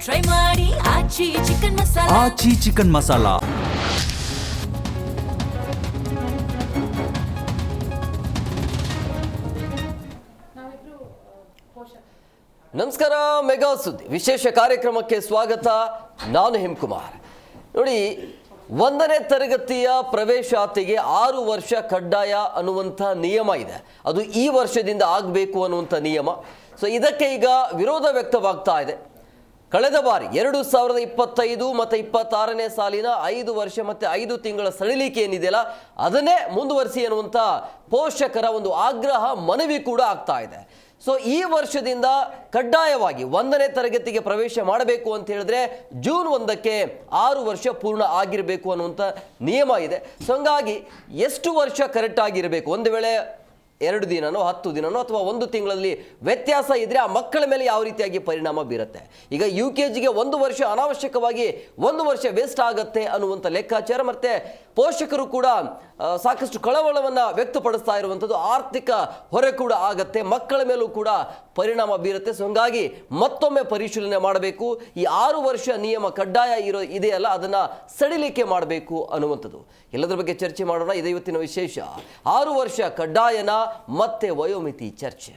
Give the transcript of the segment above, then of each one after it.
Try ಮಾಡಿ ಆಚಿ chicken masala. ಆಚಿ chicken masala. ನಮಸ್ಕಾರ. Mega ಸುದ್ದಿ ವಿಶೇಷ ಕಾರ್ಯಕ್ರಮಕ್ಕೆ ಸ್ವಾಗತ. ನಾನು ಹಿಮಕುಮಾರ್. ನೋಡಿ, 1ನೇ ತರಗತಿಯ ಪ್ರವೇಶಾತಿಗೆ 6 ವರ್ಷ ಕಡ್ಡಾಯ ಅನ್ನುವಂಥ ನಿಯಮ ಇದೆ. ಅದು ಈ ವರ್ಷದಿಂದ ಆಗಬೇಕು ಅನ್ನುವಂಥ ನಿಯಮ. ಸೊ ಇದಕ್ಕೆ ಈಗ ವಿರೋಧ ವ್ಯಕ್ತವಾಗ್ತಾ ಇದೆ. ಕಳೆದ ಬಾರಿ 2025 ಮತ್ತು 26ನೇ ಸಾಲಿನ 5 ವರ್ಷ ಮತ್ತು 5 ತಿಂಗಳ ಸಡಿಲಿಕೆ ಏನಿದೆಯಲ್ಲ ಅದನ್ನೇ ಮುಂದುವರಿಸಿ ಅನ್ನುವಂಥ ಪೋಷಕರ ಒಂದು ಆಗ್ರಹ ಮನವಿ ಕೂಡ ಆಗ್ತಾ ಇದೆ. ಸೊ ಈ ವರ್ಷದಿಂದ ಕಡ್ಡಾಯವಾಗಿ 1ನೇ ತರಗತಿಗೆ ಪ್ರವೇಶ ಮಾಡಬೇಕು ಅಂತ ಹೇಳಿದ್ರೆ ಜೂನ್ 1ಕ್ಕೆ 6 ವರ್ಷ ಪೂರ್ಣ ಆಗಿರಬೇಕು ಅನ್ನುವಂಥ ನಿಯಮ ಇದೆ. ಸೊ ಹಂಗಾಗಿ ಎಷ್ಟು ವರ್ಷ ಕರೆಕ್ಟ್ ಆಗಿರಬೇಕು, ಒಂದು ವೇಳೆ 2 ದಿನನೋ 10 ದಿನನೋ ಅಥವಾ 1 ತಿಂಗಳಲ್ಲಿ ವ್ಯತ್ಯಾಸ ಇದ್ದರೆ ಆ ಮಕ್ಕಳ ಮೇಲೆ ಯಾವ ರೀತಿಯಾಗಿ ಪರಿಣಾಮ ಬೀರುತ್ತೆ. ಈಗ UKGಗೆ 1 ವರ್ಷ ಅನಾವಶ್ಯಕವಾಗಿ 1 ವರ್ಷ ವೇಸ್ಟ್ ಆಗುತ್ತೆ ಅನ್ನುವಂಥ ಲೆಕ್ಕಾಚಾರ, ಮತ್ತು ಪೋಷಕರು ಕೂಡ ಸಾಕಷ್ಟು ಕಳವಳವನ್ನು ವ್ಯಕ್ತಪಡಿಸ್ತಾ ಇರುವಂಥದ್ದು. ಆರ್ಥಿಕ ಹೊರೆ ಕೂಡ ಆಗತ್ತೆ, ಮಕ್ಕಳ ಮೇಲೂ ಕೂಡ ಪರಿಣಾಮ ಬೀರುತ್ತೆ. ಸೊ ಹಂಗಾಗಿ ಮತ್ತೊಮ್ಮೆ ಪರಿಶೀಲನೆ ಮಾಡಬೇಕು. ಈ 6 ವರ್ಷ ನಿಯಮ ಕಡ್ಡಾಯ ಇದೆಯಲ್ಲ ಅದನ್ನು ಸಡಿಲಿಕೆ ಮಾಡಬೇಕು ಅನ್ನುವಂಥದ್ದು. ಎಲ್ಲದರ ಬಗ್ಗೆ ಚರ್ಚೆ ಮಾಡೋಣ. ಇದು ಇವತ್ತಿನ ವಿಶೇಷ. 6 ವರ್ಷ ಕಡ್ಡಾಯನ ಮತ್ತೆ ವಯೋಮಿತಿ ಚರ್ಚೆ.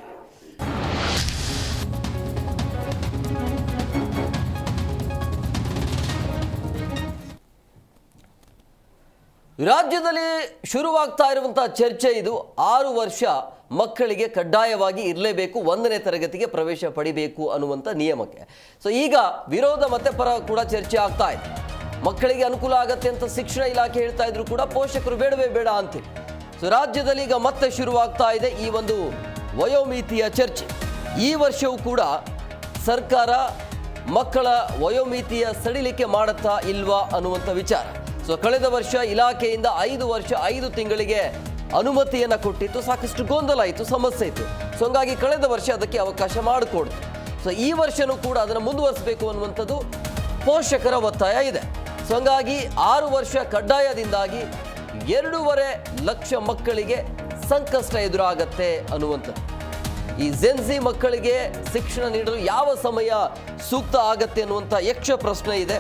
ರಾಜ್ಯದಲ್ಲಿ ಶುರುವಾಗ್ತಾ ಇರುವಂತಹ ಚರ್ಚೆ ಇದು. 6 ವರ್ಷ ಮಕ್ಕಳಿಗೆ ಕಡ್ಡಾಯವಾಗಿ ಇರಲೇಬೇಕು, 1ನೇ ತರಗತಿಗೆ ಪ್ರವೇಶ ಪಡಿಬೇಕು ಅನ್ನುವಂಥ ನಿಯಮಕ್ಕೆ. ಸೊ ಈಗ ವಿರೋಧ ಮತ್ತೆ ಪರ ಕೂಡ ಚರ್ಚೆ ಆಗ್ತಾ ಇದೆ. ಮಕ್ಕಳಿಗೆ ಅನುಕೂಲ ಆಗತ್ತೆ ಅಂತ ಶಿಕ್ಷಣ ಇಲಾಖೆ ಹೇಳ್ತಾ ಇದ್ರು ಕೂಡ ಪೋಷಕರು ಬೇಡವೇ ಬೇಡ ಅಂತೀವಿ. ಸೊ ರಾಜ್ಯದಲ್ಲಿ ಈಗ ಮತ್ತೆ ಶುರುವಾಗ್ತಾ ಇದೆ ಈ ಒಂದು ವಯೋಮಿತಿಯ ಚರ್ಚೆ. ಈ ವರ್ಷವೂ ಕೂಡ ಸರ್ಕಾರ ಮಕ್ಕಳ ವಯೋಮಿತಿಯ ಸಡಿಲಿಕೆ ಮಾಡುತ್ತಾ ಇಲ್ವಾ ಅನ್ನುವಂಥ ವಿಚಾರ. ಸೊ ಕಳೆದ ವರ್ಷ ಇಲಾಖೆಯಿಂದ 5 ವರ್ಷ 5 ತಿಂಗಳಿಗೆ ಅನುಮತಿಯನ್ನು ಕೊಟ್ಟಿತ್ತು. ಸಾಕಷ್ಟು ಗೊಂದಲ ಇತ್ತು, ಸಮಸ್ಯೆ ಇತ್ತು. ಸೊ ಹಂಗಾಗಿ ಕಳೆದ ವರ್ಷ ಅದಕ್ಕೆ ಅವಕಾಶ ಮಾಡಿಕೊಡ್ತು. ಸೊ ಈ ವರ್ಷನೂ ಕೂಡ ಅದನ್ನು ಮುಂದುವರಿಸಬೇಕು ಅನ್ನುವಂಥದ್ದು ಪೋಷಕರ ಒತ್ತಾಯ ಇದೆ. ಸೊ ಹಂಗಾಗಿ 6 ವರ್ಷ ಕಡ್ಡಾಯದಿಂದಾಗಿ 2.5 ಲಕ್ಷ ಮಕ್ಕಳಿಗೆ ಸಂಕಷ್ಟ ಎದುರಾಗತ್ತೆ ಅನ್ನುವಂಥದ್ದು. ಈ ಜೆನ್ಸಿ ಮಕ್ಕಳಿಗೆ ಶಿಕ್ಷಣ ನೀಡಲು ಯಾವ ಸಮಯ ಸೂಕ್ತ ಆಗತ್ತೆ ಅನ್ನುವಂಥ ಯಕ್ಷ ಪ್ರಶ್ನೆ ಇದೆ.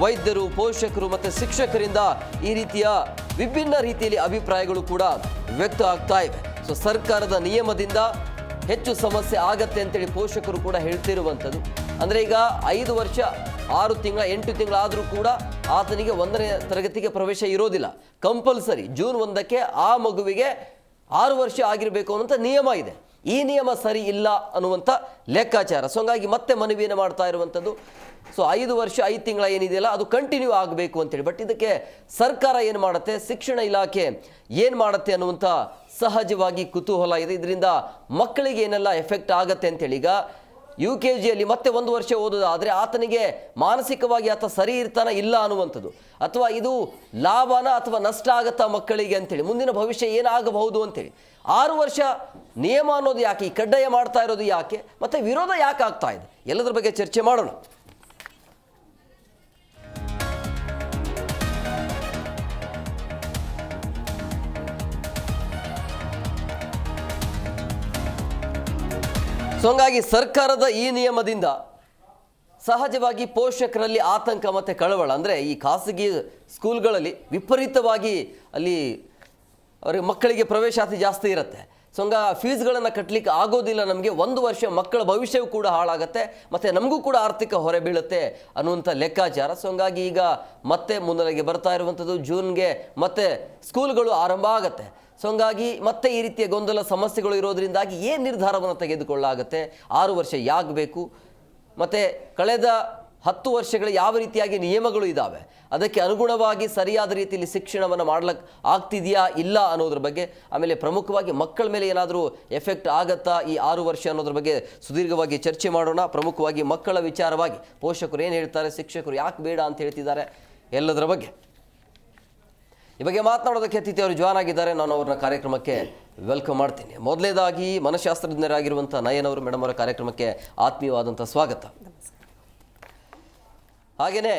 ವೈದ್ಯರು, ಪೋಷಕರು ಮತ್ತು ಶಿಕ್ಷಕರಿಂದ ಈ ರೀತಿಯ ವಿಭಿನ್ನ ರೀತಿಯಲ್ಲಿ ಅಭಿಪ್ರಾಯಗಳು ಕೂಡ ವ್ಯಕ್ತ ಆಗ್ತಾ ಇವೆ. ಸೊ ಸರ್ಕಾರದ ನಿಯಮದಿಂದ ಹೆಚ್ಚು ಸಮಸ್ಯೆ ಆಗತ್ತೆ ಅಂತೇಳಿ ಪೋಷಕರು ಕೂಡ ಹೇಳ್ತಿರುವಂಥದ್ದು. ಅಂದರೆ ಈಗ 5 ವರ್ಷ 6 ತಿಂಗಳ 8 ತಿಂಗಳಾದರೂ ಕೂಡ ಆತನಿಗೆ 1ನೇ ತರಗತಿಗೆ ಪ್ರವೇಶ ಇರೋದಿಲ್ಲ. ಕಂಪಲ್ಸರಿ ಜೂನ್ 1ಕ್ಕೆ ಆ ಮಗುವಿಗೆ 6 ವರ್ಷ ಆಗಿರಬೇಕು ಅನ್ನುವಂಥ ನಿಯಮ ಇದೆ. ಈ ನಿಯಮ ಸರಿ ಇಲ್ಲ ಅನ್ನುವಂಥ ಲೆಕ್ಕಾಚಾರ. ಸೊ ಹಂಗಾಗಿ ಮತ್ತೆ ಮನವಿಯನ್ನು ಮಾಡ್ತಾ ಇರುವಂಥದ್ದು. ಸೊ 5 ವರ್ಷ 5 ತಿಂಗಳ ಏನಿದೆಯಲ್ಲ ಅದು ಕಂಟಿನ್ಯೂ ಆಗಬೇಕು ಅಂತೇಳಿ. ಬಟ್ ಇದಕ್ಕೆ ಸರ್ಕಾರ ಏನು ಮಾಡುತ್ತೆ, ಶಿಕ್ಷಣ ಇಲಾಖೆ ಏನು ಮಾಡುತ್ತೆ ಅನ್ನುವಂಥ ಸಹಜವಾಗಿ ಕುತೂಹಲ ಇದೆ. ಇದರಿಂದ ಮಕ್ಕಳಿಗೆ ಏನೆಲ್ಲ ಎಫೆಕ್ಟ್ ಆಗತ್ತೆ ಅಂತೇಳಿ. ಈಗ UKGಯಲ್ಲಿ ಮತ್ತೆ 1 ವರ್ಷ ಓದೋದಾದರೆ ಆತನಿಗೆ ಮಾನಸಿಕವಾಗಿ ಆತ ಸರಿ ಇರ್ತಾನ ಇಲ್ಲ ಅನ್ನುವಂಥದ್ದು, ಅಥವಾ ಇದು ಲಾಭನ ಅಥವಾ ನಷ್ಟ ಆಗತ್ತಾ ಮಕ್ಕಳಿಗೆ ಅಂತೇಳಿ, ಮುಂದಿನ ಭವಿಷ್ಯ ಏನಾಗಬಹುದು ಅಂತೇಳಿ. 6 ವರ್ಷ ನಿಯಮ ಅನ್ನೋದು ಯಾಕೆ, ಈ ಕಡ್ಡಾಯ ಮಾಡ್ತಾ ಇರೋದು ಯಾಕೆ, ಮತ್ತು ವಿರೋಧ ಯಾಕೆ ಆಗ್ತಾ ಇದೆ, ಎಲ್ಲದರ ಬಗ್ಗೆ ಚರ್ಚೆ ಮಾಡೋಣ. ಸೊ ಹಂಗಾಗಿ ಸರ್ಕಾರದ ಈ ನಿಯಮದಿಂದ ಸಹಜವಾಗಿ ಪೋಷಕರಲ್ಲಿ ಆತಂಕ ಮತ್ತು ಕಳವಳ. ಅಂದರೆ ಈ ಖಾಸಗಿ ಸ್ಕೂಲ್ಗಳಲ್ಲಿ ವಿಪರೀತವಾಗಿ ಅಲ್ಲಿ ಅವ್ರಿಗೆ ಮಕ್ಕಳಿಗೆ ಪ್ರವೇಶಾತಿ ಜಾಸ್ತಿ ಇರುತ್ತೆ. ಸೊ ಹಂಗ ಫೀಸ್ಗಳನ್ನು ಕಟ್ಟಲಿಕ್ಕೆ ಆಗೋದಿಲ್ಲ ನಮಗೆ, 1 ವರ್ಷ ಮಕ್ಕಳ ಭವಿಷ್ಯವೂ ಕೂಡ ಹಾಳಾಗುತ್ತೆ ಮತ್ತು ನಮಗೂ ಕೂಡ ಆರ್ಥಿಕ ಹೊರೆ ಬೀಳುತ್ತೆ ಅನ್ನುವಂಥ ಲೆಕ್ಕಾಚಾರ. ಸೊ ಹಂಗಾಗಿ ಈಗ ಮತ್ತೆ ಮುನ್ನೆಲೆಗೆ ಬರ್ತಾ ಇರುವಂಥದ್ದು ಜೂನ್ಗೆ ಮತ್ತೆ ಸ್ಕೂಲ್ಗಳು ಆರಂಭ ಆಗುತ್ತೆ. ಸೊ ಹಂಗಾಗಿ ಮತ್ತೆ ಈ ರೀತಿಯ ಗೊಂದಲ ಸಮಸ್ಯೆಗಳು ಇರೋದ್ರಿಂದಾಗಿ ಏನು ನಿರ್ಧಾರವನ್ನು ತೆಗೆದುಕೊಳ್ಳಾಗುತ್ತೆ, 6 ವರ್ಷ ಯಾಕೆ ಬೇಕು, ಮತ್ತು ಕಳೆದ 10 ವರ್ಷಗಳ ಯಾವ ರೀತಿಯಾಗಿ ನಿಯಮಗಳು ಇದ್ದಾವೆ, ಅದಕ್ಕೆ ಅನುಗುಣವಾಗಿ ಸರಿಯಾದ ರೀತಿಯಲ್ಲಿ ಶಿಕ್ಷಣವನ್ನು ಮಾಡ್ಲಿಕ್ಕೆ ಆಗ್ತಿದೆಯಾ ಇಲ್ಲ ಅನ್ನೋದ್ರ ಬಗ್ಗೆ, ಆಮೇಲೆ ಪ್ರಮುಖವಾಗಿ ಮಕ್ಕಳ ಮೇಲೆ ಏನಾದರೂ ಎಫೆಕ್ಟ್ ಆಗತ್ತಾ ಈ 6 ವರ್ಷ ಅನ್ನೋದ್ರ ಬಗ್ಗೆ ಸುದೀರ್ಘವಾಗಿ ಚರ್ಚೆ ಮಾಡೋಣ. ಪ್ರಮುಖವಾಗಿ ಮಕ್ಕಳ ವಿಚಾರವಾಗಿ ಪೋಷಕರು ಏನು ಹೇಳ್ತಾರೆ, ಶಿಕ್ಷಕರು ಯಾಕೆ ಬೇಡ ಅಂತ ಹೇಳ್ತಿದ್ದಾರೆ, ಎಲ್ಲದರ ಬಗ್ಗೆ ಈ ಬಗ್ಗೆ ಮಾತನಾಡೋದಕ್ಕೆ ಅತಿಥಿ ಅವರು ಜಾಯ್ನ್ ಆಗಿದ್ದಾರೆ. ನಾನು ಅವ್ರನ್ನ ಕಾರ್ಯಕ್ರಮಕ್ಕೆ ವೆಲ್ಕಮ್ ಮಾಡ್ತೀನಿ. ಮೊದಲನೇದಾಗಿ ಮನಃಶಾಸ್ತ್ರಜ್ಞರಾಗಿರುವಂಥ ನಯನ್ ಅವರು, ಮೇಡಮ್ ಅವರ ಕಾರ್ಯಕ್ರಮಕ್ಕೆ ಆತ್ಮೀಯವಾದಂಥ ಸ್ವಾಗತ. ಹಾಗೆಯೇ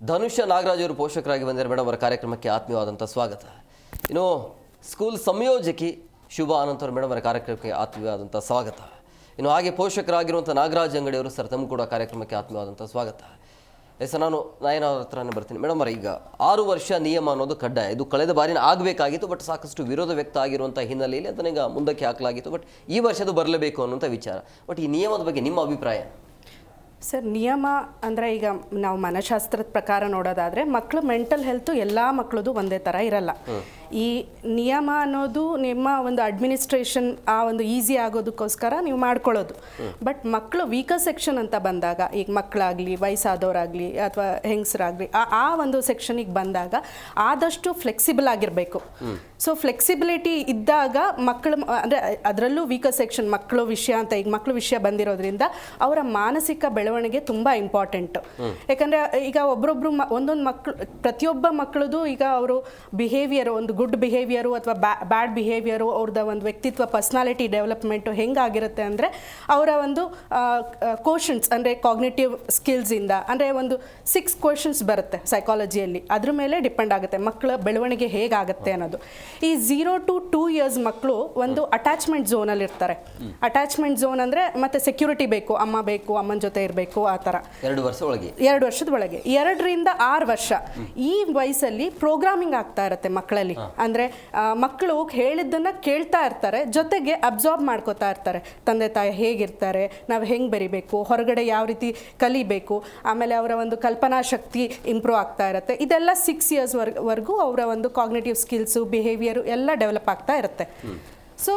ಧನುಷ ನಾಗರಾಜ್ ಅವರು ಪೋಷಕರಾಗಿ ಬಂದಿದ್ದಾರೆ, ಮೇಡಮ್ ಅವರ ಕಾರ್ಯಕ್ರಮಕ್ಕೆ ಆತ್ಮೀಯವಾದಂಥ ಸ್ವಾಗತ. ಇನ್ನು ಸ್ಕೂಲ್ ಸಂಯೋಜಕಿ ಶುಭ ಅನಂತ್ ಅವರು, ಮೇಡಮ್ ಅವರ ಕಾರ್ಯಕ್ರಮಕ್ಕೆ ಆತ್ಮೀಯವಾದಂಥ ಸ್ವಾಗತ. ಇನ್ನು ಹಾಗೆ ಪೋಷಕರಾಗಿರುವಂಥ ನಾಗರಾಜ್ ಅಂಗಡಿಯವರು ಸರ್ ತಮ್ಮ ಕೂಡ ಕಾರ್ಯಕ್ರಮಕ್ಕೆ ಆತ್ಮೀಯವಾದಂಥ ಸ್ವಾಗತ. ಸರ್ ನಾನು ಅವ್ರ ಹತ್ರನೇ ಬರ್ತೀನಿ. ಮೇಡಮ್ ಅವರ ಈಗ 6 ವರ್ಷ ನಿಯಮ ಅನ್ನೋದು ಕಡ್ಡಾಯ, ಇದು ಕಳೆದ ಬಾರಿನ ಆಗಬೇಕಾಗಿತ್ತು, ಬಟ್ ಸಾಕಷ್ಟು ವಿರೋಧ ವ್ಯಕ್ತ ಆಗಿರುವಂಥ ಹಿನ್ನೆಲೆಯಲ್ಲಿ ಅದನ್ನ ಈಗ ಮುಂದಕ್ಕೆ ಹಾಕಲಾಗಿತ್ತು, ಬಟ್ ಈ ವರ್ಷದು ಬರಲೇಬೇಕು ಅನ್ನುವಂಥ ವಿಚಾರ. ಬಟ್ ಈ ನಿಯಮದ ಬಗ್ಗೆ ನಿಮ್ಮ ಅಭಿಪ್ರಾಯ? ಸರ್, ನಿಯಮ ಅಂದರೆ ಈಗ ನಾವು ಮನಃಶಾಸ್ತ್ರದ ಪ್ರಕಾರ ನೋಡೋದಾದರೆ ಮಕ್ಕಳು ಮೆಂಟಲ್ ಹೆಲ್ತು ಎಲ್ಲ ಮಕ್ಕಳದು ಒಂದೇ ಥರ ಇರಲ್ಲ. ಈ ನಿಯಮ ಅನ್ನೋದು ನಿಮ್ಮ ಒಂದು ಅಡ್ಮಿನಿಸ್ಟ್ರೇಷನ್ ಆ ಒಂದು ಈಸಿ ಆಗೋದಕ್ಕೋಸ್ಕರ ನೀವು ಮಾಡ್ಕೊಳ್ಳೋದು. ಬಟ್ ಮಕ್ಕಳು ವೀಕರ್ ಸೆಕ್ಷನ್ ಅಂತ ಬಂದಾಗ, ಈಗ ಮಕ್ಕಳಾಗಲಿ ವಯಸ್ಸಾದವರಾಗಲಿ ಅಥವಾ ಹೆಂಗಸರಾಗಲಿ ಆ ಒಂದು ಸೆಕ್ಷನಿಗೆ ಬಂದಾಗ ಆದಷ್ಟು ಫ್ಲೆಕ್ಸಿಬಲ್ ಆಗಿರಬೇಕು. ಸೊ ಫ್ಲೆಕ್ಸಿಬಿಲಿಟಿ ಇದ್ದಾಗ ಮಕ್ಕಳು ಅಂದರೆ ಅದರಲ್ಲೂ ವೀಕರ್ ಸೆಕ್ಷನ್ ಮಕ್ಕಳು ವಿಷಯ ಅಂತ ಈಗ ಮಕ್ಕಳು ವಿಷಯ ಬಂದಿರೋದ್ರಿಂದ ಅವರ ಮಾನಸಿಕ ಬೆಳವಣಿಗೆ ತುಂಬ ಇಂಪಾರ್ಟೆಂಟು. ಯಾಕಂದರೆ ಈಗ ಒಬ್ಬರೊಬ್ಬರು ಒಂದೊಂದು ಮಕ್ಕಳು ಪ್ರತಿಯೊಬ್ಬ ಮಕ್ಕಳದು ಈಗ ಅವರು ಬಿಹೇವಿಯರು, ಒಂದು ಗುಡ್ ಬಿಹೇವಿಯರು ಅಥವಾ ಬ್ಯಾಡ್ ಬಿಹೇವಿಯರು, ಅವ್ರದ್ದು ಒಂದು ವ್ಯಕ್ತಿತ್ವ ಪರ್ಸ್ನಾಲಿಟಿ ಡೆವಲಪ್ಮೆಂಟು ಹೆಂಗಾಗಿರುತ್ತೆ ಅಂದರೆ ಅವರ ಒಂದು ಕ್ವೋಷನ್ಸ್ ಅಂದರೆ ಕಾಗ್ನಿಟಿವ್ ಸ್ಕಿಲ್ಸಿಂದ ಅಂದರೆ ಒಂದು 6 ಕ್ವಶನ್ಸ್ ಬರುತ್ತೆ ಸೈಕಾಲಜಿಯಲ್ಲಿ, ಅದ್ರ ಮೇಲೆ ಡಿಪೆಂಡ್ ಆಗುತ್ತೆ ಮಕ್ಕಳ ಬೆಳವಣಿಗೆ ಹೇಗಾಗುತ್ತೆ ಅನ್ನೋದು. ಈ 0 to 2 years ಮಕ್ಕಳು ಒಂದು ಅಟ್ಯಾಚ್ಮೆಂಟ್ ಝೋನಲ್ಲಿ ಇರ್ತಾರೆ. ಅಟ್ಯಾಚ್ಮೆಂಟ್ ಝೋನ್ ಅಂದರೆ ಮತ್ತೆ ಸೆಕ್ಯೂರಿಟಿ ಬೇಕು, ಅಮ್ಮ ಬೇಕು, ಅಮ್ಮನ ಜೊತೆ ಇರಬೇಕು, ಆ ಥರ 2 ವರ್ಷದ ಒಳಗೆ 2 ವರ್ಷದ ಒಳಗೆ 2 ರಿಂದ 6 ವರ್ಷ ಈ ವಯಸ್ಸಲ್ಲಿ ಪ್ರೋಗ್ರಾಮಿಂಗ್ ಆಗ್ತಾ ಇರುತ್ತೆ ಮಕ್ಕಳಲ್ಲಿ. ಅಂದರೆ ಮಕ್ಕಳು ಹೇಳಿದ್ದನ್ನು ಕೇಳ್ತಾ ಇರ್ತಾರೆ, ಜೊತೆಗೆ ಅಬ್ಸಾರ್ಬ್ ಮಾಡ್ಕೋತಾ ಇರ್ತಾರೆ. ತಂದೆ ತಾಯಿ ಹೇಗಿರ್ತಾರೆ, ನಾವು ಹೆಂಗೆ ಬೆರಿಬೇಕು, ಹೊರಗಡೆ ಯಾವ ರೀತಿ ಕಲಿಬೇಕು, ಆಮೇಲೆ ಅವರ ಒಂದು ಕಲ್ಪನಾ ಶಕ್ತಿ ಇಂಪ್ರೂವ್ ಆಗ್ತಾ ಇರುತ್ತೆ. ಇದೆಲ್ಲ 6 years ವರೆಗೂ ಅವರ ಒಂದು ಕಾಗ್ನಿಟಿವ್ ಸ್ಕಿಲ್ಸು ಬಿಹೇವಿಯರು ಎಲ್ಲ ಡೆವಲಪ್ ಆಗ್ತಾ ಇರುತ್ತೆ. ಸೊ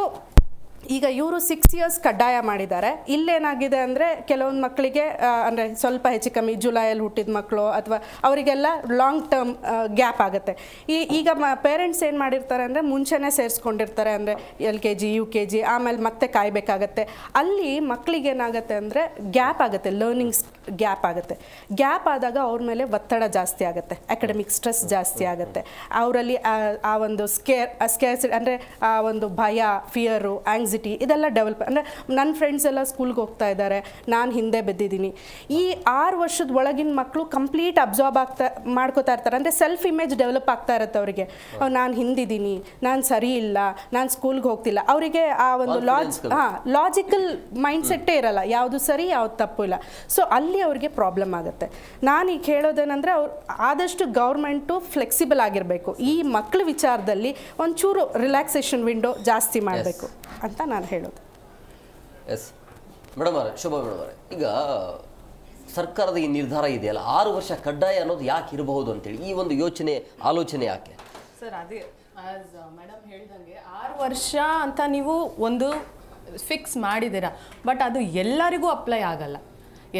ಈಗ ಇವರು 6 years ಕಡ್ಡಾಯ ಮಾಡಿದ್ದಾರೆ. ಇಲ್ಲೇನಾಗಿದೆ ಅಂದರೆ ಕೆಲವೊಂದು ಮಕ್ಕಳಿಗೆ ಅಂದರೆ ಸ್ವಲ್ಪ ಹೆಚ್ಚು ಕಮ್ಮಿ ಜುಲೈಯಲ್ಲಿ ಹುಟ್ಟಿದ ಮಕ್ಕಳು ಅಥವಾ ಅವರಿಗೆಲ್ಲ ಲಾಂಗ್ ಟರ್ಮ್ ಗ್ಯಾಪ್ ಆಗುತ್ತೆ. ಈಗ ಪೇರೆಂಟ್ಸ್ ಏನು ಮಾಡಿರ್ತಾರೆ ಅಂದರೆ ಮುಂಚೆನೇ ಸೇರಿಸ್ಕೊಂಡಿರ್ತಾರೆ, ಅಂದರೆ LKG UKG, ಆಮೇಲೆ ಮತ್ತೆ ಕಾಯಬೇಕಾಗತ್ತೆ. ಅಲ್ಲಿ ಮಕ್ಕಳಿಗೆ ಏನಾಗುತ್ತೆ ಅಂದರೆ ಗ್ಯಾಪ್ ಆಗುತ್ತೆ, ಲರ್ನಿಂಗ್ಸ್ ಗ್ಯಾಪ್ ಆಗುತ್ತೆ. ಗ್ಯಾಪ್ ಆದಾಗ ಅವ್ರ ಮೇಲೆ ಒತ್ತಡ ಜಾಸ್ತಿ ಆಗುತ್ತೆ, ಅಕಾಡೆಮಿಕ್ ಸ್ಟ್ರೆಸ್ ಜಾಸ್ತಿ ಆಗುತ್ತೆ. ಅವರಲ್ಲಿ ಆ ಒಂದು ಸ್ಕೇರ್ಸ್ ಅಂದರೆ ಆ ಒಂದು ಭಯ, ಫಿಯರು, ಆಂಗ್ಸೈಟಿ ಇದೆಲ್ಲ ಡೆವಲಪ್. ಅಂದರೆ ನನ್ನ ಫ್ರೆಂಡ್ಸ್ ಎಲ್ಲ ಸ್ಕೂಲ್ಗೆ ಹೋಗ್ತಾ ಇದ್ದಾರೆ, ನಾನು ಹಿಂದೆ ಬಿದ್ದಿದ್ದೀನಿ. ಈ 6 ವರ್ಷದ ಒಳಗಿನ ಮಕ್ಕಳು ಕಂಪ್ಲೀಟ್ ಅಬ್ಸಾರ್ಬ್ ಮಾಡ್ಕೋತಾ ಇರ್ತಾರೆ. ಅಂದರೆ ಸೆಲ್ಫ್ ಇಮೇಜ್ ಡೆವಲಪ್ ಆಗ್ತಾ ಇರುತ್ತೆ ಅವರಿಗೆ. ನಾನು ಹಿಂದಿದ್ದೀನಿ, ನಾನು ಸರಿ ಇಲ್ಲ, ನಾನು ಸ್ಕೂಲ್ಗೆ ಹೋಗ್ತಿಲ್ಲ. ಅವರಿಗೆ ಆ ಒಂದು ಲಾಜಿಕಲ್ ಮೈಂಡ್ಸೆಟ್ಟೇ ಇರಲ್ಲ, ಯಾವುದು ಸರಿ ಯಾವುದು ತಪ್ಪು ಇಲ್ಲ. ಸೊ ಅಲ್ಲಿ ಅವ್ರಿಗೆ ಪ್ರಾಬ್ಲಮ್ ಆಗುತ್ತೆ. ನಾನು ಈಗ ಹೇಳೋದೇನೆಂದರೆ ಅವ್ರು ಆದಷ್ಟು ಗೌರ್ಮೆಂಟು ಫ್ಲೆಕ್ಸಿಬಲ್ ಆಗಿರಬೇಕು. ಈ ಮಕ್ಕಳ ವಿಚಾರದಲ್ಲಿ ಒಂಚೂರು ರಿಲ್ಯಾಕ್ಸೇಷನ್ ವಿಂಡೋ ಜಾಸ್ತಿ ಮಾಡಬೇಕು ಅಂತ ನಾನು ಹೇಳೋದು. ಎಸ್ ಮೇಡಮ್ ಅವರೇ, ಶೋಭಾ ಮೇಡಮ್ ಅವರೇ, ಈಗ ಸರ್ಕಾರದ ಈ ನಿರ್ಧಾರ ಇದೆಯಲ್ಲ 6 ವರ್ಷ ಕಡ್ಡಾಯ ಅನ್ನೋದು ಯಾಕೆ ಇರಬಹುದು ಅಂತೇಳಿ ಈ ಒಂದು ಆಲೋಚನೆ ಯಾಕೆ ಸರ್? ಅದೇ ಆಸ್ ಮೇಡಮ್ ಹೇಳ್ದಂಗೆ 6 ವರ್ಷ ಅಂತ ನೀವು ಒಂದು ಫಿಕ್ಸ್ ಮಾಡಿದ್ದೀರಾ, ಬಟ್ ಅದು ಎಲ್ಲರಿಗೂ ಅಪ್ಲೈ ಆಗಲ್ಲ.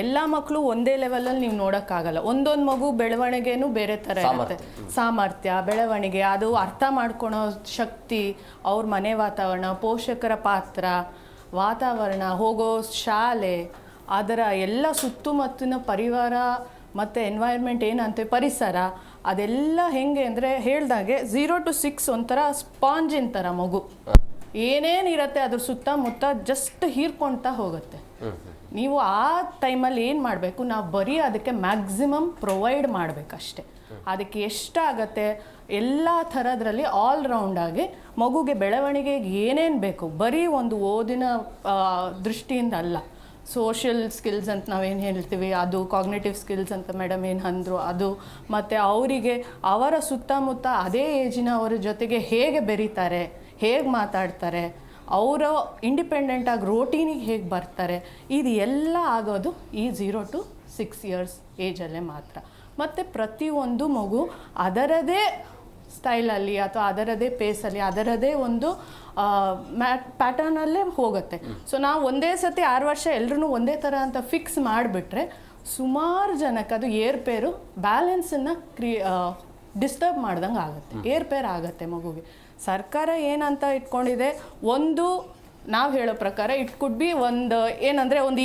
ಎಲ್ಲ ಮಕ್ಕಳು ಒಂದೇ ಲೆವೆಲಲ್ಲಿ ನೀವು ನೋಡೋಕ್ಕಾಗಲ್ಲ. ಒಂದೊಂದು ಮಗು ಬೆಳವಣಿಗೆನೂ ಬೇರೆ ಥರ ಇರುತ್ತೆ. ಸಾಮರ್ಥ್ಯ, ಬೆಳವಣಿಗೆ, ಅದು ಅರ್ಥ ಮಾಡ್ಕೊಳೋ ಶಕ್ತಿ, ಅವ್ರ ಮನೆ ವಾತಾವರಣ, ಪೋಷಕರ ಪಾತ್ರ, ವಾತಾವರಣ, ಹೋಗೋ ಶಾಲೆ, ಅದರ ಎಲ್ಲ ಸುತ್ತಮುತ್ತಲಿನ ಪರಿವಾರ ಮತ್ತು ಎನ್ವೈರ್ಮೆಂಟ್ ಏನಂತೆ ಪರಿಸರ, ಅದೆಲ್ಲ ಹೆಂಗೆ ಅಂದರೆ ಹೇಳ್ದಾಗೆ 0 to 6 ಒಂಥರ ಸ್ಪಾಂಜಿನ ಥರ ಮಗು. ಏನೇನಿರುತ್ತೆ ಅದ್ರ ಸುತ್ತಮುತ್ತ ಜಸ್ಟ್ ಹೀರ್ಕೊಳ್ತಾ ಹೋಗುತ್ತೆ. ನೀವು ಆ ಟೈಮಲ್ಲಿ ಏನು ಮಾಡಬೇಕು, ನಾವು ಬರೀ ಅದಕ್ಕೆ ಮ್ಯಾಕ್ಸಿಮಮ್ ಪ್ರೊವೈಡ್ ಮಾಡಬೇಕಷ್ಟೆ. ಅದಕ್ಕೆ ಎಷ್ಟಾಗತ್ತೆ ಎಲ್ಲ ಥರದ್ರಲ್ಲಿ ಆಲ್ರೌಂಡಾಗಿ ಮಗುಗೆ ಬೆಳವಣಿಗೆಗೆ ಏನೇನು ಬೇಕು, ಬರೀ ಒಂದು ಓದಿನ ದೃಷ್ಟಿಯಿಂದ ಅಲ್ಲ, ಸೋಷಿಯಲ್ ಸ್ಕಿಲ್ಸ್ ಅಂತ ನಾವೇನು ಹೇಳ್ತೀವಿ ಅದು, ಕಾಗ್ನೇಟಿವ್ ಸ್ಕಿಲ್ಸ್ ಅಂತ ಮೇಡಮ್ ಏನು ಅಂದರು ಅದು, ಮತ್ತು ಅವರಿಗೆ ಅವರ ಸುತ್ತಮುತ್ತ ಅದೇ ಏಜಿನವರ ಜೊತೆಗೆ ಹೇಗೆ ಬೆರೀತಾರೆ, ಹೇಗೆ ಮಾತಾಡ್ತಾರೆ, ಅವರು ಇಂಡಿಪೆಂಡೆಂಟಾಗಿ ರೋಟೀನಿಗೆ ಹೇಗೆ ಬರ್ತಾರೆ, ಇದು ಎಲ್ಲ ಆಗೋದು ಈ 0 to 6 years ಏಜಲ್ಲೇ ಮಾತ್ರ. ಮತ್ತು ಪ್ರತಿಯೊಂದು ಮಗು ಅದರದೇ ಸ್ಟೈಲಲ್ಲಿ ಅಥವಾ ಅದರದೇ ಪೇಸಲ್ಲಿ ಅದರದೇ ಒಂದು ಪ್ಯಾಟರ್ನಲ್ಲೇ ಹೋಗುತ್ತೆ. ಸೊ ನಾವು ಒಂದೇ ಸತಿ 6 ವರ್ಷ ಎಲ್ಲರೂ ಒಂದೇ ಥರ ಅಂತ ಫಿಕ್ಸ್ ಮಾಡಿಬಿಟ್ರೆ ಸುಮಾರು ಜನಕ್ಕೆ ಅದು ಏರ್ಪೇರು ಬ್ಯಾಲೆನ್ಸನ್ನು ಡಿಸ್ಟರ್ಬ್ ಮಾಡ್ದಂಗೆ ಆಗುತ್ತೆ, ಏರ್ಪೇರ್ ಆಗುತ್ತೆ ಮಗುಗೆ. ಸರ್ಕಾರ ಏನಂತ ಇಟ್ಕೊಂಡಿದೆ, ಒಂದು ನಾವು ಹೇಳೋ ಪ್ರಕಾರ ಇಟ್ ಕುಡ್ ಬಿ ಒಂದು ಏನಂದರೆ ಒಂದು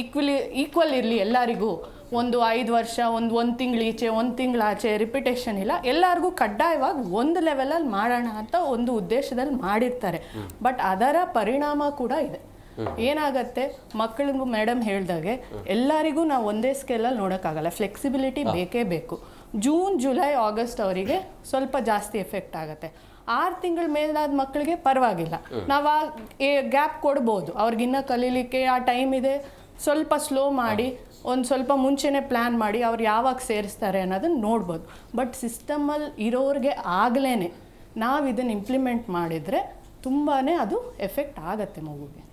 ಈಕ್ವಲ್ ಇರಲಿ ಎಲ್ಲರಿಗೂ. ಒಂದು 5 ವರ್ಷ, ಒಂದು ತಿಂಗಳು ಈಚೆ, 1 ತಿಂಗಳು ಆಚೆ, ರಿಪಿಟೇಷನ್ ಇಲ್ಲ, ಎಲ್ಲರಿಗೂ ಕಡ್ಡಾಯವಾಗಿ ಒಂದು ಲೆವೆಲಲ್ಲಿ ಮಾಡೋಣ ಅಂತ ಒಂದು ಉದ್ದೇಶದಲ್ಲಿ ಮಾಡಿರ್ತಾರೆ. ಬಟ್ ಅದರ ಪರಿಣಾಮ ಕೂಡ ಇದೆ. ಏನಾಗತ್ತೆ, ಮಕ್ಕಳಿಗೂ ಮೇಡಮ್ ಹೇಳ್ದಾಗೆ ಎಲ್ಲರಿಗೂ ನಾವು ಒಂದೇ ಸ್ಕೇಲಲ್ಲಿ ನೋಡೋಕ್ಕಾಗಲ್ಲ, ಫ್ಲೆಕ್ಸಿಬಿಲಿಟಿ ಬೇಕೇ ಬೇಕು. ಜೂನ್, ಜುಲೈ, ಆಗಸ್ಟ್ ಅವರಿಗೆ ಸ್ವಲ್ಪ ಜಾಸ್ತಿ ಎಫೆಕ್ಟ್ ಆಗುತ್ತೆ. 6 ತಿಂಗಳ ಮೇಲಾದ ಮಕ್ಕಳಿಗೆ ಪರವಾಗಿಲ್ಲ, ನಾವು ಆ ಗ್ಯಾಪ್ ಕೊಡ್ಬೋದು, ಅವ್ರಿಗಿನ್ನ ಕಲೀಲಿಕ್ಕೆ ಆ ಟೈಮ್ ಇದೆ, ಸ್ವಲ್ಪ ಸ್ಲೋ ಮಾಡಿ ಒಂದು ಸ್ವಲ್ಪ ಮುಂಚೆನೇ ಪ್ಲ್ಯಾನ್ ಮಾಡಿ ಅವ್ರು ಯಾವಾಗ ಸೇರಿಸ್ತಾರೆ ಅನ್ನೋದನ್ನು ನೋಡ್ಬೋದು. ಬಟ್ ಸಿಸ್ಟಮಲ್ಲಿ ಇರೋರಿಗೆ ಆಗಲೇ ನಾವು ಇದನ್ನು ಇಂಪ್ಲಿಮೆಂಟ್ ಮಾಡಿದರೆ ತುಂಬಾ ಅದು ಎಫೆಕ್ಟ್ ಆಗುತ್ತೆ ಮಗುಗೆ.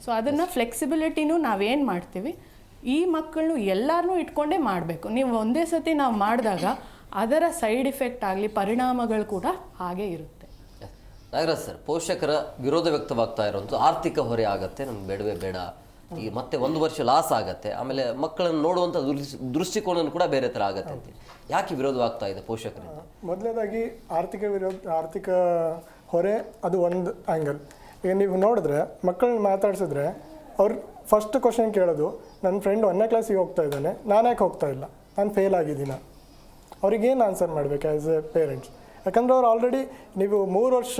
ಸೊ ಅದನ್ನು ಫ್ಲೆಕ್ಸಿಬಿಲಿಟಿನೂ ನಾವೇನು ಮಾಡ್ತೀವಿ, ಈ ಮಕ್ಕಳನ್ನು ಎಲ್ಲರನ್ನೂ ಇಟ್ಕೊಂಡೇ ಮಾಡಬೇಕು. ನೀವು ಒಂದೇ ಸತಿ ನಾವು ಮಾಡಿದಾಗ ಅದರ ಸೈಡ್ ಎಫೆಕ್ಟ್ ಆಗಲಿ ಪರಿಣಾಮಗಳು ಕೂಡ ಹಾಗೇ ಇರುತ್ತೆ. ನಾಗರಾಜ್ ಸರ್, ಪೋಷಕರ ವಿರೋಧ ವ್ಯಕ್ತವಾಗ್ತಾ ಇರೋಂಥ ಆರ್ಥಿಕ ಹೊರೆ ಆಗತ್ತೆ, ನಮ್ಗೆ ಬೇಡವೇ ಬೇಡ, ಈ ಮತ್ತೆ 1 ವರ್ಷ ಲಾಸ್ ಆಗತ್ತೆ, ಆಮೇಲೆ ಮಕ್ಕಳನ್ನು ನೋಡುವಂಥ ದೃಷ್ಟಿಕೋನ ಕೂಡ ಬೇರೆ ಥರ ಆಗತ್ತೆ ಅಂತ ಯಾಕೆ ವಿರೋಧವಾಗ್ತಾ ಇದೆ ಪೋಷಕರಿಂದ? ಮೊದಲನೇದಾಗಿ ಆರ್ಥಿಕ ಹೊರೆ ಅದು ಒಂದು ಆ್ಯಂಗಲ್. ಈಗ ನೀವು ನೋಡಿದ್ರೆ ಮಕ್ಕಳನ್ನ ಮಾತಾಡ್ಸಿದ್ರೆ ಅವ್ರು ಫಸ್ಟ್ ಕ್ವಶನ್ ಕೇಳೋದು, ನನ್ನ ಫ್ರೆಂಡ್ 1ನೇ ಕ್ಲಾಸಿಗೆ ಹೋಗ್ತಾ ಇದ್ದಾನೆ, ನಾನು ಯಾಕೆ ಹೋಗ್ತಾ ಇಲ್ಲ, ನಾನು ಫೇಲ್ ಆಗಿದ್ದೀನ? ಅವ್ರಿಗೇನು ಆನ್ಸರ್ ಮಾಡಬೇಕು ಆ್ಯಸ್ ಎ ಪೇರೆಂಟ್ಸ್? ಯಾಕಂದರೆ ಅವ್ರು ಆಲ್ರೆಡಿ ನೀವು 3 ವರ್ಷ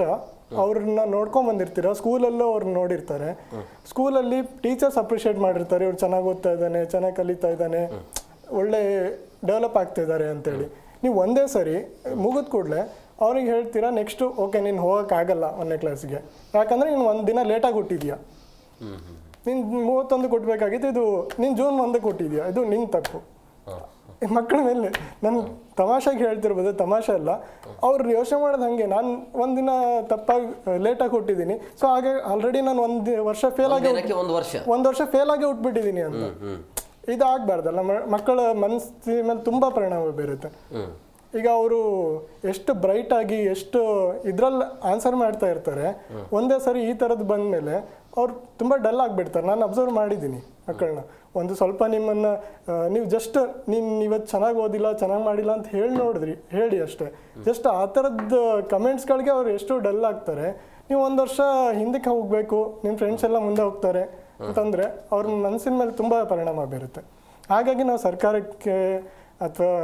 ಅವ್ರನ್ನ ನೋಡ್ಕೊಂಡು ಬಂದಿರ್ತೀರ, ಸ್ಕೂಲಲ್ಲೂ ಅವ್ರನ್ನ ನೋಡಿರ್ತಾರೆ, ಸ್ಕೂಲಲ್ಲಿ ಟೀಚರ್ಸ್ ಅಪ್ರಿಷಿಯೇಟ್ ಮಾಡಿರ್ತಾರೆ, ಇವ್ರು ಚೆನ್ನಾಗಿ ಓದ್ತಾ ಇದ್ದಾನೆ, ಚೆನ್ನಾಗಿ ಕಲಿತಾ ಇದ್ದಾನೆ, ಒಳ್ಳೆ ಡೆವಲಪ್ ಆಗ್ತಾ ಇದ್ದಾರೆ ಅಂತೇಳಿ. ನೀವು ಒಂದೇ ಸರಿ ಮುಗಿದ ಕೂಡಲೇ ಅವ್ರಿಗೆ ಹೇಳ್ತೀರಾ ನೆಕ್ಸ್ಟು ಓಕೆ ನೀನು ಹೋಗೋಕ್ಕಾಗಲ್ಲ 1ನೇ ಕ್ಲಾಸಿಗೆ, ಯಾಕಂದರೆ ನೀನು 1 ದಿನ ಲೇಟಾಗಿ ಹುಟ್ಟಿದ್ಯಾ, ನೀನು 31 ಕೊಟ್ಟಬೇಕಾಗಿತ್ತು, ಇದು ನೀನು ಜೂನ್ 1 ಕೊಟ್ಟಿದ್ಯಾ, ಇದು ನಿನ್ನ ತಪ್ಪು. ಮಕ್ಕಳ ಮೇಲೆ ನಾನು ತಮಾಷೆಗೆ ಹೇಳ್ತಿರ್ಬೋದು, ತಮಾಷೆ ಅಲ್ಲ, ಅವ್ರು ಯೋಚನೆ ಮಾಡೋದು ಹಾಗೆ, ನಾನು 1 ದಿನ ತಪ್ಪಾಗಿ ಲೇಟಾಗಿ ಹುಟ್ಟಿದ್ದೀನಿ, ಸೊ ಹಾಗೆ ಆಲ್ರೆಡಿ ನಾನು 1 ವರ್ಷ ಫೇಲ್ ಆಗಿ 1 ವರ್ಷ ಫೇಲ್ ಆಗಿ ಹುಟ್ಬಿಟ್ಟಿದ್ದೀನಿ ಅಂತ. ಇದು ಆಗಬಾರ್ದಲ್ಲ, ಮಕ್ಕಳ ಮನಸ್ಸಿನ ಮೇಲೆ ತುಂಬ ಪರಿಣಾಮ ಬೀರುತ್ತೆ. ಈಗ ಅವರು ಎಷ್ಟು ಬ್ರೈಟ್ ಆಗಿ ಎಷ್ಟು ಇದರಲ್ಲಿ ಆನ್ಸರ್ ಮಾಡ್ತಾ ಇರ್ತಾರೆ, ಒಂದೇ ಸರಿ ಈ ಥರದ್ದು ಬಂದಮೇಲೆ ಅವ್ರು ತುಂಬ ಡಲ್ ಆಗಿಬಿಡ್ತಾರೆ. ನಾನು ಅಬ್ಸರ್ವ್ ಮಾಡಿದ್ದೀನಿ ಮಕ್ಕಳನ್ನ. ಒಂದು ಸ್ವಲ್ಪ ನಿಮ್ಮನ್ನು ನೀವು ಜಸ್ಟ್ ನೀನು ಇವತ್ತು ಚೆನ್ನಾಗಿ ಓದಿಲ್ಲ, ಚೆನ್ನಾಗಿ ಮಾಡಿಲ್ಲ ಅಂತ ಹೇಳಿ ಅಷ್ಟೇ, ಜಸ್ಟ್ ಆ ಥರದ್ದು ಕಮೆಂಟ್ಸ್ಗಳಿಗೆ ಅವ್ರು ಎಷ್ಟು ಡಲ್ ಆಗ್ತಾರೆ. ನೀವು 1 ವರ್ಷ ಹಿಂದಕ್ಕೆ ಹೋಗಬೇಕು, ನಿಮ್ಮ ಫ್ರೆಂಡ್ಸ್ ಎಲ್ಲ ಮುಂದೆ ಹೋಗ್ತಾರೆ ಅಂತಂದರೆ ಅವ್ರ ಮನಸ್ಸಿನ ಮೇಲೆ ತುಂಬ ಪರಿಣಾಮ ಬೀರುತ್ತೆ. ಹಾಗಾಗಿ ನಾವು ಸರ್ಕಾರಕ್ಕೆ ಅಥವಾ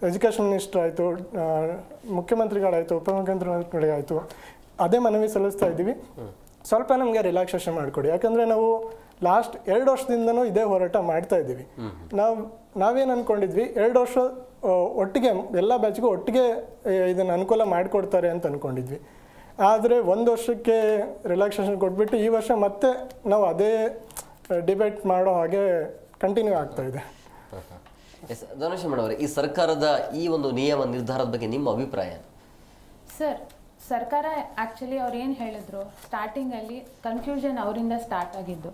ಎಜುಕೇಷನ್ ಮಿನಿಸ್ಟರ್ ಆಯಿತು, ಮುಖ್ಯಮಂತ್ರಿಗಳಾಯಿತು, ಉಪಮುಖ್ಯಮಂತ್ರಿಗಳಿಗಾಯಿತು ಅದೇ ಮನವಿ ಸಲ್ಲಿಸ್ತಾ ಇದ್ದೀವಿ, ಸ್ವಲ್ಪ ನಮಗೆ ರಿಲ್ಯಾಕ್ಸೇಷನ್ ಮಾಡಿಕೊಡಿ. ಯಾಕಂದರೆ ನಾವು ಲಾಸ್ಟ್ 2 ವರ್ಷದಿಂದನೂ ಇದೇ ಹೋರಾಟ ಮಾಡ್ತಾ ಇದ್ದೀವಿ. ನಾವೇನು ಅಂದ್ಕೊಂಡಿದ್ವಿ, 2 ವರ್ಷ ಒಟ್ಟಿಗೆ ಎಲ್ಲ ಬ್ಯಾಚ್ಗೂ ಒಟ್ಟಿಗೆ ಇದನ್ನು ಅನುಕೂಲ ಮಾಡಿಕೊಡ್ತಾರೆ ಅಂತ ಅಂದ್ಕೊಂಡಿದ್ವಿ. ಆದರೆ 1 ವರ್ಷಕ್ಕೆ ರಿಲ್ಯಾಕ್ಸೇಷನ್ ಕೊಟ್ಬಿಟ್ಟು ಈ ವರ್ಷ ಮತ್ತೆ ನಾವು ಅದೇ ಡಿಬೇಟ್ ಮಾಡೋ ಹಾಗೆ ಕಂಟಿನ್ಯೂ ಆಗ್ತಾ ಇದೆ. ಎಸ್, ಧನುಷ್ ಮೇಡಮ್ ಅವರೇ, ಈ ಸರ್ಕಾರದ ಈ ಒಂದು ನಿಯಮ ನಿರ್ಧಾರದ ಬಗ್ಗೆ ನಿಮ್ಮ ಅಭಿಪ್ರಾಯ? ಸರ್, ಸರ್ಕಾರ ಆ್ಯಕ್ಚುಲಿ ಅವ್ರು ಏನು ಹೇಳಿದ್ರು, ಸ್ಟಾರ್ಟಿಂಗಲ್ಲಿ ಕನ್ಫ್ಯೂಷನ್ ಅವರಿಂದ ಸ್ಟಾರ್ಟ್ ಆಗಿದ್ದು.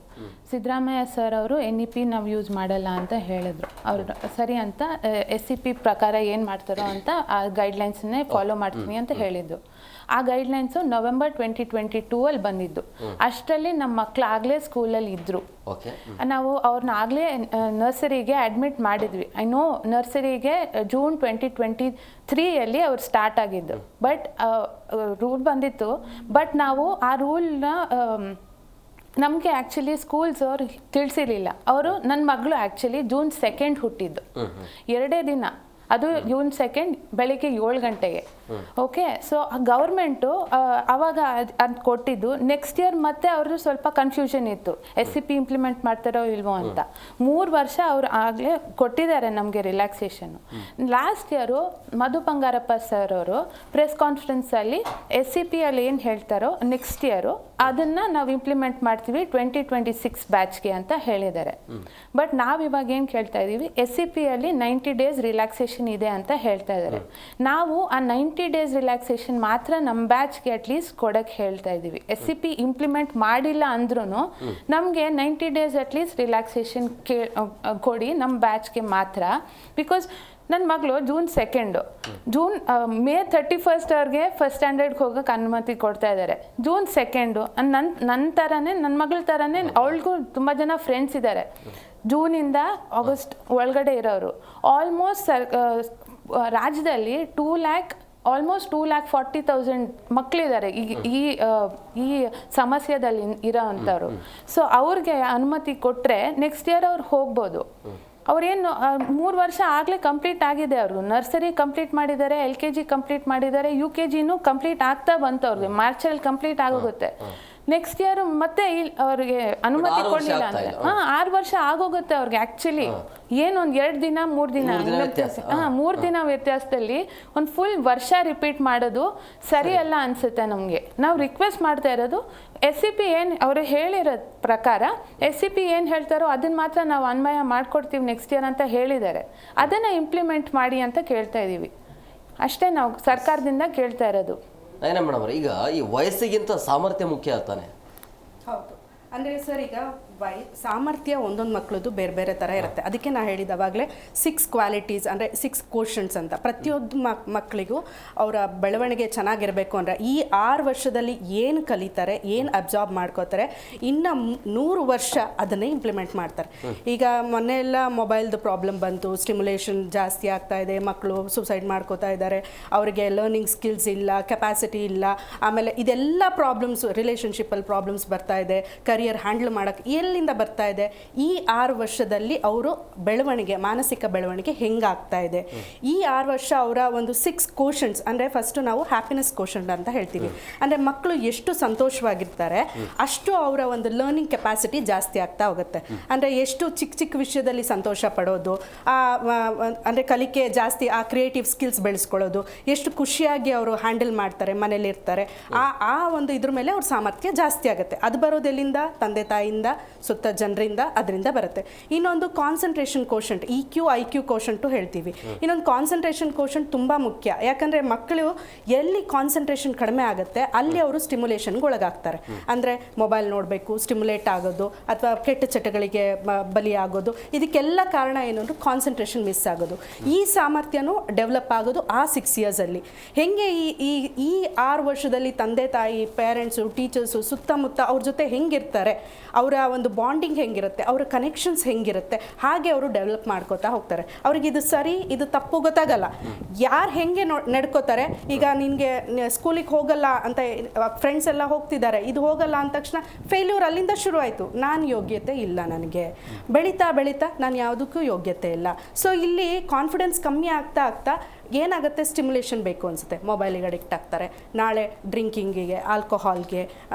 ಸಿದ್ದರಾಮಯ್ಯ ಸರ್ ಅವರು NEP ನಾವು ಯೂಸ್ ಮಾಡಲ್ಲ ಅಂತ ಹೇಳಿದ್ರು. ಅವರು ಸರಿ ಅಂತ SCP ಪ್ರಕಾರ ಏನು ಮಾಡ್ತಾರೋ ಅಂತ ಆ ಗೈಡ್ಲೈನ್ಸನ್ನೇ ಫಾಲೋ ಮಾಡ್ತೀನಿ ಅಂತ ಹೇಳಿದ್ದು. ಆ ಗೈಡ್ಲೈನ್ಸು ನವೆಂಬರ್ 2022 ಬಂದಿದ್ದು. ಅಷ್ಟರಲ್ಲಿ ನಮ್ಮ ಮಕ್ಕಳು ಆಗಲೇ ಸ್ಕೂಲಲ್ಲಿ ಇದ್ದರು. ನಾವು ಅವ್ರನ್ನ ಆಗಲೇ ನರ್ಸರಿಗೆ ಅಡ್ಮಿಟ್ ಮಾಡಿದ್ವಿ. ಐ ನೋ ನರ್ಸರಿಗೆ ಜೂನ್ 2023 ಅವ್ರು ಸ್ಟಾರ್ಟ್ ಆಗಿದ್ದು. ಬಟ್ ರೂಲ್ ಬಂದಿತ್ತು, ಬಟ್ ನಾವು ಆ ರೂಲ್ನ ನಮಗೆ ಆ್ಯಕ್ಚುಲಿ ಸ್ಕೂಲ್ಸ್ ಅವ್ರು ತಿಳಿಸಿರಲಿಲ್ಲ. ಅವರು ನನ್ನ ಮಗಳು ಆ್ಯಕ್ಚುಲಿ ಜೂನ್ 2 ಹುಟ್ಟಿದ್ದು, 2 ದಿನ, ಅದು ಜೂನ್ 2 ಬೆಳಿಗ್ಗೆ 7 ಗಂಟೆಗೆ. ಓಕೆ, ಸೊ ಗೌರ್ಮೆಂಟು ಆವಾಗ ಅದು ಕೊಟ್ಟಿದ್ದು. ನೆಕ್ಸ್ಟ್ ಇಯರ್ ಮತ್ತೆ ಅವ್ರದ್ದು ಸ್ವಲ್ಪ ಕನ್ಫ್ಯೂಷನ್ ಇತ್ತು, SCP ಇಂಪ್ಲಿಮೆಂಟ್ ಮಾಡ್ತಾರೋ ಇಲ್ವೋ ಅಂತ. 3 ವರ್ಷ ಅವರು ಆಗಲೇ ಕೊಟ್ಟಿದ್ದಾರೆ ನಮಗೆ relaxation. Last year Madhu Bangarappa sir ಅವರು ಪ್ರೆಸ್ ಕಾನ್ಫರೆನ್ಸಲ್ಲಿ SCPಯಲ್ಲಿ ಏನು ಹೇಳ್ತಾರೋ ನೆಕ್ಸ್ಟ್ ಇಯರು ಅದನ್ನು ನಾವು ಇಂಪ್ಲಿಮೆಂಟ್ ಮಾಡ್ತೀವಿ 2026 ಬ್ಯಾಚ್ಗೆ ಅಂತ ಹೇಳಿದ್ದಾರೆ. ಬಟ್ ನಾವಿವಾಗ ಏನು ಕೇಳ್ತಾ ಇದ್ದೀವಿ, SCPಯಲ್ಲಿ 90 ಡೇಸ್ ರಿಲ್ಯಾಕ್ಸೇಷನ್ ಇದೆ ಅಂತ ಹೇಳ್ತಾ ಇದ್ದಾರೆ. ನಾವು ಆ 90 ಡೇಸ್ ರಿಲ್ಯಾಕ್ಸೇಷನ್ ಮಾತ್ರ ನಮ್ಮ ಬ್ಯಾಚ್ಗೆ ಅಟ್ಲೀಸ್ಟ್ ಕೊಡೋಕ್ಕೆ ಹೇಳ್ತಾ ಇದ್ದೀವಿ. SCP ಇಂಪ್ಲಿಮೆಂಟ್ ಮಾಡಿಲ್ಲ ಅಂದ್ರೂ ನಮಗೆ 90 ಡೇಸ್ ಅಟ್ಲೀಸ್ಟ್ ರಿಲ್ಯಾಕ್ಸೇಷನ್ ಕೊಡಿ ನಮ್ಮ ಬ್ಯಾಚ್ಗೆ ಮಾತ್ರ. ಬಿಕಾಸ್ ನನ್ನ ಮಗಳು ಜೂನ್ 2 ಮೇ 31 ಅವ್ರಿಗೆ ಫಸ್ಟ್ ಸ್ಟ್ಯಾಂಡರ್ಡ್ಗೆ ಹೋಗೋಕೆ ಅನುಮತಿ ಕೊಡ್ತಾ ಇದ್ದಾರೆ. ಜೂನ್ 2 ನನ್ನ ಥರನೇ, ನನ್ನ ಮಗಳ ಥರನೇ ಅವಳಿಗೂ ತುಂಬ ಜನ ಫ್ರೆಂಡ್ಸ್ ಇದ್ದಾರೆ ಜೂನಿಂದ ಆಗಸ್ಟ್ ಒಳಗಡೆ ಇರೋರು. ಆಲ್ಮೋಸ್ಟ್ ರಾಜ್ಯದಲ್ಲಿ 2,40,000 ಮಕ್ಕಳಿದ್ದಾರೆ ಈ ಸಮಸ್ಯೆದಲ್ಲಿ ಇರೋ ಅಂಥವ್ರು. ಸೊ ಅವ್ರಿಗೆ ಅನುಮತಿ ಕೊಟ್ಟರೆ ನೆಕ್ಸ್ಟ್ ಇಯರ್ ಅವ್ರು ಹೋಗ್ಬೋದು. ಅವ್ರೇನು 3 ವರ್ಷ ಆಗಲೇ ಕಂಪ್ಲೀಟ್ ಆಗಿದೆ. ಅವರು ನರ್ಸರಿ ಕಂಪ್ಲೀಟ್ ಮಾಡಿದ್ದಾರೆ, LKG ಕಂಪ್ಲೀಟ್ ಮಾಡಿದ್ದಾರೆ, UKGನೂ ಕಂಪ್ಲೀಟ್ ಆಗ್ತಾ ಬಂತು. ಅವ್ರಿಗೆ ಮಾರ್ಚಲ್ಲಿ ಕಂಪ್ಲೀಟ್ ಆಗೋಗುತ್ತೆ. ನೆಕ್ಸ್ಟ್ ಇಯರ್ ಮತ್ತೆ ಅವ್ರಿಗೆ ಅನುಮತಿ 6 ವರ್ಷ ಕೊಡಲಿಲ್ಲ ಆಗ್ತಾ ಅಂದ್ರೆ ಇಲ್ಲ. 6 ವರ್ಷ ಆಗೋಗುತ್ತೆ ಅವ್ರಿಗೆ ಆ್ಯಕ್ಚುಲಿ ಏನೊಂದು 2 ದಿನ 3 ದಿನ 3 ದಿನ ವ್ಯತ್ಯಾಸದಲ್ಲಿ ಒಂದು ಫುಲ್ ವರ್ಷ ರಿಪೀಟ್ ಮಾಡೋದು ಸರಿ ಅಲ್ಲ ಅನ್ಸುತ್ತೆ ನಮಗೆ. ನಾವು ರಿಕ್ವೆಸ್ಟ್ ಮಾಡ್ತಾ ಇರೋದು SCP ಏನು ಅವರು ಹೇಳಿರೋ ಪ್ರಕಾರ SCP ಏನು ಹೇಳ್ತಾರೋ ಅದನ್ನ ಮಾತ್ರ ನಾವು ಅನ್ವಯ ಮಾಡ್ಕೊಡ್ತೀವಿ ನೆಕ್ಸ್ಟ್ ಇಯರ್ ಅಂತ ಹೇಳಿದ್ದಾರೆ. ಅದನ್ನು ಇಂಪ್ಲಿಮೆಂಟ್ ಮಾಡಿ ಅಂತ ಕೇಳ್ತಾ ಇದ್ದೀವಿ ಅಷ್ಟೇ ನಾವು ಸರ್ಕಾರದಿಂದ ಕೇಳ್ತಾ ಇರೋದು. ನಯನ ಮೇಡಮ್ ಅವರೇ, ಈಗ ಈ ವಯಸ್ಸಿಗಿಂತ ಸಾಮರ್ಥ್ಯ ಮುಖ್ಯ ತಾನೆ? ಹೌದು. ಅಂದರೆ ಸರ್ ಈಗ ಸಾಮರ್ಥ್ಯ ಒಂದೊಂದು ಮಕ್ಕಳದು ಬೇರೆ ಬೇರೆ ಥರ ಇರುತ್ತೆ. ಅದಕ್ಕೆ ನಾನು ಹೇಳಿದವಾಗಲೇ 6 ಕ್ವಾಲಿಟೀಸ್ ಅಂದರೆ 6 ಕ್ವಶನ್ಸ್ ಅಂತ ಪ್ರತಿಯೊಂದು ಮಕ್ಕಳಿಗೂ ಅವರ ಬೆಳವಣಿಗೆ ಚೆನ್ನಾಗಿರಬೇಕು ಅಂದರೆ ಈ 6 ವರ್ಷದಲ್ಲಿ ಏನು ಕಲಿತಾರೆ, ಏನು ಅಬ್ಸಾರ್ಬ್ ಮಾಡ್ಕೋತಾರೆ, ಇನ್ನು 100 ವರ್ಷ ಅದನ್ನೇ ಇಂಪ್ಲಿಮೆಂಟ್ ಮಾಡ್ತಾರೆ. ಈಗ ಮೊನ್ನೆ ಎಲ್ಲ ಮೊಬೈಲ್ದು ಪ್ರಾಬ್ಲಮ್ ಬಂತು, ಸ್ಟಿಮ್ಯುಲೇಷನ್ ಜಾಸ್ತಿ ಆಗ್ತಾ ಇದೆ, ಮಕ್ಕಳು ಸುಸೈಡ್ ಮಾಡ್ಕೋತಾ ಇದ್ದಾರೆ, ಅವರಿಗೆ ಲರ್ನಿಂಗ್ ಸ್ಕಿಲ್ಸ್ ಇಲ್ಲ, ಕೆಪಾಸಿಟಿ ಇಲ್ಲ, ಆಮೇಲೆ ಇದೆಲ್ಲ ಪ್ರಾಬ್ಲಮ್ಸ್ ರಿಲೇಷನ್ಶಿಪ್ಪಲ್ಲಿ ಪ್ರಾಬ್ಲಮ್ಸ್ ಬರ್ತಾ ಇದೆ, ಕರಿಯರ್ ಹ್ಯಾಂಡಲ್ ಮಾಡೋಕ್ಕೆ ಎಲ್ಲಿಂದ ಬರ್ತಾ ಇದೆ? ಈ 6 ವರ್ಷದಲ್ಲಿ ಅವರು ಬೆಳವಣಿಗೆ, ಮಾನಸಿಕ ಬೆಳವಣಿಗೆ ಹೆಂಗಾಗ್ತಾ ಇದೆ. ಈ 6 ವರ್ಷ ಅವರ ಒಂದು 6 ಕ್ವಶನ್ಸ್ ಅಂದರೆ ಫಸ್ಟು ನಾವು ಹ್ಯಾಪಿನೆಸ್ ಕ್ವಶನ್ ಅಂತ ಹೇಳ್ತೀವಿ. ಅಂದರೆ ಮಕ್ಕಳು ಎಷ್ಟು ಸಂತೋಷವಾಗಿರ್ತಾರೆ ಅಷ್ಟು ಅವರ ಒಂದು ಲರ್ನಿಂಗ್ ಕೆಪಾಸಿಟಿ ಜಾಸ್ತಿ ಆಗ್ತಾ ಹೋಗುತ್ತೆ. ಅಂದರೆ ಎಷ್ಟು ಚಿಕ್ಕ ಚಿಕ್ಕ ವಿಷಯದಲ್ಲಿ ಸಂತೋಷ ಪಡೋದು, ಅಂದರೆ ಕಲಿಕೆ ಜಾಸ್ತಿ, ಆ ಕ್ರಿಯೇಟಿವ್ ಸ್ಕಿಲ್ಸ್ ಬೆಳೆಸ್ಕೊಳ್ಳೋದು, ಎಷ್ಟು ಖುಷಿಯಾಗಿ ಅವರು ಹ್ಯಾಂಡಲ್ ಮಾಡ್ತಾರೆ, ಮನೇಲಿ ಇರ್ತಾರೆ, ಆ ಒಂದು ಇದ್ರ ಮೇಲೆ ಅವ್ರ ಸಾಮರ್ಥ್ಯ ಜಾಸ್ತಿ ಆಗುತ್ತೆ. ಅದು ಬರೋದೆಲ್ಲಿಂದ? ತಂದೆ ತಾಯಿಯಿಂದ, ಸುತ್ತ ಜನರಿಂದ, ಅದರಿಂದ ಬರುತ್ತೆ. ಇನ್ನೊಂದು ಕಾನ್ಸಂಟ್ರೇಷನ್ ಕೋಶಂಟ್, EQ IQ ಕೋಶಂಟು ಹೇಳ್ತೀವಿ. ಇನ್ನೊಂದು ಕಾನ್ಸಂಟ್ರೇಷನ್ ಕೋಶಂಟ್ ತುಂಬ ಮುಖ್ಯ. ಯಾಕಂದರೆ ಮಕ್ಕಳು ಎಲ್ಲಿ ಕಾನ್ಸಂಟ್ರೇಷನ್ ಕಡಿಮೆ ಆಗುತ್ತೆ ಅಲ್ಲಿ ಅವರು ಸ್ಟಿಮ್ಯುಲೇಷನ್ಗೆ ಒಳಗಾಗ್ತಾರೆ. ಅಂದರೆ ಮೊಬೈಲ್ ನೋಡಬೇಕು, ಸ್ಟಿಮ್ಯುಲೇಟ್ ಆಗೋದು, ಅಥವಾ ಕೆಟ್ಟ ಚಟಗಳಿಗೆ ಬಲಿಯಾಗೋದು. ಇದಕ್ಕೆಲ್ಲ ಕಾರಣ ಏನು ಅಂದರೆ ಕಾನ್ಸಂಟ್ರೇಷನ್ ಮಿಸ್ ಆಗೋದು. ಈ ಸಾಮರ್ಥ್ಯನೂ ಡೆವಲಪ್ ಆಗೋದು ಆ 6 ಇಯರ್ಸಲ್ಲಿ. ಹೇಗೆ ಈ 6 ವರ್ಷದಲ್ಲಿ ತಂದೆ ತಾಯಿ, ಪೇರೆಂಟ್ಸು, ಟೀಚರ್ಸು, ಸುತ್ತಮುತ್ತ ಅವ್ರ ಜೊತೆ ಹೆಂಗಿರ್ತಾರೆ, ಅವರ ಒಂದು ಬಾಂಡಿಂಗ್ ಹೆಂಗಿರುತ್ತೆ, ಅವರ ಕನೆಕ್ಷನ್ಸ್ ಹೆಂಗಿರುತ್ತೆ, ಹಾಗೆ ಅವರು ಡೆವಲಪ್ ಮಾಡ್ಕೋತಾ ಹೋಗ್ತಾರೆ. ಅವ್ರಿಗೆ ಇದು ಸರಿ, ಇದು ತಪ್ಪು ಗೊತ್ತಾಗಲ್ಲ. ಯಾರು ಹೆಂಗೆ ನಡ್ಕೋತಾರೆ, ಈಗ ನಿನಗೆ ಸ್ಕೂಲಿಗೆ ಹೋಗಲ್ಲ ಅಂತ ಫ್ರೆಂಡ್ಸ್ ಎಲ್ಲ ಹೋಗ್ತಿದ್ದಾರೆ, ಇದು ಹೋಗಲ್ಲ ಅಂದ ತಕ್ಷಣ ಫೇಲ್ಯೂರ್ ಅಲ್ಲಿಂದ ಶುರು ಆಯಿತು. ನಾನು ಯೋಗ್ಯತೆ ಇಲ್ಲ, ನನಗೆ ಬೆಳೀತಾ ಬೆಳೀತಾ ನಾನು ಯಾವುದಕ್ಕೂ ಯೋಗ್ಯತೆ ಇಲ್ಲ. ಸೊ ಇಲ್ಲಿ ಕಾನ್ಫಿಡೆನ್ಸ್ ಕಮ್ಮಿ ಆಗ್ತಾ ಆಗ್ತಾ ಏನಾಗುತ್ತೆ, ಸ್ಟಿಮ್ಯುಲೇಷನ್ ಬೇಕು ಅನಿಸುತ್ತೆ, ಮೊಬೈಲಿಗೆ ಅಡಿಕ್ಟ್ ಆಗ್ತಾರೆ, ನಾಳೆ ಡ್ರಿಂಕಿಂಗಿಗೆ, ಆಲ್ಕೋಹಾಲ್ಗೆ,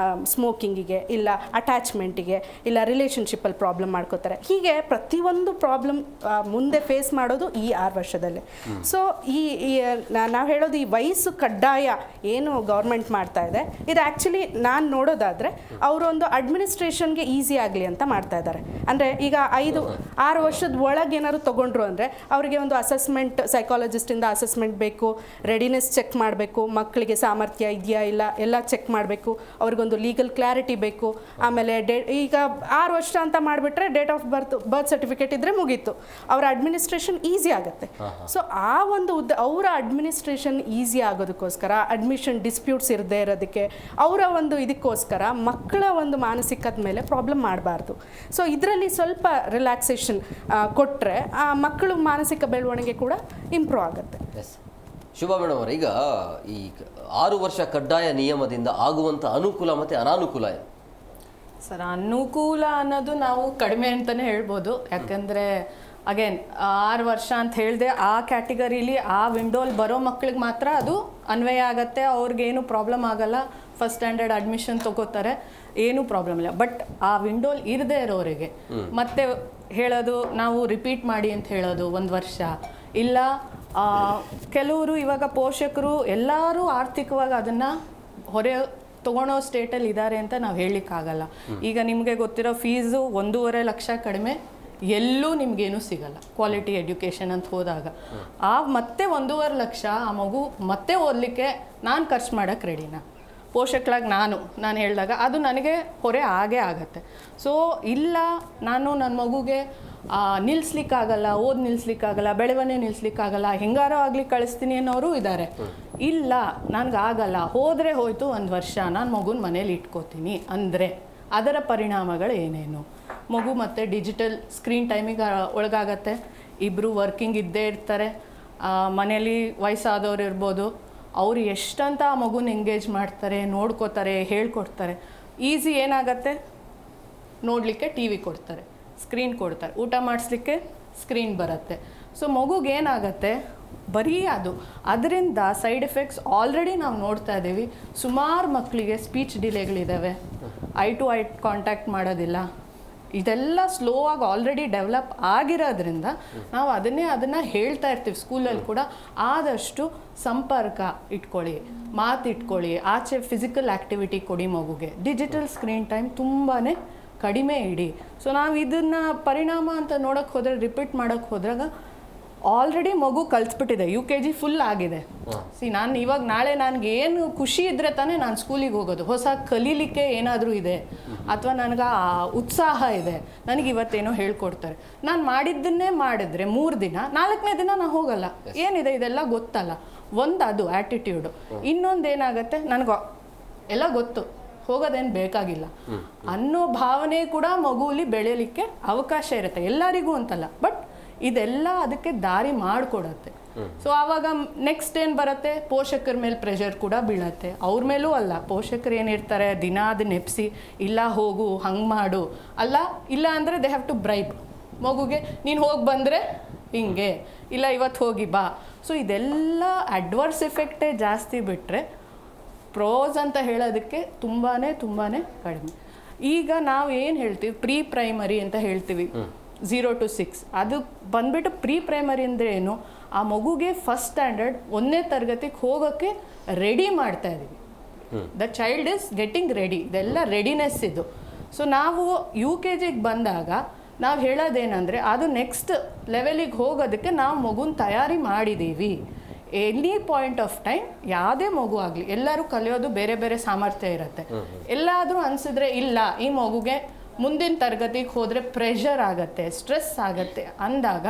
ಸ್ಮೋಕಿಂಗಿಗೆ, ಇಲ್ಲ ಅಟ್ಯಾಚ್ಮೆಂಟಿಗೆ, ಇಲ್ಲ ರಿಲೇಷನ್ಶಿಪ್ಪಲ್ಲಿ ಪ್ರಾಬ್ಲಮ್ ಮಾಡ್ಕೋತಾರೆ. ಹೀಗೆ ಪ್ರತಿಯೊಂದು ಪ್ರಾಬ್ಲಮ್ ಮುಂದೆ ಫೇಸ್ ಮಾಡೋದು ಈ 6 ವರ್ಷದಲ್ಲೇ. ಸೊ ನಾವು ಹೇಳೋದು ಈ ವಯಸ್ಸು ಕಡ್ಡಾಯ ಏನು ಗೌರ್ಮೆಂಟ್ ಮಾಡ್ತಾ ಇದೆ, ಇದು ಆ್ಯಕ್ಚುಲಿ ನಾನು ನೋಡೋದಾದರೆ ಅವರೊಂದು ಅಡ್ಮಿನಿಸ್ಟ್ರೇಷನ್ಗೆ ಈಸಿ ಆಗಲಿ ಅಂತ ಮಾಡ್ತಾ ಇದ್ದಾರೆ. ಅಂದರೆ ಈಗ 5-6 ವರ್ಷದ ಒಳಗೆ ಏನಾದ್ರು ತೊಗೊಂಡ್ರು ಅಂದರೆ ಅವರಿಗೆ ಒಂದು ಅಸೆಸ್ಮೆಂಟ್, ಸೈಕಾಲಜಿಸ್ಟಿಂದ ಅಸೆಸ್ಮೆಂಟ್ ಬೇಕು, ರೆಡಿನೆಸ್ ಚೆಕ್ ಮಾಡಬೇಕು, ಮಕ್ಕಳಿಗೆ ಸಾಮರ್ಥ್ಯ ಇದೆಯಾ ಇಲ್ಲ ಎಲ್ಲ ಚೆಕ್ ಮಾಡಬೇಕು, ಅವ್ರಿಗೊಂದು ಲೀಗಲ್ ಕ್ಲಾರಿಟಿ ಬೇಕು. ಆಮೇಲೆ ಈಗ 6 ವರ್ಷ ಅಂತ ಮಾಡಿಬಿಟ್ರೆ ಡೇಟ್ ಆಫ್ ಬರ್ತ್ ಸರ್ಟಿಫಿಕೇಟ್ ಇದ್ದರೆ ಮುಗೀತು, ಅವರ ಅಡ್ಮಿನಿಸ್ಟ್ರೇಷನ್ ಈಸಿ ಆಗುತ್ತೆ. ಸೊ ಆ ಒಂದು ಅವರ ಅಡ್ಮಿನಿಸ್ಟ್ರೇಷನ್ ಈಸಿ ಆಗೋದಕ್ಕೋಸ್ಕರ, ಅಡ್ಮಿಷನ್ ಡಿಸ್ಪ್ಯೂಟ್ಸ್ ಇರದೇ ಇರೋದಕ್ಕೆ, ಅವರ ಒಂದು ಇದಕ್ಕೋಸ್ಕರ ಮಕ್ಕಳ ಒಂದು ಮಾನಸಿಕದ ಮೇಲೆ ಪ್ರಾಬ್ಲಮ್ ಮಾಡಬಾರ್ದು. ಸೊ ಇದರಲ್ಲಿ ಸ್ವಲ್ಪ ರಿಲ್ಯಾಕ್ಸೇಷನ್ ಕೊಟ್ಟರೆ ಆ ಮಕ್ಕಳು ಮಾನಸಿಕ ಬೆಳವಣಿಗೆ ಕೂಡ ಇಂಪ್ರೂವ್ ಆಗುತ್ತೆ. ಶುಭಾ ಮೇಡಮ್ ಅವರು, ಈಗ ಈ 6 ವರ್ಷ ಕಡ್ಡಾಯ ನಿಯಮದಿಂದ ಆಗುವಂಥ ಅನುಕೂಲ ಮತ್ತು ಅನಾನುಕೂಲ ಏನು? ಸರ್, ಅನುಕೂಲ ಅನ್ನೋದು ನಾವು ಕಡಿಮೆ ಅಂತಲೇ ಹೇಳ್ಬೋದು. ಯಾಕಂದರೆ ಅಗೇನ್ 6 ವರ್ಷ ಅಂತ ಹೇಳಿದೆ, ಆ ಕ್ಯಾಟಗರಿಲಿ ಆ ವಿಂಡೋಲ್ಲಿ ಬರೋ ಮಕ್ಳಿಗೆ ಮಾತ್ರ ಅದು ಅನ್ವಯ ಆಗುತ್ತೆ. ಅವ್ರಿಗೇನು ಪ್ರಾಬ್ಲಮ್ ಆಗಲ್ಲ, ಫಸ್ಟ್ ಸ್ಟ್ಯಾಂಡರ್ಡ್ ಅಡ್ಮಿಷನ್ ತೊಗೋತಾರೆ, ಏನೂ ಪ್ರಾಬ್ಲಮ್ ಇಲ್ಲ. ಬಟ್ ಆ ವಿಂಡೋಲ್ಲಿ ಇರದೇ ಇರೋರಿಗೆ ಮತ್ತೆ ಹೇಳೋದು, ನಾವು ರಿಪೀಟ್ ಮಾಡಿ ಅಂತ ಹೇಳೋದು 1 ವರ್ಷ ಇಲ್ಲ. ಕೆಲವರು ಇವಾಗ ಪೋಷಕರು ಎಲ್ಲರೂ ಆರ್ಥಿಕವಾಗಿ ಅದನ್ನು ಹೊರೆ ತೊಗೊಳೋ ಸ್ಟೇಟಲ್ಲಿ ಇದ್ದಾರೆ ಅಂತ ನಾವು ಹೇಳಲಿಕ್ಕಾಗಲ್ಲ. ಈಗ ನಿಮಗೆ ಗೊತ್ತಿರೋ ಫೀಸು 1.5 ಲಕ್ಷ ಕಡಿಮೆ ಎಲ್ಲೂ ನಿಮಗೇನು ಸಿಗಲ್ಲ ಕ್ವಾಲಿಟಿ ಎಡ್ಯುಕೇಷನ್ ಅಂತ ಹೋದಾಗ. ಮತ್ತೆ 1.5 ಲಕ್ಷ ಆ ಮಗು ಮತ್ತೆ ಓದಲಿಕ್ಕೆ ನಾನು ಖರ್ಚು ಮಾಡೋಕ್ಕೆ ರೆಡಿನಾ? ಪೋಷಕರಾಗಿ ನಾನು ಹೇಳಿದಾಗ ಅದು ನನಗೆ ಹೊರೆ ಆಗೇ ಆಗತ್ತೆ. ಸೊ ಇಲ್ಲ, ನಾನು ನನ್ನ ಮಗುಗೆ ನಿಲ್ಲಿಸ್ಲಿಕ್ಕಾಗಲ್ಲ, ನಿಲ್ಲಿಸ್ಲಿಕ್ಕಾಗಲ್ಲ, ಬೆಳವಣಿಗೆ ನಿಲ್ಲಿಸ್ಲಿಕ್ಕಾಗಲ್ಲ, ಹೆಂಗಾರೋ ಆಗಲಿ ಕಳಿಸ್ತೀನಿ ಅನ್ನೋರು ಇದ್ದಾರೆ. ಇಲ್ಲ, ನನಗಾಗಲ್ಲ, ಹೋದರೆ ಹೋಯ್ತು 1 ವರ್ಷ, ನಾನು ಮಗುನ ಮನೇಲಿ ಇಟ್ಕೋತೀನಿ ಅಂದರೆ ಅದರ ಪರಿಣಾಮಗಳು ಏನೇನು? ಮಗು ಮತ್ತು ಡಿಜಿಟಲ್ ಸ್ಕ್ರೀನ್ ಟೈಮಿಗೆ ಒಳಗಾಗತ್ತೆ. ಇಬ್ಬರು ವರ್ಕಿಂಗ್ ಇದ್ದೇ ಇರ್ತಾರೆ, ಮನೇಲಿ ವಯಸ್ಸಾದವ್ರು ಇರ್ಬೋದು, ಅವರು ಎಷ್ಟಂತ ಆ ಮಗುನ ಎಂಗೇಜ್ ಮಾಡ್ತಾರೆ, ನೋಡ್ಕೋತಾರೆ, ಹೇಳ್ಕೊಡ್ತಾರೆ. ಈಸಿ ಏನಾಗತ್ತೆ, ನೋಡಲಿಕ್ಕೆ ಟಿ ವಿ ಕೊಡ್ತಾರೆ, ಸ್ಕ್ರೀನ್ ಕೊಡ್ತಾರೆ, ಊಟ ಮಾಡಿಸ್ಲಿಕ್ಕೆ ಸ್ಕ್ರೀನ್ ಬರುತ್ತೆ. ಸೊ ಮಗುಗೆ ಏನಾಗತ್ತೆ, ಬರೀ ಅದರಿಂದ ಸೈಡ್ ಎಫೆಕ್ಟ್ಸ್ ಆಲ್ರೆಡಿ ನಾವು ನೋಡ್ತಾ ಇದ್ದೀವಿ. ಸುಮಾರು ಮಕ್ಕಳಿಗೆ ಸ್ಪೀಚ್ ಡಿಲೇಗಳಿದ್ದಾವೆ, ಐ ಟು ಐ ಕಾಂಟ್ಯಾಕ್ಟ್ ಮಾಡೋದಿಲ್ಲ. ಇದೆಲ್ಲ ಸ್ಲೋ ಆಗಿ ಆಲ್ರೆಡಿ ಡೆವಲಪ್ ಆಗಿರೋದ್ರಿಂದ ನಾವು ಅದನ್ನು ಹೇಳ್ತಾ ಇರ್ತೀವಿ ಸ್ಕೂಲಲ್ಲಿ ಕೂಡ. ಆದಷ್ಟು ಸಂಪರ್ಕ ಇಟ್ಕೊಳ್ಳಿ, ಮಾತಿಟ್ಕೊಳ್ಳಿ, ಆಚೆ ಫಿಸಿಕಲ್ ಆ್ಯಕ್ಟಿವಿಟಿ ಕೊಡಿ ಮಗುಗೆ. ಡಿಜಿಟಲ್ ಸ್ಕ್ರೀನ್ ಟೈಮ್ ತುಂಬಾ ಕಡಿಮೆ ಇಡಿ. ಸೊ ನಾವು ಇದನ್ನು ಪರಿಣಾಮ ಅಂತ ನೋಡೋಕ್ಕೆ ಹೋದರೆ, ರಿಪೀಟ್ ಮಾಡೋಕ್ಕೆ ಹೋದಾಗ ಆಲ್ರೆಡಿ ಮಗು ಕಲಿಸ್ಬಿಟ್ಟಿದೆ, UKG ಫುಲ್ ಆಗಿದೆ. ನಾನು ಇವಾಗ ನಾಳೆ ನನಗೆ ಏನು ಖುಷಿ ಇದ್ದರೆ ತಾನೇ ನಾನು ಸ್ಕೂಲಿಗೆ ಹೋಗೋದು. ಹೊಸ ಕಲೀಲಿಕ್ಕೆ ಏನಾದರೂ ಇದೆ ಅಥವಾ ನನಗೆ ಆ ಉತ್ಸಾಹ ಇದೆ, ನನಗೆ ಇವತ್ತೇನೋ ಹೇಳ್ಕೊಡ್ತಾರೆ, ನಾನು ಮಾಡಿದ್ದನ್ನೇ ಮಾಡಿದ್ರೆ 3 ದಿನ 4ನೇ ದಿನ ನಾನು ಹೋಗಲ್ಲ. ಏನಿದೆ ಇದೆಲ್ಲ ಗೊತ್ತಲ್ಲ. ಅದು ಆ್ಯಟಿಟ್ಯೂಡು. ಇನ್ನೊಂದು ಏನಾಗುತ್ತೆ, ನನಗೆ ಎಲ್ಲ ಗೊತ್ತು, ಹೋಗೋದೇನು ಬೇಕಾಗಿಲ್ಲ ಅನ್ನೋ ಭಾವನೆ ಕೂಡ ಮಗುವಲ್ಲಿ ಬೆಳೆಯಲಿಕ್ಕೆ ಅವಕಾಶ ಇರುತ್ತೆ. ಎಲ್ಲರಿಗೂ ಅಂತಲ್ಲ, ಬಟ್ ಇದೆಲ್ಲ ಅದಕ್ಕೆ ದಾರಿ ಮಾಡಿಕೊಡತ್ತೆ. ಸೊ ಆವಾಗ ನೆಕ್ಸ್ಟ್ ಏನು ಬರುತ್ತೆ, ಪೋಷಕರ ಮೇಲೆ ಪ್ರೆಷರ್ ಕೂಡ ಬೀಳತ್ತೆ. ಅವ್ರ ಮೇಲೂ ಅಲ್ಲ, ಪೋಷಕರು ಏನಿರ್ತಾರೆ ದಿನ ಅದನ್ನ ನೆಪ್ಸಿ, ಇಲ್ಲ ಹೋಗು, ಹಂಗೆ ಮಾಡು, ಇಲ್ಲ ಅಂದರೆ ದೇ ಹ್ಯಾವ್ ಟು ಬ್ರೈಬ್ ಮಗುಗೆ. ನೀನು ಹೋಗಿ ಬಂದರೆ ಹಿಂಗೆ, ಇಲ್ಲ ಇವತ್ತು ಹೋಗಿ ಬಾ. ಸೊ ಇದೆಲ್ಲ ಅಡ್ವರ್ಸ್ ಎಫೆಕ್ಟೇ ಜಾಸ್ತಿ ಬಿಟ್ಟರೆ ಪ್ರೋಸ್ ಅಂತ ಹೇಳೋದಕ್ಕೆ ತುಂಬಾ ಕಡಿಮೆ. ಈಗ ನಾವು ಏನು ಹೇಳ್ತೀವಿ, ಪ್ರೀ ಪ್ರೈಮರಿ ಅಂತ ಹೇಳ್ತೀವಿ, 0 to 6. ಅದು ಬಂದ್ಬಿಟ್ಟು ಪ್ರೀ ಪ್ರೈಮರಿ ಅಂದರೆ ಏನು, ಆ ಮಗುಗೆ ಫಸ್ಟ್ ಸ್ಟ್ಯಾಂಡರ್ಡ್ 1ನೇ ತರಗತಿಗೆ ಹೋಗೋಕ್ಕೆ ರೆಡಿ ಮಾಡ್ತಾ ಇದ್ದೀವಿ. The child is getting ready. ಇದೆಲ್ಲ ರೆಡಿನೆಸ್ ಇದು. ಸೊ ನಾವು UKGಗೆ ಬಂದಾಗ ನಾವು ಹೇಳೋದೇನೆಂದರೆ, ಅದು ನೆಕ್ಸ್ಟ್ ಲೆವೆಲಿಗೆ ಹೋಗೋದಕ್ಕೆ ನಾವು ಮಗುನ ತಯಾರಿ ಮಾಡಿದ್ದೀವಿ. ಎನಿ ಪಾಯಿಂಟ್ ಆಫ್ ಟೈಮ್ ಯಾವುದೇ ಮಗು ಆಗಲಿ, ಎಲ್ಲರೂ ಕಲಿಯೋದು ಬೇರೆ ಬೇರೆ ಸಾಮರ್ಥ್ಯ ಇರುತ್ತೆ. ಎಲ್ಲಾದರೂ ಅನಿಸಿದ್ರೆ ಇಲ್ಲ ಈ ಮಗುಗೆ ಮುಂದಿನ ತರಗತಿಗೆ ಹೋದರೆ ಪ್ರೆಷರ್ ಆಗುತ್ತೆ, ಸ್ಟ್ರೆಸ್ ಆಗುತ್ತೆ ಅಂದಾಗ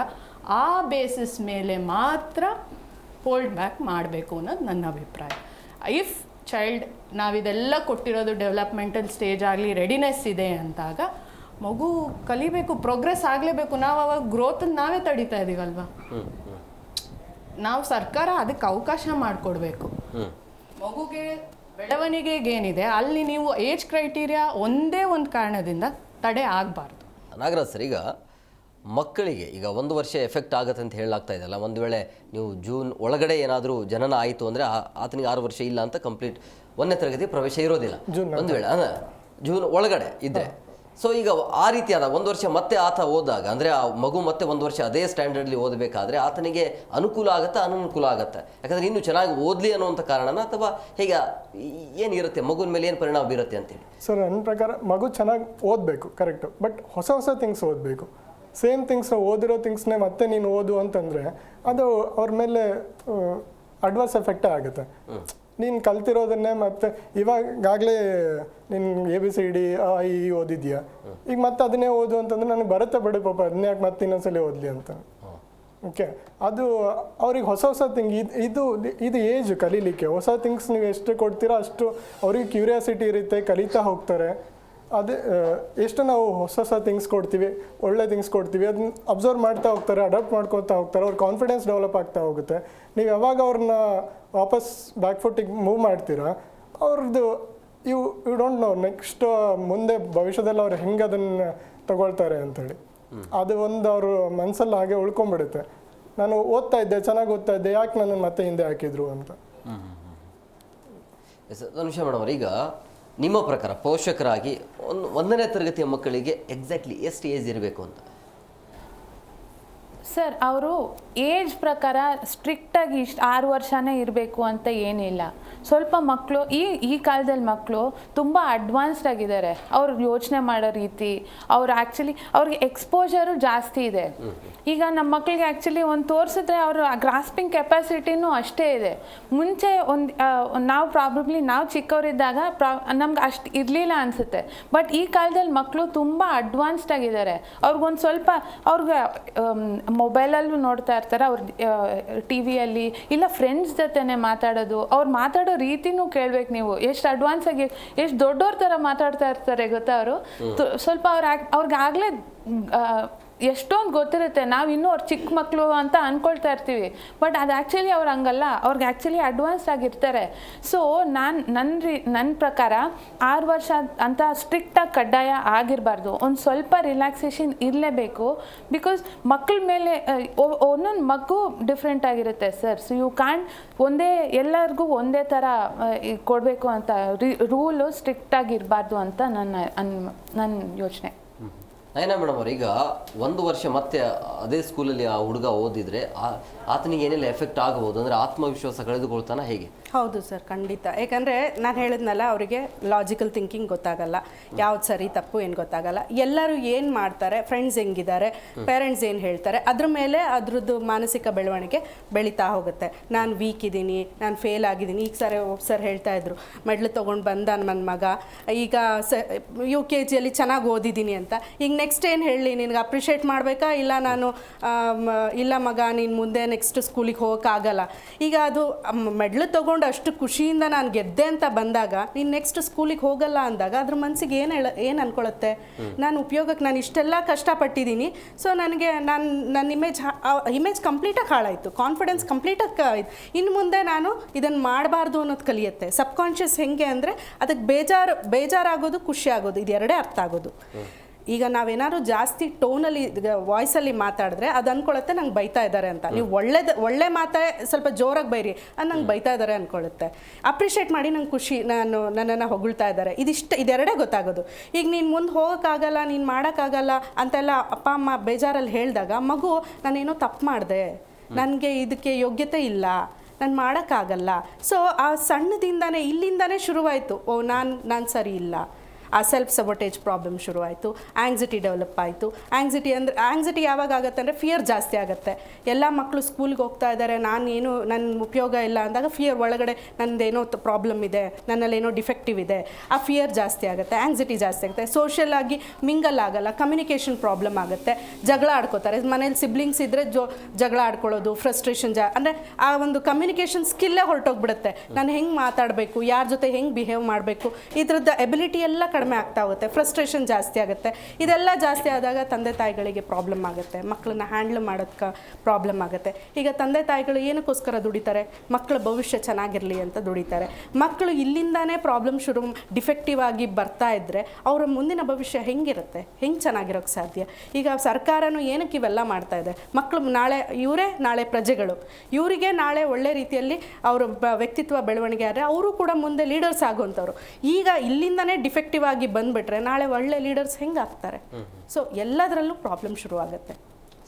ಆ ಬೇಸಿಸ್ ಮೇಲೆ ಮಾತ್ರ ಹೋಲ್ಡ್ ಬ್ಯಾಕ್ ಮಾಡಬೇಕು ಅನ್ನೋದು ನನ್ನ ಅಭಿಪ್ರಾಯ. ಇಫ್ ಚೈಲ್ಡ್ ನಾವಿದೆಲ್ಲ ಕೊಟ್ಟಿರೋದು ಡೆವಲಪ್ಮೆಂಟಲ್ ಸ್ಟೇಜ್ ಆಗಲಿ, ರೆಡಿನೆಸ್ ಇದೆ ಅಂದಾಗ ಮಗು ಕಲಿಬೇಕು, ಪ್ರೋಗ್ರೆಸ್ ಆಗಲೇಬೇಕು. ನಾವು ಅವಾಗ ಗ್ರೋತನ್ನು ನಾವೇ ತಡೀತಾ ಇದ್ದೀವಲ್ವ. ನಾವು ಸರ್ಕಾರ ಅದಕ್ಕೆ ಅವಕಾಶ ಮಾಡಿಕೊಡ್ಬೇಕು. ಮಗುಗೆ ಬೆಳವಣಿಗೆಗೆ ಏನಿದೆ ಅಲ್ಲಿ ನೀವು ಏಜ್ ಕ್ರೈಟೀರಿಯಾ ಒಂದೇ ಒಂದು ಕಾರಣದಿಂದ ತಡೆ ಆಗಬಾರ್ದು. ನಾಗರಾಜ್ ಸರ್, ಈಗ ಮಕ್ಕಳಿಗೆ ಈಗ 1 ವರ್ಷ ಎಫೆಕ್ಟ್ ಆಗುತ್ತೆ ಅಂತ ಹೇಳಲಾಗ್ತಾ ಇದೆಯಲ್ಲ, ಒಂದು ವೇಳೆ ನೀವು ಜೂನ್ ಒಳಗಡೆ ಏನಾದರೂ ಜನನ ಆಯಿತು ಅಂದರೆ ಆತನಿಗೆ 6 ವರ್ಷ ಇಲ್ಲ ಅಂತ ಕಂಪ್ಲೀಟ್ 1ನೇ ತರಗತಿ ಪ್ರವೇಶ ಇರೋದಿಲ್ಲ. ಒಂದು ವೇಳೆ ಜೂನ್ ಒಳಗಡೆ ಇದ್ದರೆ, ಸೊ ಈಗ ಆ ರೀತಿಯಾದ 1 ವರ್ಷ ಮತ್ತೆ ಆತ ಓದಾಗ, ಅಂದರೆ ಆ ಮಗು ಮತ್ತೆ 1 ವರ್ಷ ಅದೇ ಸ್ಟ್ಯಾಂಡರ್ಡ್ಲಿ ಓದಬೇಕಾದ್ರೆ ಆತನಿಗೆ ಅನುಕೂಲ ಆಗುತ್ತಾ ಅನನುಕೂಲ ಆಗುತ್ತೆ? ಯಾಕಂದರೆ ಇನ್ನೂ ಚೆನ್ನಾಗಿ ಓದಲಿ ಅನ್ನುವಂಥ ಕಾರಣನ, ಅಥವಾ ಹೇಗೆ ಏನಿರುತ್ತೆ, ಮಗುವಿನ ಮೇಲೆ ಏನು ಪರಿಣಾಮ ಬೀರುತ್ತೆ ಅಂತೇಳಿ? ಸರ್, ನನ್ನ ಪ್ರಕಾರ ಮಗು ಚೆನ್ನಾಗಿ ಓದಬೇಕು, ಕರೆಕ್ಟು, ಬಟ್ ಹೊಸ ಥಿಂಗ್ಸ್ ಓದಬೇಕು. ಸೇಮ್ ಥಿಂಗ್ಸ್ ಓದಿರೋ ಥಿಂಗ್ಸ್ನೇ ಮತ್ತೆ ನೀನು ಓದು ಅಂತಂದರೆ ಅದು ಅವ್ರ ಮೇಲೆ ಅಡ್ವರ್ಸ್ ಎಫೆಕ್ಟೇ ಆಗುತ್ತೆ. ನೀನು ಕಲ್ತಿರೋದನ್ನೇ ಮತ್ತೆ ಇವಾಗಲೇ ನೀನು ABCD I ಓದಿದ್ಯಾ, ಈಗ ಮತ್ತೆ ಅದನ್ನೇ ಓದು ಅಂತಂದ್ರೆ ನನಗೆ ಬರುತ್ತೆ ಬಿಡು ಪಾಪ, ಅದನ್ನೇ ಯಾಕೆ ಮತ್ತೆ ಇನ್ನೊಂದ್ಸಲ ಓದಲಿ ಅಂತ. ಓಕೆ, ಅದು ಅವ್ರಿಗೆ ಹೊಸ ಥಿಂಗ್, ಇದು ಏಜ್ ಕಲೀಲಿಕ್ಕೆ. ಹೊಸ ಥಿಂಗ್ಸ್ ನೀವು ಎಷ್ಟು ಕೊಡ್ತೀರೋ ಅಷ್ಟು ಅವ್ರಿಗೆ ಕ್ಯೂರಿಯಾಸಿಟಿ ಇರುತ್ತೆ, ಕಲಿತಾ ಹೋಗ್ತಾರೆ. ಅದೇ ಎಷ್ಟು ನಾವು ಹೊಸ ಥಿಂಗ್ಸ್ ಕೊಡ್ತೀವಿ, ಒಳ್ಳೆ ಥಿಂಗ್ಸ್ ಕೊಡ್ತೀವಿ, ಅದನ್ನ ಅಬ್ಸರ್ವ್ ಮಾಡ್ತಾ ಹೋಗ್ತಾರೆ, ಅಡಾಪ್ಟ್ ಮಾಡ್ಕೊತಾ ಹೋಗ್ತಾರೆ, ಅವ್ರ ಕಾನ್ಫಿಡೆನ್ಸ್ ಡೆವಲಪ್ ಆಗ್ತಾ ಹೋಗುತ್ತೆ. ನೀವು ಯಾವಾಗ ಅವ್ರನ್ನ ವಾಪಸ್ ಬ್ಯಾಕ್ ಫುಟ್ಟಿಗೆ ಮೂವ್ ಮಾಡ್ತೀರಾ, ಅವ್ರದ್ದು ಯು ಡೋಂಟ್ ನೋ ನೆಕ್ಸ್ಟ್ ಮುಂದೆ ಭವಿಷ್ಯದಲ್ಲಿ ಅವ್ರು ಹೆಂಗೆ ಅದನ್ನು ತಗೊಳ್ತಾರೆ ಅಂಥೇಳಿ. ಅದು ಒಂದು ಅವ್ರ ಮನಸ್ಸಲ್ಲಿ ಹಾಗೆ ಉಳ್ಕೊಂಡ್ಬಿಡುತ್ತೆ. ನಾನು ಓದ್ತಾ ಇದ್ದೆ, ಚೆನ್ನಾಗಿ ಓದ್ತಾ ಇದ್ದೆ, ಯಾಕೆ ನನ್ನನ್ನು ಮತ್ತೆ ಹಿಂದೆ ಹಾಕಿದ್ರು ಅಂತ. ಧನುಷ ಮೇಡಮ್, ಈಗ ನಿಮ್ಮ ಪ್ರಕಾರ ಪೋಷಕರಾಗಿ 1ನೇ ತರಗತಿಯ ಮಕ್ಕಳಿಗೆ ಎಕ್ಸಾಕ್ಟ್ಲಿ ಎಷ್ಟು ಏಜ್ ಇರಬೇಕು ಅಂತ? ಸರ್, ಅವರು ಏಜ್ ಪ್ರಕಾರ ಸ್ಟ್ರಿಕ್ಟಾಗಿ 6 ವರ್ಷನೇ ಇರಬೇಕು ಅಂತ ಏನಿಲ್ಲ. ಸ್ವಲ್ಪ ಮಕ್ಕಳು ಈ ಕಾಲದಲ್ಲಿ ಮಕ್ಕಳು ತುಂಬ ಅಡ್ವಾನ್ಸ್ಡ್ ಆಗಿದ್ದಾರೆ. ಅವ್ರು ಯೋಚನೆ ಮಾಡೋ ರೀತಿ, ಅವ್ರಿಗೆ ಎಕ್ಸ್ಪೋಜರು ಜಾಸ್ತಿ ಇದೆ. ಈಗ ನಮ್ಮ ಮಕ್ಕಳಿಗೆ ಆ್ಯಕ್ಚುಲಿ ಒಂದು ತೋರಿಸಿದ್ರೆ ಅವ್ರ ಗ್ರಾಸ್ಪಿಂಗ್ ಕೆಪಾಸಿಟಿನೂ ಅಷ್ಟೇ ಇದೆ. ಮುಂಚೆ ನಾವು ಚಿಕ್ಕವರಿದ್ದಾಗ ನಮ್ಗೆ ಅಷ್ಟು ಇರಲಿಲ್ಲ ಅನಿಸುತ್ತೆ. ಬಟ್ ಈ ಕಾಲದಲ್ಲಿ ಮಕ್ಕಳು ತುಂಬ ಅಡ್ವಾನ್ಸ್ಡ್ ಆಗಿದ್ದಾರೆ. ಅವ್ರಿಗೊಂದು ಸ್ವಲ್ಪ ಅವ್ರಿಗೆ ಮೊಬೈಲಲ್ಲೂ ನೋಡ್ತಾ ಇರ್ತಾರೆ, ಅವ್ರು TV-ಯಲ್ಲಿ ಇಲ್ಲ ಫ್ರೆಂಡ್ಸ್ ಜೊತೆನೆ ಮಾತಾಡೋದು, ಅವ್ರು ಮಾತಾಡೋ ರೀತಿನೂ ಕೇಳ್ಬೇಕು ನೀವು. ಎಷ್ಟು ಅಡ್ವಾನ್ಸ್ ಆಗಿ, ಎಷ್ಟು ದೊಡ್ಡವ್ರ ಥರ ಮಾತಾಡ್ತಾ ಇರ್ತಾರೆ ಗೊತ್ತಾ ಅವರು. ಸ್ವಲ್ಪ ಅವ್ರಿಗಾಗಲೇ ಎಷ್ಟೊಂದು ಗೊತ್ತಿರುತ್ತೆ, ನಾವು ಇನ್ನೂ ಅವ್ರು ಚಿಕ್ಕ ಮಕ್ಕಳು ಅಂತ ಅಂದ್ಕೊಳ್ತಾ ಇರ್ತೀವಿ, ಬಟ್ ಅದು ಆ್ಯಕ್ಚುಲಿ ಅವ್ರು ಹಂಗಲ್ಲ, ಅವ್ರಿಗೆ ಆ್ಯಕ್ಚುಲಿ ಅಡ್ವಾನ್ಸ್ ಆಗಿರ್ತಾರೆ. ಸೊ ನನ್ನ ಪ್ರಕಾರ 6 ವರ್ಷ ಅಂತ ಸ್ಟ್ರಿಕ್ಟಾಗಿ ಕಡ್ಡಾಯ ಆಗಿರಬಾರ್ದು, ಒಂದು ಸ್ವಲ್ಪ ರಿಲ್ಯಾಕ್ಸೇಷನ್ ಇರಲೇಬೇಕು. ಬಿಕಾಸ್ ಮಕ್ಕಳ ಮೇಲೆ ಒಂದೊಂದು ಮಗು ಡಿಫ್ರೆಂಟ್ ಆಗಿರುತ್ತೆ ಸರ್. ಸೊ ಯು ಕ್ಯಾನ್ ಎಲ್ಲರಿಗೂ ಒಂದೇ ಥರ ಕೊಡಬೇಕು ಅಂತ ರೂಲು ಸ್ಟ್ರಿಕ್ಟಾಗಿ ಇರಬಾರ್ದು ಅಂತ ನನ್ನ ಯೋಚನೆ. ನಯನಾ ಮೇಡಮ್ ಅವ್ರು, ಈಗ 1 ವರ್ಷ ಮತ್ತೆ ಅದೇ ಸ್ಕೂಲಲ್ಲಿ ಆ ಹುಡುಗ ಓದಿದ್ರೆ ಆತನಿಗೆ ಏನೆಲ್ಲ ಎಫೆಕ್ಟ್ ಆಗಬಹುದು, ಅಂದರೆ ಆತ್ಮವಿಶ್ವಾಸ ಕಳೆದುಕೊಳ್ತಾನ ಹೇಗೆ? ಹೌದು ಸರ್, ಖಂಡಿತ. ಯಾಕಂದರೆ ನಾನು ಹೇಳಿದ್ನಲ್ಲ, ಅವರಿಗೆ ಲಾಜಿಕಲ್ ಥಿಂಕಿಂಗ್ ಗೊತ್ತಾಗಲ್ಲ, ಯಾವ್ದು ಸರಿ ತಪ್ಪು ಏನು ಗೊತ್ತಾಗಲ್ಲ. ಎಲ್ಲರೂ ಏನು ಮಾಡ್ತಾರೆ, ಫ್ರೆಂಡ್ಸ್ ಹೆಂಗಿದ್ದಾರೆ, ಪೇರೆಂಟ್ಸ್ ಏನು ಹೇಳ್ತಾರೆ, ಅದ್ರ ಮೇಲೆ ಅದ್ರದ್ದು ಮಾನಸಿಕ ಬೆಳವಣಿಗೆ ಬೆಳೀತಾ ಹೋಗುತ್ತೆ. ನಾನು ವೀಕ್ ಇದ್ದೀನಿ, ನಾನು ಫೇಲ್ ಆಗಿದ್ದೀನಿ. ಈಗ ಸರ್ ಹೇಳ್ತಾ ಇದ್ರು, ಮೆಡ್ಲ್ ತೊಗೊಂಡು ಬಂದ ನನ್ನ ಮಗ ಈಗ UKGಯಲ್ಲಿ ಚೆನ್ನಾಗಿ ಓದಿದ್ದೀನಿ ಅಂತ. ಈಗ ನೆಕ್ಸ್ಟ್ ಏನು ಹೇಳಲಿ, ನಿನಗೆ ಅಪ್ರಿಷಿಯೇಟ್ ಮಾಡಬೇಕಾ, ಇಲ್ಲ ನಾನು ಇಲ್ಲ ಮಗ ನೀನು ಮುಂದೆ ನೆಕ್ಸ್ಟ್ ಸ್ಕೂಲಿಗೆ ಹೋಗೋಕ್ಕಾಗಲ್ಲ. ಈಗ ಅದು ಮೆಡ್ಲ್ ತೊಗೊಂಡು ಅಷ್ಟು ಖುಷಿಯಿಂದ ನಾನು ಗೆದ್ದೆ ಅಂತ ಬಂದಾಗ ನೀನು ನೆಕ್ಸ್ಟ್ ಸ್ಕೂಲಿಗೆ ಹೋಗಲ್ಲ ಅಂದಾಗ ಅದ್ರ ಮನಸ್ಸಿಗೆ ಏನು ಅನ್ಕೊಳ್ಳುತ್ತೆ, ನಾನು ಉಪಯೋಗಕ್ಕೆ ನಾನು ಇಷ್ಟೆಲ್ಲ ಕಷ್ಟಪಟ್ಟಿದ್ದೀನಿ, ಸೊ ನನಗೆ ನನ್ನ ಇಮೇಜ್ ಕಂಪ್ಲೀಟಾಗಿ ಹಾಳಾಯಿತು, ಕಾನ್ಫಿಡೆನ್ಸ್ ಕಂಪ್ಲೀಟಾಗಿ ಇನ್ನು ಮುಂದೆ ನಾನು ಇದನ್ನು ಮಾಡಬಾರ್ದು ಅನ್ನೋದು ಕಲಿಯುತ್ತೆ. ಸಬ್ಕಾನ್ಷಿಯಸ್ ಹೆಂಗೆ ಅಂದರೆ ಅದಕ್ಕೆ ಬೇಜಾರಾಗೋದು, ಖುಷಿ ಆಗೋದು, ಇದೆರಡೇ ಅರ್ಥ ಆಗೋದು. ಈಗ ನಾವೇನಾದ್ರು ಜಾಸ್ತಿ ಟೋನಲ್ಲಿ ವಾಯ್ಸಲ್ಲಿ ಮಾತಾಡಿದ್ರೆ ಅದು ಅಂದ್ಕೊಳ್ಳುತ್ತೆ ನಂಗೆ ಬೈತಾ ಇದ್ದಾರೆ ಅಂತ. ನೀವು ಒಳ್ಳೆ ಮಾತೇ ಸ್ವಲ್ಪ ಜೋರಾಗಿ ಬೈರಿ, ಅದು ನಂಗೆ ಬೈತಾ ಇದ್ದಾರೆ ಅಂದ್ಕೊಳ್ಳುತ್ತೆ. ಅಪ್ರಿಷಿಯೇಟ್ ಮಾಡಿ ನಂಗೆ ಖುಷಿ, ನನ್ನನ್ನು ಹೊಗಳ್ತಾ ಇದ್ದಾರೆ, ಇದೆರಡೇ ಗೊತ್ತಾಗೋದು. ಈಗ ನೀನು ಮುಂದೆ ಹೋಗೋಕ್ಕಾಗಲ್ಲ, ನೀನು ಮಾಡೋಕ್ಕಾಗಲ್ಲ ಅಂತೆಲ್ಲ ಅಪ್ಪ ಅಮ್ಮ ಬೇಜಾರಲ್ಲಿ ಹೇಳಿದಾಗ ಮಗು ನಾನೇನೋ ತಪ್ಪು ಮಾಡಿದೆ, ನನಗೆ ಇದಕ್ಕೆ ಯೋಗ್ಯತೆ ಇಲ್ಲ, ನಾನು ಮಾಡೋಕ್ಕಾಗಲ್ಲ. ಸೊ ಆ ಸಣ್ಣದಿಂದನೇ ಇಲ್ಲಿಂದನೇ ಶುರುವಾಯಿತು, ನಾನು ಸರಿ ಇಲ್ಲ, ಆ ಸೆಲ್ಫ್ ಸಬೋಟೇಜ್ ಪ್ರಾಬ್ಲಮ್ ಶುರುವಾಯಿತು, ಆ್ಯಂಗ್ಸಿಟಿ ಡೆವಲಪ್ ಆಯಿತು. ಆ್ಯಂಗ್ಸಿಟಿ ಯಾವಾಗ ಆಗುತ್ತೆ ಅಂದರೆ ಫಿಯರ್ ಜಾಸ್ತಿ ಆಗುತ್ತೆ. ಎಲ್ಲ ಮಕ್ಕಳು ಸ್ಕೂಲ್ಗೆ ಹೋಗ್ತಾ ಇದ್ದಾರೆ, ನನ್ನ ಉಪಯೋಗ ಇಲ್ಲ ಅಂದಾಗ ಫಿಯರ್ ಒಳಗಡೆ ನನ್ನದೇನೋ ಪ್ರಾಬ್ಲಮ್ ಇದೆ, ನನ್ನಲ್ಲೇನೋ ಡಿಫೆಕ್ಟಿವ್ ಇದೆ, ಆ ಫಿಯರ್ ಜಾಸ್ತಿ ಆಗುತ್ತೆ, ಆ್ಯಂಗ್ಸಿಟಿ ಜಾಸ್ತಿ ಆಗುತ್ತೆ. ಸೋಷಿಯಲ್ ಆಗಿ ಮಿಂಗಲ್ ಆಗಲ್ಲ, ಕಮ್ಯುನಿಕೇಷನ್ ಪ್ರಾಬ್ಲಮ್ ಆಗುತ್ತೆ, ಜಗಳ ಆಡ್ಕೋತಾರೆ. ಮನೇಲಿ ಸಿಬ್ಲಿಂಗ್ಸ್ ಇದ್ದರೆ ಜಗಳ ಆಡ್ಕೊಳ್ಳೋದು, ಫ್ರಸ್ಟ್ರೇಷನ್ ಅಂದರೆ ಆ ಒಂದು ಕಮ್ಯುನಿಕೇಷನ್ ಸ್ಕಿಲ್ಲೇ ಹೊರಟೋಗ್ಬಿಡುತ್ತೆ. ನಾನು ಹೆಂಗೆ ಮಾತಾಡಬೇಕು, ಯಾರ ಜೊತೆ ಹೆಂಗೆ ಬಿಹೇವ್ ಮಾಡಬೇಕು, ಇದ್ರದ್ದು ಎಬಿಲಿಟಿ ಎಲ್ಲ ಕಡಿಮೆ ಆಗ್ತಾ ಹೋಗುತ್ತೆ, ಫ್ರಸ್ಟ್ರೇಷನ್ ಜಾಸ್ತಿ ಆಗುತ್ತೆ. ಇದೆಲ್ಲ ಜಾಸ್ತಿ ಆದಾಗ ತಂದೆ ತಾಯಿಗಳಿಗೆ ಪ್ರಾಬ್ಲಮ್ ಆಗುತ್ತೆ, ಮಕ್ಕಳನ್ನ ಹ್ಯಾಂಡ್ಲ್ ಮಾಡೋದಕ್ಕೆ ಪ್ರಾಬ್ಲಮ್ ಆಗುತ್ತೆ. ಈಗ ತಂದೆ ತಾಯಿಗಳು ಏನಕ್ಕೋಸ್ಕರ ದುಡಿತಾರೆ, ಮಕ್ಕಳ ಭವಿಷ್ಯ ಚೆನ್ನಾಗಿರಲಿ ಅಂತ ದುಡಿತಾರೆ. ಮಕ್ಕಳು ಇಲ್ಲಿಂದಾನೇ ಪ್ರಾಬ್ಲಮ್ ಡಿಫೆಕ್ಟಿವ್ ಆಗಿ ಬರ್ತಾ ಇದ್ದರೆ ಅವರ ಮುಂದಿನ ಭವಿಷ್ಯ ಹೆಂಗಿರುತ್ತೆ, ಹೆಂಗೆ ಚೆನ್ನಾಗಿರೋಕ್ಕೆ ಸಾಧ್ಯ? ಈಗ ಸರ್ಕಾರನೂ ಏನಕ್ಕೆ ಇವೆಲ್ಲ ಮಾಡ್ತಾ ಇದೆ, ಮಕ್ಕಳು ಇವರೇ ನಾಳೆ ಪ್ರಜೆಗಳು, ಇವರಿಗೆ ನಾಳೆ ಒಳ್ಳೆ ರೀತಿಯಲ್ಲಿ ಅವರ ವ್ಯಕ್ತಿತ್ವ ಬೆಳವಣಿಗೆ ಆದರೆ ಅವರು ಕೂಡ ಮುಂದೆ ಲೀಡರ್ಸ್ ಆಗುವಂಥವ್ರು. ಈಗ ಇಲ್ಲಿಂದನೇ ಡಿಫೆಕ್ಟಿವ್ ಆಗಿ ಬಂದ್ಬಿಟ್ರೆ ನಾಳೆ ಒಳ್ಳೆ ಲೀಡರ್ಸ್ ಹೆಂಗಾಗ್ತಾರೆ? ಸೊ ಎಲ್ಲದರಲ್ಲೂ ಪ್ರಾಬ್ಲಮ್ ಶುರು ಆಗುತ್ತೆ.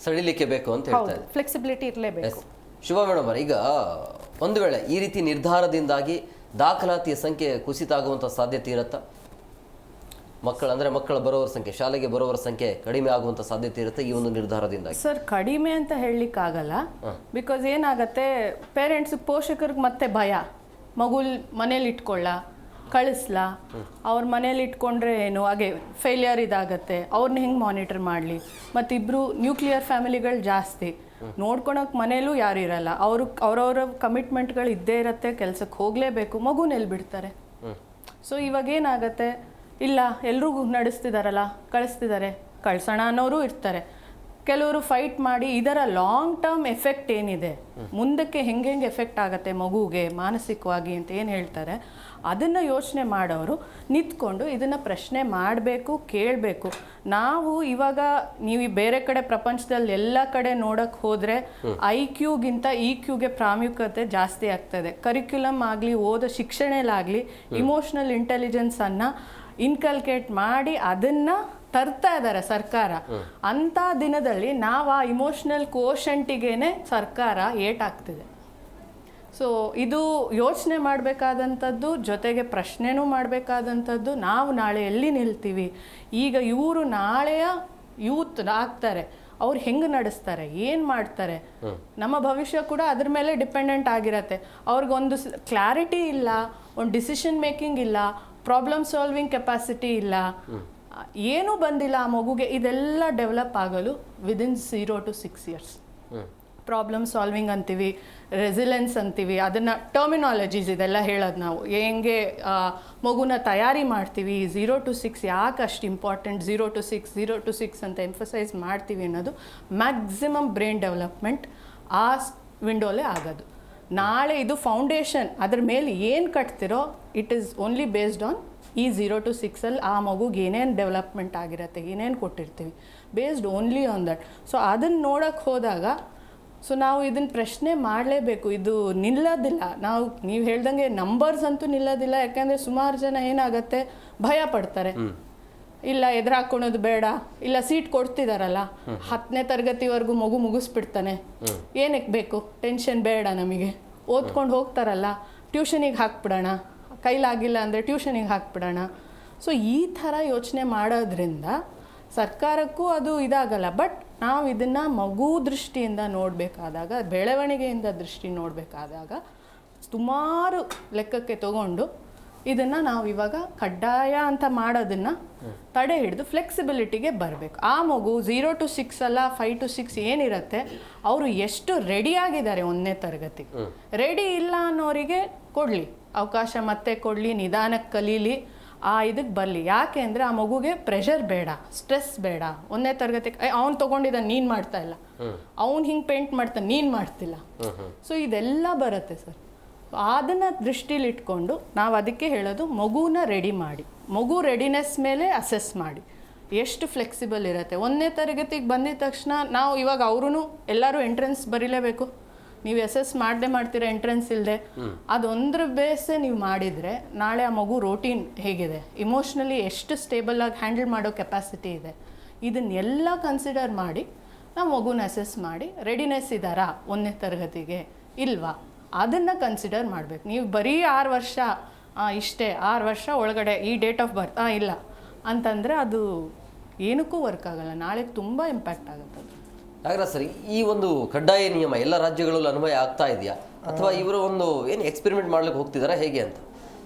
ಸಡಿಲಿಕ್ಕೆ ಬೇಕು ಅಂತ ಹೇಳ್ತಾ ಇದ್ದಾರೆ, ಫ್ಲೆಕ್ಸಿಬಿಲಿಟಿ ಇರಲೇಬೇಕು. ಶುಭ ಮೇಡಮ್, ಈಗ ಒಂದು ವೇಳೆ ಈ ರೀತಿ ನಿರ್ಧಾರದಿಂದಾಗಿ ದಾಖಲಾತಿಯ ಸಂಖ್ಯೆ ಕುಸಿತ ಆಗುವಂಥ ಸಾಧ್ಯತೆ ಇರುತ್ತಾ? ಮಕ್ಕಳ ಬರೋವರ ಸಂಖ್ಯೆ, ಶಾಲೆಗೆ ಬರೋವರ ಸಂಖ್ಯೆ ಕಡಿಮೆ ಆಗುವಂಥ ಸಾಧ್ಯತೆ ಇರುತ್ತೆ ಈ ಒಂದು ನಿರ್ಧಾರದಿಂದಾಗಿ? ಸರ್, ಕಡಿಮೆ ಅಂತ ಹೇಳಲಿಕ್ಕಾಗಲ್ಲ. ಬಿಕಾಸ್ ಏನಾಗುತ್ತೆ, ಪೇರೆಂಟ್ಸ್ ಪೋಷಕರಿಗೆ ಮತ್ತೆ ಭಯ, ಮಗುಲ್ ಮನೇಲಿ ಇಟ್ಕೊಳ್ಳ, ಕಳಿಸ್ಲಾ, ಅವ್ರ ಮನೇಲಿ ಇಟ್ಕೊಂಡ್ರೆ ಏನು, ಹಾಗೆ ಫೇಲಿಯರ್ ಇದಾಗತ್ತೆ, ಅವ್ರನ್ನ ಹೆಂಗೆ ಮಾನಿಟರ್ ಮಾಡಲಿ. ಮತ್ತಿಬ್ಬರು ನ್ಯೂಕ್ಲಿಯರ್ ಫ್ಯಾಮಿಲಿಗಳು ಜಾಸ್ತಿ, ನೋಡ್ಕೊಳಕ್ಕೆ ಮನೇಲೂ ಯಾರು ಇರಲ್ಲ, ಅವ್ರವ್ರ ಕಮಿಟ್ಮೆಂಟ್ಗಳು ಇದ್ದೇ ಇರುತ್ತೆ, ಕೆಲಸಕ್ಕೆ ಹೋಗಲೇಬೇಕು, ಮಗುನ ಎಲ್ಲಿ ಬಿಡ್ತಾರೆ? ಸೊ ಇವಾಗ ಏನಾಗುತ್ತೆ, ಇಲ್ಲ ಎಲ್ರಿಗೂ ನಡೆಸ್ತಿದಾರಲ್ಲ, ಕಳಿಸ್ತಿದ್ದಾರೆ, ಕಳ್ಸೋಣ ಅನ್ನೋರು ಇರ್ತಾರೆ. ಕೆಲವರು ಫೈಟ್ ಮಾಡಿ ಇದರ ಲಾಂಗ್ ಟರ್ಮ್ ಎಫೆಕ್ಟ್ ಏನಿದೆ, ಮುಂದಕ್ಕೆ ಹೆಂಗೆ ಎಫೆಕ್ಟ್ ಆಗುತ್ತೆ ಮಗುಗೆ ಮಾನಸಿಕವಾಗಿ ಅಂತ ಏನು ಹೇಳ್ತಾರೆ, ಅದನ್ನು ಯೋಚನೆ ಮಾಡೋರು ನಿಂತ್ಕೊಂಡು ಇದನ್ನು ಪ್ರಶ್ನೆ ಮಾಡಬೇಕು, ಕೇಳಬೇಕು. ನಾವು ಇವಾಗ ನೀವು ಬೇರೆ ಕಡೆ ಪ್ರಪಂಚದಲ್ಲಿ ಎಲ್ಲ ಕಡೆ ನೋಡೋಕ್ಕೆ ಹೋದರೆ IQ-ಗಿಂತ EQ-ಗೆ ಪ್ರಾಮುಖ್ಯತೆ ಜಾಸ್ತಿ ಆಗ್ತದೆ. ಕರಿಕ್ಯುಲಮ್ ಆಗಲಿ, ಓದೋ ಶಿಕ್ಷಣಲಾಗಲಿ ಇಮೋಷ್ನಲ್ ಇಂಟೆಲಿಜೆನ್ಸನ್ನು ಇನ್ಕಲ್ಕೇಟ್ ಮಾಡಿ ಅದನ್ನು ತರ್ತಾ ಇದ್ದಾರೆ ಸರ್ಕಾರ. ಅಂಥ ದಿನದಲ್ಲಿ ನಾವು ಆ ಇಮೋಷ್ನಲ್ ಕೋಶಂಟಿಗೇನೆ ಸರ್ಕಾರ ಏಟಾಗ್ತಿದೆ. ಸೊ ಇದು ಯೋಚನೆ ಮಾಡಬೇಕಾದಂಥದ್ದು, ಜೊತೆಗೆ ಪ್ರಶ್ನೆನೂ ಮಾಡಬೇಕಾದಂಥದ್ದು. ನಾವು ನಾಳೆ ಎಲ್ಲಿ ನಿಲ್ತೀವಿ, ಈಗ ಇವರು ನಾಳೆಯ ಯೂತ್ ಆಗ್ತಾರೆ, ಅವ್ರು ಹೆಂಗೆ ನಡೆಸ್ತಾರೆ, ಏನು ಮಾಡ್ತಾರೆ, ನಮ್ಮ ಭವಿಷ್ಯ ಕೂಡ ಅದ್ರ ಮೇಲೆ ಡಿಪೆಂಡೆಂಟ್ ಆಗಿರತ್ತೆ. ಅವ್ರಿಗೊಂದು ಕ್ಲಾರಿಟಿ ಇಲ್ಲ, ಒಂದು ಡಿಸಿಷನ್ ಮೇಕಿಂಗ್ ಇಲ್ಲ, ಪ್ರಾಬ್ಲಮ್ ಸಾಲ್ವಿಂಗ್ ಕೆಪಾಸಿಟಿ ಇಲ್ಲ, ಏನೂ ಬಂದಿಲ್ಲ ಆ ಮಗುಗೆ. ಇದೆಲ್ಲ ಡೆವಲಪ್ ಆಗಲು within 0 to 6 years. Problem solving ಅಂತೀವಿ, ರೆಸಿಲೆನ್ಸ್ ಅಂತೀವಿ, ಅದನ್ನು ಟರ್ಮಿನಾಲಜೀಸ್ ಇದೆಲ್ಲ ಹೇಳೋದು ನಾವು ಹೆಂಗೆ ಮಗುನ ತಯಾರಿ ಮಾಡ್ತೀವಿ. 0 to 6 ಯಾಕೆ ಅಷ್ಟು ಇಂಪಾರ್ಟೆಂಟ್, 0 to 6 ಅಂತ ಎಂಫಸೈಸ್ ಮಾಡ್ತೀವಿ ಅನ್ನೋದು ಮ್ಯಾಕ್ಸಿಮಮ್ ಬ್ರೈನ್ ಡೆವಲಪ್ಮೆಂಟ್ ಆ ವಿಂಡೋಲೇ ಆಗೋದು. ನಾಳೆ ಇದು ಫೌಂಡೇಶನ್, ಅದ್ರ ಮೇಲೆ ಏನು ಕಟ್ತಿರೋ it is only based on ಈ 0 to 6 ಆ ಮಗುಗೆ ಏನೇನು ಡೆವಲಪ್ಮೆಂಟ್ ಆಗಿರುತ್ತೆ, ಏನೇನು ಕೊಟ್ಟಿರ್ತೀವಿ, based only on that. So ಅದನ್ನು ನೋಡೋಕ್ಕೆ ಹೋದಾಗ ಸೊ ನಾವು ಇದನ್ನು ಪ್ರಶ್ನೆ ಮಾಡಲೇಬೇಕು, ಇದು ನಿಲ್ಲೋದಿಲ್ಲ. ನೀವು ಹೇಳ್ದಂಗೆ ನಂಬರ್ಸ್ ಅಂತೂ ನಿಲ್ಲೋದಿಲ್ಲ. ಯಾಕೆಂದರೆ ಸುಮಾರು ಜನ ಏನಾಗುತ್ತೆ, ಭಯ ಪಡ್ತಾರೆ. ಇಲ್ಲ ಎದುರಾಕೊಳ್ಳೋದು ಬೇಡ, ಇಲ್ಲ ಸೀಟ್ ಕೊಡ್ತಿದಾರಲ್ಲ 10ನೇ ತರಗತಿವರೆಗೂ ಮಗು ಮುಗಿಸ್ಬಿಡ್ತಾನೆ, ಏನಕ್ಕೆ ಬೇಕು, ಟೆನ್ಷನ್ ಬೇಡ ನಮಗೆ, ಓದ್ಕೊಂಡು ಹೋಗ್ತಾರಲ್ಲ ಟ್ಯೂಷನಿಗೆ ಹಾಕ್ಬಿಡೋಣ, ಕೈಲಾಗಿಲ್ಲ ಅಂದರೆ ಟ್ಯೂಷನಿಗೆ ಹಾಕ್ಬಿಡೋಣ. ಸೊ ಈ ಥರ ಯೋಚನೆ ಮಾಡೋದ್ರಿಂದ ಸರ್ಕಾರಕ್ಕೂ ಅದು ಇದಾಗಲ್ಲ. ಬಟ್ ನಾವು ಇದನ್ನು ಮಗು ದೃಷ್ಟಿಯಿಂದ ನೋಡಬೇಕಾದಾಗ, ಬೆಳವಣಿಗೆಯಿಂದ ದೃಷ್ಟಿ ನೋಡಬೇಕಾದಾಗ ಸುಮಾರು ಲೆಕ್ಕಕ್ಕೆ ತಗೊಂಡು ಇದನ್ನು ನಾವು ಇವಾಗ ಕಡ್ಡಾಯ ಅಂತ ಮಾಡೋದನ್ನು ತಡೆ ಹಿಡಿದು ಫ್ಲೆಕ್ಸಿಬಿಲಿಟಿಗೆ ಬರಬೇಕು. ಆ ಮಗು 0 to 6 ಅಲ್ಲ 5 to 6 ಏನಿರುತ್ತೆ, ಅವರು ಎಷ್ಟು ರೆಡಿಯಾಗಿದ್ದಾರೆ 1ನೇ ತರಗತಿ, ರೆಡಿ ಇಲ್ಲ ಅನ್ನೋರಿಗೆ ಕೊಡಲಿ ಅವಕಾಶ, ಮತ್ತೆ ಕೊಡಲಿ, ನಿಧಾನಕ್ಕೆ ಕಲೀಲಿ, ಇದಕ್ಕೆ ಬರಲಿ. ಯಾಕೆ ಅಂದರೆ ಆ ಮಗುಗೆ ಪ್ರೆಷರ್ ಬೇಡ, ಸ್ಟ್ರೆಸ್ ಬೇಡ. 1ನೇ ತರಗತಿ ಅವ್ನು ತೊಗೊಂಡಿದ್ದಾನೆ, ನೀನು ಮಾಡ್ತಾ ಇಲ್ಲ, ಅವ್ನು ಹಿಂಗೆ ಪೇಂಟ್ ಮಾಡ್ತಾನೆ, ನೀನು ಮಾಡ್ತಿಲ್ಲ. ಸೊ ಇದೆಲ್ಲ ಬರುತ್ತೆ ಸರ್. ಅದನ್ನು ದೃಷ್ಟಿಲಿ ಇಟ್ಕೊಂಡು ನಾವು ಅದಕ್ಕೆ ಹೇಳೋದು, ಮಗುನ ರೆಡಿ ಮಾಡಿ, ಮಗು ರೆಡಿನೆಸ್ ಮೇಲೆ ಅಸೆಸ್ ಮಾಡಿ ಎಷ್ಟು ಫ್ಲೆಕ್ಸಿಬಲ್ ಇರುತ್ತೆ. 1ನೇ ತರಗತಿಗೆ ಬಂದಿದ ತಕ್ಷಣ ನಾವು ಇವಾಗ ಅವ್ರೂ ಎಲ್ಲರೂ ಎಂಟ್ರೆನ್ಸ್ ಬರೀಲೇಬೇಕು, ನೀವು ಅಸೆಸ್ ಮಾಡದೆ ಮಾಡ್ತೀರಾ ಎಂಟ್ರೆನ್ಸ್ ಇಲ್ಲದೆ, ಅದೊಂದ್ರ ಬೇಸೇ ನೀವು ಮಾಡಿದರೆ ನಾಳೆ ಆ ಮಗು ರೋಟೀನ್ ಹೇಗಿದೆ, ಇಮೋಷ್ನಲಿ ಎಷ್ಟು ಸ್ಟೇಬಲಾಗಿ ಹ್ಯಾಂಡಲ್ ಮಾಡೋ ಕೆಪಾಸಿಟಿ ಇದೆ, ಇದನ್ನೆಲ್ಲ ಕನ್ಸಿಡರ್ ಮಾಡಿ ನಾವು ಮಗುನ ಅಸೆಸ್ ಮಾಡಿ ರೆಡಿನೆಸ್ ಇದ್ದಾರಾ 1ನೇ ತರಗತಿಗೆ ಇಲ್ವಾ ಅದನ್ನು ಕನ್ಸಿಡರ್ ಮಾಡಬೇಕು. ನೀವು ಬರೀ 6 ವರ್ಷ ಇಷ್ಟೇ 6 ವರ್ಷ ಒಳಗಡೆ ಈ ಡೇಟ್ ಆಫ್ ಬರ್ತ್ ಇಲ್ಲ ಅಂತಂದರೆ ಅದು ಏನಕ್ಕೂ ವರ್ಕ್ ಆಗಲ್ಲ, ನಾಳೆ ತುಂಬ ಇಂಪ್ಯಾಕ್ಟ್ ಆಗುತ್ತೆ. ನಾಗರಾಜ್ ಸರ್, ಈ ಒಂದು ಕಡ್ಡಾಯ ನಿಯಮ ಎಲ್ಲ ರಾಜ್ಯಗಳಲ್ಲೂ ಅನ್ವಯ ಆಗ್ತಾ ಇದೆಯಾ, ಅಥವಾ ಇವರು ಒಂದು ಏನು ಎಕ್ಸ್ಪೆರಿಮೆಂಟ್ ಮಾಡ್ಲಿಕ್ಕೆ ಹೋಗ್ತಿದಾರಾ ಹೇಗೆ ಅಂತ?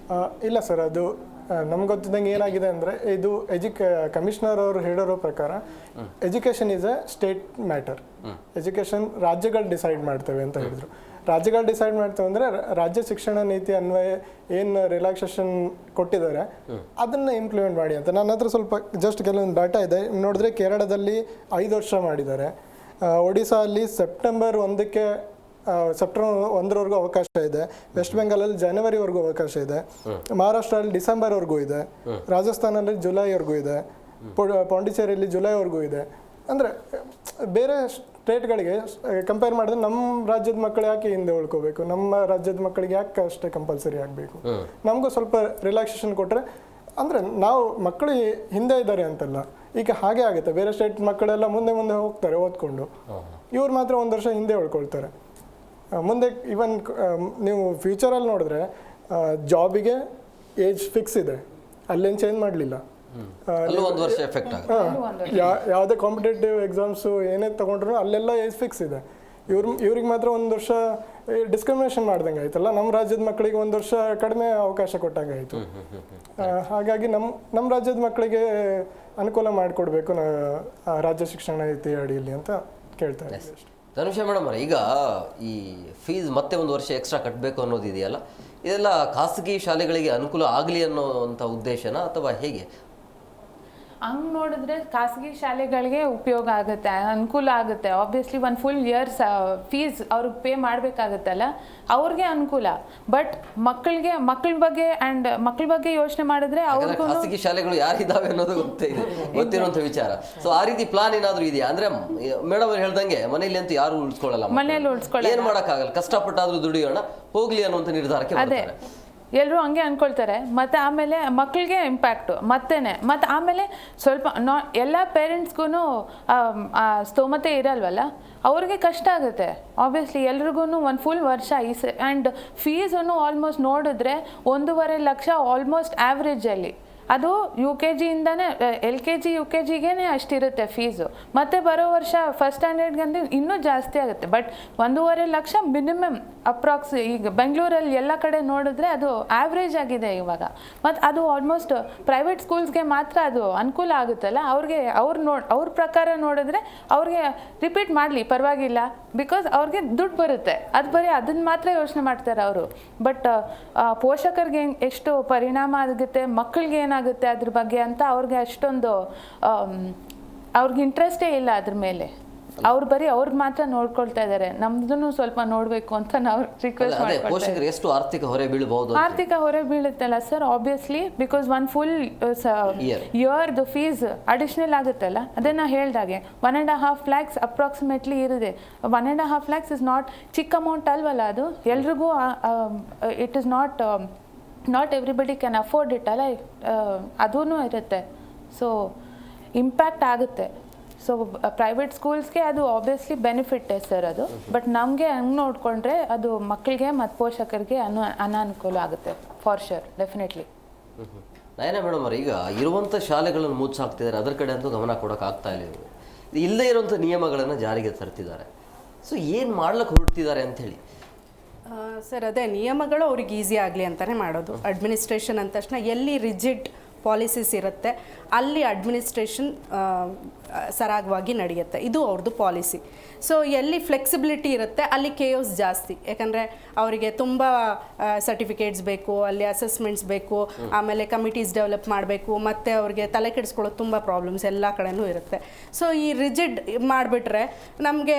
ಇಲ್ಲ ಸರ್, ಅದು ನಮ್ಗೆ ಗೊತ್ತಿದ್ದಂಗೆ ಏನಾಗಿದೆ ಅಂದರೆ, ಇದು ಕಮಿಷನರ್ ಅವರು ಹೇಳಿರೋ ಪ್ರಕಾರ education is A state matter. Education ರಾಜ್ಯಗಳು ಡಿಸೈಡ್ ಮಾಡ್ತೇವೆ ಅಂತ ಹೇಳಿದ್ರು. ರಾಜ್ಯಗಳು ಡಿಸೈಡ್ ಮಾಡ್ತೇವೆ ಅಂದರೆ ರಾಜ್ಯ ಶಿಕ್ಷಣ ನೀತಿ ಅನ್ವಯ ಏನು ರಿಲ್ಯಾಕ್ಸೇಷನ್ ಕೊಟ್ಟಿದ್ದಾರೆ ಅದನ್ನು ಇಂಪ್ಲಿಮೆಂಟ್ ಮಾಡಿ ಅಂತ. ನನ್ನ ಹತ್ರ ಸ್ವಲ್ಪ ಜಸ್ಟ್ ಕೆಲವೊಂದು ಡಾಟಾ ಇದೆ, ನೋಡಿದ್ರೆ ಕೇರಳದಲ್ಲಿ 5 ವರ್ಷ ಮಾಡಿದ್ದಾರೆ, ಒಡಿಶಾ ಅಲ್ಲಿ ಸೆಪ್ಟೆಂಬರ್ 1ರವರೆಗೂ ಅವಕಾಶ ಇದೆ, ವೆಸ್ಟ್ ಬೆಂಗಾಲಲ್ಲಿ ಜನವರಿವರೆಗೂ ಅವಕಾಶ ಇದೆ, ಮಹಾರಾಷ್ಟ್ರಲ್ಲಿ ಡಿಸೆಂಬರ್ವರೆಗೂ ಇದೆ, ರಾಜಸ್ಥಾನಲ್ಲಿ ಜುಲೈವರೆಗೂ ಇದೆ, ಪಾಂಡಿಚೇರಿಯಲ್ಲಿ ಜುಲೈವರೆಗೂ ಇದೆ. ಅಂದರೆ ಬೇರೆ ಸ್ಟೇಟ್ಗಳಿಗೆ ಕಂಪೇರ್ ಮಾಡಿದ್ರೆ ನಮ್ಮ ರಾಜ್ಯದ ಮಕ್ಕಳು ಯಾಕೆ ಹಿಂದೆ ಉಳ್ಕೋಬೇಕು, ನಮ್ಮ ರಾಜ್ಯದ ಮಕ್ಕಳಿಗೆ ಯಾಕೆ ಅಷ್ಟೇ ಕಂಪಲ್ಸರಿ ಆಗಬೇಕು, ನಮಗೂ ಸ್ವಲ್ಪ ರಿಲ್ಯಾಕ್ಸೇಷನ್ ಕೊಟ್ಟರೆ ಅಂದರೆ ನಾವು ಮಕ್ಕಳು ಹಿಂದೆ ಇದ್ದಾರೆ ಅಂತಲ್ಲ, ಈಗ ಹಾಗೆ ಆಗುತ್ತೆ. ಬೇರೆ ಸ್ಟೇಟ್ ಮಕ್ಕಳೆಲ್ಲ ಮುಂದೆ ಹೋಗ್ತಾರೆ ಓದ್ಕೊಂಡು, ಇವ್ರು ಮಾತ್ರ 1 ವರ್ಷ ಹಿಂದೆ ಉಳ್ಕೊಳ್ತಾರೆ. ಮುಂದೆ ಇವನ್ ನೀವು ಫ್ಯೂಚರಲ್ಲಿ ನೋಡಿದ್ರೆ ಜಾಬಿಗೆ ಏಜ್ ಫಿಕ್ಸ್ ಇದೆ, ಅಲ್ಲೇನು ಚೇಂಜ್ ಮಾಡಲಿಲ್ಲ. ಯಾವುದೇ ಕಾಂಪಿಟೇಟಿವ್ ಎಕ್ಸಾಮ್ಸು ಏನೇ ತಗೊಂಡ್ರು ಅಲ್ಲೆಲ್ಲ ಏಜ್ ಫಿಕ್ಸ್ ಇದೆ. ಇವ್ರಿಗೆ ಮಾತ್ರ 1 ವರ್ಷ ಡಿಸ್ಕ್ರಿಮಿನೇಷನ್ ಮಾಡ್ದಂಗೆ ಆಯ್ತಲ್ಲ, ನಮ್ಮ ರಾಜ್ಯದ ಮಕ್ಕಳಿಗೆ 1 ವರ್ಷ ಕಡಿಮೆ ಅವಕಾಶ ಕೊಟ್ಟಂಗೆ ಆಯಿತು. ಹಾಗಾಗಿ ನಮ್ಮ ರಾಜ್ಯದ ಮಕ್ಕಳಿಗೆ ಅನುಕೂಲ ಮಾಡಿಕೊಡ್ಬೇಕು ರಾಜ್ಯ ಶಿಕ್ಷಣ ನೀತಿ ಅಡಿಯಲ್ಲಿ ಅಂತ ಕೇಳ್ತಾ ಇದ್ದೀವಿ. ಧನುಷ ಮೇಡಮ್, ಈಗ ಈ ಫೀಸ್ ಮತ್ತೆ 1 ವರ್ಷ ಎಕ್ಸ್ಟ್ರಾ ಕಟ್ಟಬೇಕು ಅನ್ನೋದು ಇದೆಯಲ್ಲ, ಇದೆಲ್ಲ ಖಾಸಗಿ ಶಾಲೆಗಳಿಗೆ ಅನುಕೂಲ ಆಗಲಿ ಅನ್ನೋವಂಥ ಉದ್ದೇಶನ ಅಥವಾ ಹೇಗೆ? ಹಂಗೆ ನೋಡಿದ್ರೆ ಖಾಸಗಿ ಶಾಲೆಗಳಿಗೆ ಉಪಯೋಗ ಆಗುತ್ತೆ, ಅನುಕೂಲ ಆಗುತ್ತೆ. ಆಬ್ವಿಯಸ್ಲಿ 1 ಫುಲ್ ಇಯರ್ಸ್ ಫೀಸ್ ಅವ್ರಿಗೆ ಪೇ ಮಾಡಬೇಕಾಗತ್ತಲ್ಲ, ಅವ್ರಿಗೆ ಅನುಕೂಲ. ಬಟ್ ಮಕ್ಕಳ ಬಗ್ಗೆ ಯೋಚನೆ ಮಾಡಿದ್ರೆ ಅವ್ರಿಗೂ ಖಾಸಗಿ ಶಾಲೆಗಳು ಯಾರಿದ್ದಾವೆ ಅನ್ನೋದು ಗೊತ್ತಿರುವಂಥ ವಿಚಾರ. ಸೊ ಆ ರೀತಿ ಪ್ಲಾನ್ ಏನಾದರೂ ಇದೆಯಾ? ಅಂದ್ರೆ ಮೇಡಮ್ ಅವ್ರು ಹೇಳ್ದಂಗೆ ಮನೇಲಿ ಅಂತೂ ಯಾರು ಉಳಿಸ್ಕೊಳ್ಳಲ್ಲ, ಏನ್ ಮಾಡೋಕ್ಕಾಗಲ್ಲ, ಕಷ್ಟಪಟ್ಟಾದ್ರೂ ದುಡಿಯೋಣ ಹೋಗ್ಲಿ ಅನ್ನುವಂಥ ನಿರ್ಧಾರಕ್ಕೆ ಬರ್ತಾರೆ. ಎಲ್ಲರೂ ಹಂಗೆ ಅಂದ್ಕೊಳ್ತಾರೆ. ಮತ್ತು ಆಮೇಲೆ ಮಕ್ಕಳಿಗೆ ಇಂಪ್ಯಾಕ್ಟು ಮತ್ತು ಆಮೇಲೆ ಸ್ವಲ್ಪ ಎಲ್ಲ ಪೇರೆಂಟ್ಸ್ಗೂ ಸ್ತೋಮತೆ ಇರಲ್ವಲ್ಲ, ಅವ್ರಿಗೆ ಕಷ್ಟ ಆಗುತ್ತೆ. ಆಬ್ವಿಯಸ್ಲಿ ಎಲ್ರಿಗೂ 1 ಫುಲ್ ವರ್ಷ ಆ್ಯಂಡ್ ಫೀಸನ್ನು ಆಲ್ಮೋಸ್ಟ್ ನೋಡಿದ್ರೆ 1.5 ಲಕ್ಷ ಆಲ್ಮೋಸ್ಟ್ ಆ್ಯಾವ್ರೇಜಲ್ಲಿ. ಅದು ಯು ಕೆ ಜಿಯಿಂದನೇ LKG UKGಗೆ ಅಷ್ಟಿರುತ್ತೆ ಫೀಸು, ಮತ್ತು ಬರೋ ವರ್ಷ ಫಸ್ಟ್ ಸ್ಟ್ಯಾಂಡರ್ಡ್ಗೆ ಅಂದರೆ ಇನ್ನೂ ಜಾಸ್ತಿ ಆಗುತ್ತೆ. But 1.5 lakh minimum approx. ಈಗ ಬೆಂಗಳೂರಲ್ಲಿ ಎಲ್ಲ ಕಡೆ ನೋಡಿದ್ರೆ ಅದು ಆವ್ರೇಜ್ ಆಗಿದೆ ಇವಾಗ. ಮತ್ತು ಅದು ಆಲ್ಮೋಸ್ಟ್ ಪ್ರೈವೇಟ್ ಸ್ಕೂಲ್ಸ್ಗೆ ಮಾತ್ರ ಅದು ಅನುಕೂಲ ಆಗುತ್ತಲ್ಲ, ಅವ್ರ ಪ್ರಕಾರ ನೋಡಿದ್ರೆ ಅವ್ರಿಗೆ ರಿಪೀಟ್ ಮಾಡಲಿ ಪರವಾಗಿಲ್ಲ, ಬಿಕಾಸ್ ಅವ್ರಿಗೆ ದುಡ್ಡು ಬರುತ್ತೆ. ಅದು ಬರೀ ಅದನ್ನು ಮಾತ್ರ ಯೋಚನೆ ಮಾಡ್ತಾರೆ ಅವರು. ಬಟ್ ಪೋಷಕರಿಗೆ ಎಷ್ಟು ಪರಿಣಾಮ ಆಗುತ್ತೆ, ಮಕ್ಕಳಿಗೆ ಏನಾಗುತ್ತೆ ಅದ್ರ ಬಗ್ಗೆ ಅಂತ ಅವ್ರಿಗೆ ಅಷ್ಟೊಂದು ಅವ್ರಿಗೆ ಇಂಟ್ರೆಸ್ಟೇ ಇಲ್ಲ ಅದ್ರ ಮೇಲೆ. ಅವ್ರು ಬರೀ ಅವ್ರಿಗೆ ಮಾತ್ರ ನೋಡ್ಕೊಳ್ತಾ ಇದ್ದಾರೆ. ನಮ್ದನ್ನು ಸ್ವಲ್ಪ ನೋಡಬೇಕು ಅಂತ ನಾವು ರಿಕ್ವೆಸ್ಟ್ ಮಾಡ್ಕೊಳ್ತೀವಿ. ಪೋಷಕರಿಗೆ ಎಷ್ಟು ಆರ್ಥಿಕ ಹೊರೆ ಬೀಳಬಹುದು? ಆರ್ಥಿಕ ಹೊರೆ ಬೀಳುತ್ತಲ್ಲ sir, obviously, because one full ಇಯರ್ದು ಫೀಸ್ ಅಡಿಷ್ನಲ್ ಆಗುತ್ತಲ್ಲ. ಅದನ್ನು ಹೇಳ್ದಾಗೆ 1.5 lakhs ಅಪ್ರಾಕ್ಸಿಮೇಟ್ಲಿ ಇರುತ್ತೆ. 1.5 lakhs ಇಸ್ ನಾಟ್ ಚಿಕ್ಕ ಅಮೌಂಟ್ ಅಲ್ವಲ್ಲ ಅದು. ಎಲ್ರಿಗೂ it is not everybody can afford it ಅಲ್ಲ, ಅದೂ ಇರುತ್ತೆ. ಸೊ ಇಂಪ್ಯಾಕ್ಟ್ ಆಗುತ್ತೆ. ಸೊ ಪ್ರೈವೇಟ್ ಸ್ಕೂಲ್ಸ್ಗೆ ಅದು ಆಬ್ವಿಯಸ್ಲಿ ಬೆನಿಫಿಟ್ಟೇ ಸರ್ ಅದು. ಬಟ್ ನಮಗೆ ಹಂಗೆ ನೋಡಿಕೊಂಡ್ರೆ ಅದು ಮಕ್ಕಳಿಗೆ ಮತ್ತು ಪೋಷಕರಿಗೆ ಅನಾನುಕೂಲ ಆಗುತ್ತೆ for sure, definitely. Nayana madam ಅವ್ರು, ಈಗ ಇರುವಂಥ ಶಾಲೆಗಳನ್ನು ಮುಚ್ಚಾಕ್ತಿದ್ದಾರೆ, ಅದರ ಕಡೆ ಅಂತೂ ಗಮನ ಕೊಡೋಕೆ ಆಗ್ತಾ ಇಲ್ಲ. ಇವರು ಇಲ್ಲದೇ ಇರುವಂಥ ನಿಯಮಗಳನ್ನು ಜಾರಿಗೆ ತರ್ತಿದ್ದಾರೆ. ಸೊ ಏನು ಮಾಡ್ಲಿಕ್ಕೆ ಹೊರಡ್ತಿದ್ದಾರೆ ಅಂಥೇಳಿ? ಸರ್, ಅದೇ ನಿಯಮಗಳು ಅವ್ರಿಗೆ ಈಸಿ ಆಗಲಿ ಅಂತಲೇ ಮಾಡೋದು. ಅಡ್ಮಿನಿಸ್ಟ್ರೇಷನ್ ಅಂದ ತಕ್ಷಣ ಎಲ್ಲಿ ರಿಜಿಡ್ ಪಾಲಿಸೀಸ್ ಇರುತ್ತೆ ಅಲ್ಲಿ ಅಡ್ಮಿನಿಸ್ಟ್ರೇಷನ್ ಸರಾಗವಾಗಿ ನಡೆಯುತ್ತೆ. ಇದು ಅವ್ರದ್ದು ಪಾಲಿಸಿ. ಸೊ ಎಲ್ಲಿ ಫ್ಲೆಕ್ಸಿಬಿಲಿಟಿ ಇರುತ್ತೆ ಅಲ್ಲಿ ಕೇಯೋಸ್ ಜಾಸ್ತಿ. ಯಾಕಂದರೆ ಅವರಿಗೆ ತುಂಬ ಸರ್ಟಿಫಿಕೇಟ್ಸ್ ಬೇಕು, ಅಲ್ಲಿ ಅಸೆಸ್ಮೆಂಟ್ಸ್ ಬೇಕು, ಆಮೇಲೆ ಕಮಿಟೀಸ್ ಡೆವಲಪ್ ಮಾಡಬೇಕು, ಮತ್ತು ಅವ್ರಿಗೆ ತಲೆ ಕೆಡಿಸ್ಕೊಳ್ಳೋದು ತುಂಬ ಪ್ರಾಬ್ಲಮ್ಸ್ ಎಲ್ಲ ಕಡೆನೂ ಇರುತ್ತೆ. ಸೊ ಈ ರಿಜಿಡ್ ಮಾಡಿಬಿಟ್ರೆ ನಮಗೆ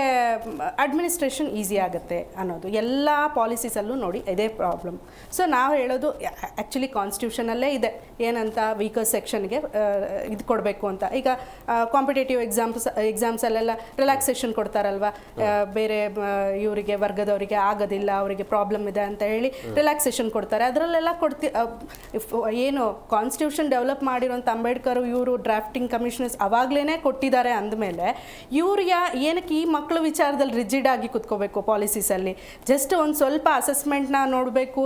ಅಡ್ಮಿನಿಸ್ಟ್ರೇಷನ್ ಈಸಿ ಆಗುತ್ತೆ ಅನ್ನೋದು ಎಲ್ಲ ಪಾಲಿಸೀಸಲ್ಲೂ ನೋಡಿ ಇದೇ ಪ್ರಾಬ್ಲಮ್. ಸೊ ನಾವು ಹೇಳೋದು ಆ್ಯಕ್ಚುಲಿ ಕಾನ್ಸ್ಟಿಟ್ಯೂಷನಲ್ಲೇ ಇದೆ ಏನಂತ, ವೀಕರ್ ಸೆಕ್ಷನ್ಗೆ ಇದು ಕೊಡಬೇಕು ಅಂತ. ಈಗ ಕಾಂಪಿಟೇಟಿವ್ ಎಕ್ಸಾಮ್ಸಲ್ಲೆಲ್ಲ ರಿಲ್ಯಾಕ್ಸೇಷನ್ ಕೊಡ್ತಾರಲ್ವ, ಬೇರೆ ಇವರಿಗೆ ವರ್ಗದವರಿಗೆ ಆಗೋದಿಲ್ಲ, ಅವರಿಗೆ ಪ್ರಾಬ್ಲಮ್ ಇದೆ ಅಂತ ಹೇಳಿ ರಿಲ್ಯಾಕ್ಸೇಷನ್ ಕೊಡ್ತಾರೆ. ಅದರಲ್ಲೆಲ್ಲ ಏನು ಕಾನ್ಸ್ಟಿಟ್ಯೂಷನ್ ಡೆವಲಪ್ ಮಾಡಿರೋಂಥ ಅಂಬೇಡ್ಕರ್ ಇವರು ಡ್ರಾಫ್ಟಿಂಗ್ ಕಮಿಷನರ್ಸ್ ಅವಾಗಲೇ ಕೊಟ್ಟಿದ್ದಾರೆ ಅಂದಮೇಲೆ ಇವ್ರು ಏನಕ್ಕೆ ಈ ಮಕ್ಕಳ ವಿಚಾರದಲ್ಲಿ ರಿಜಿಡ್ ಆಗಿ ಕುತ್ಕೋಬೇಕು ಪಾಲಿಸೀಸಲ್ಲಿ? ಜಸ್ಟ್ ಒಂದು ಸ್ವಲ್ಪ ಅಸೆಸ್ಮೆಂಟ್ನ ನೋಡಬೇಕು,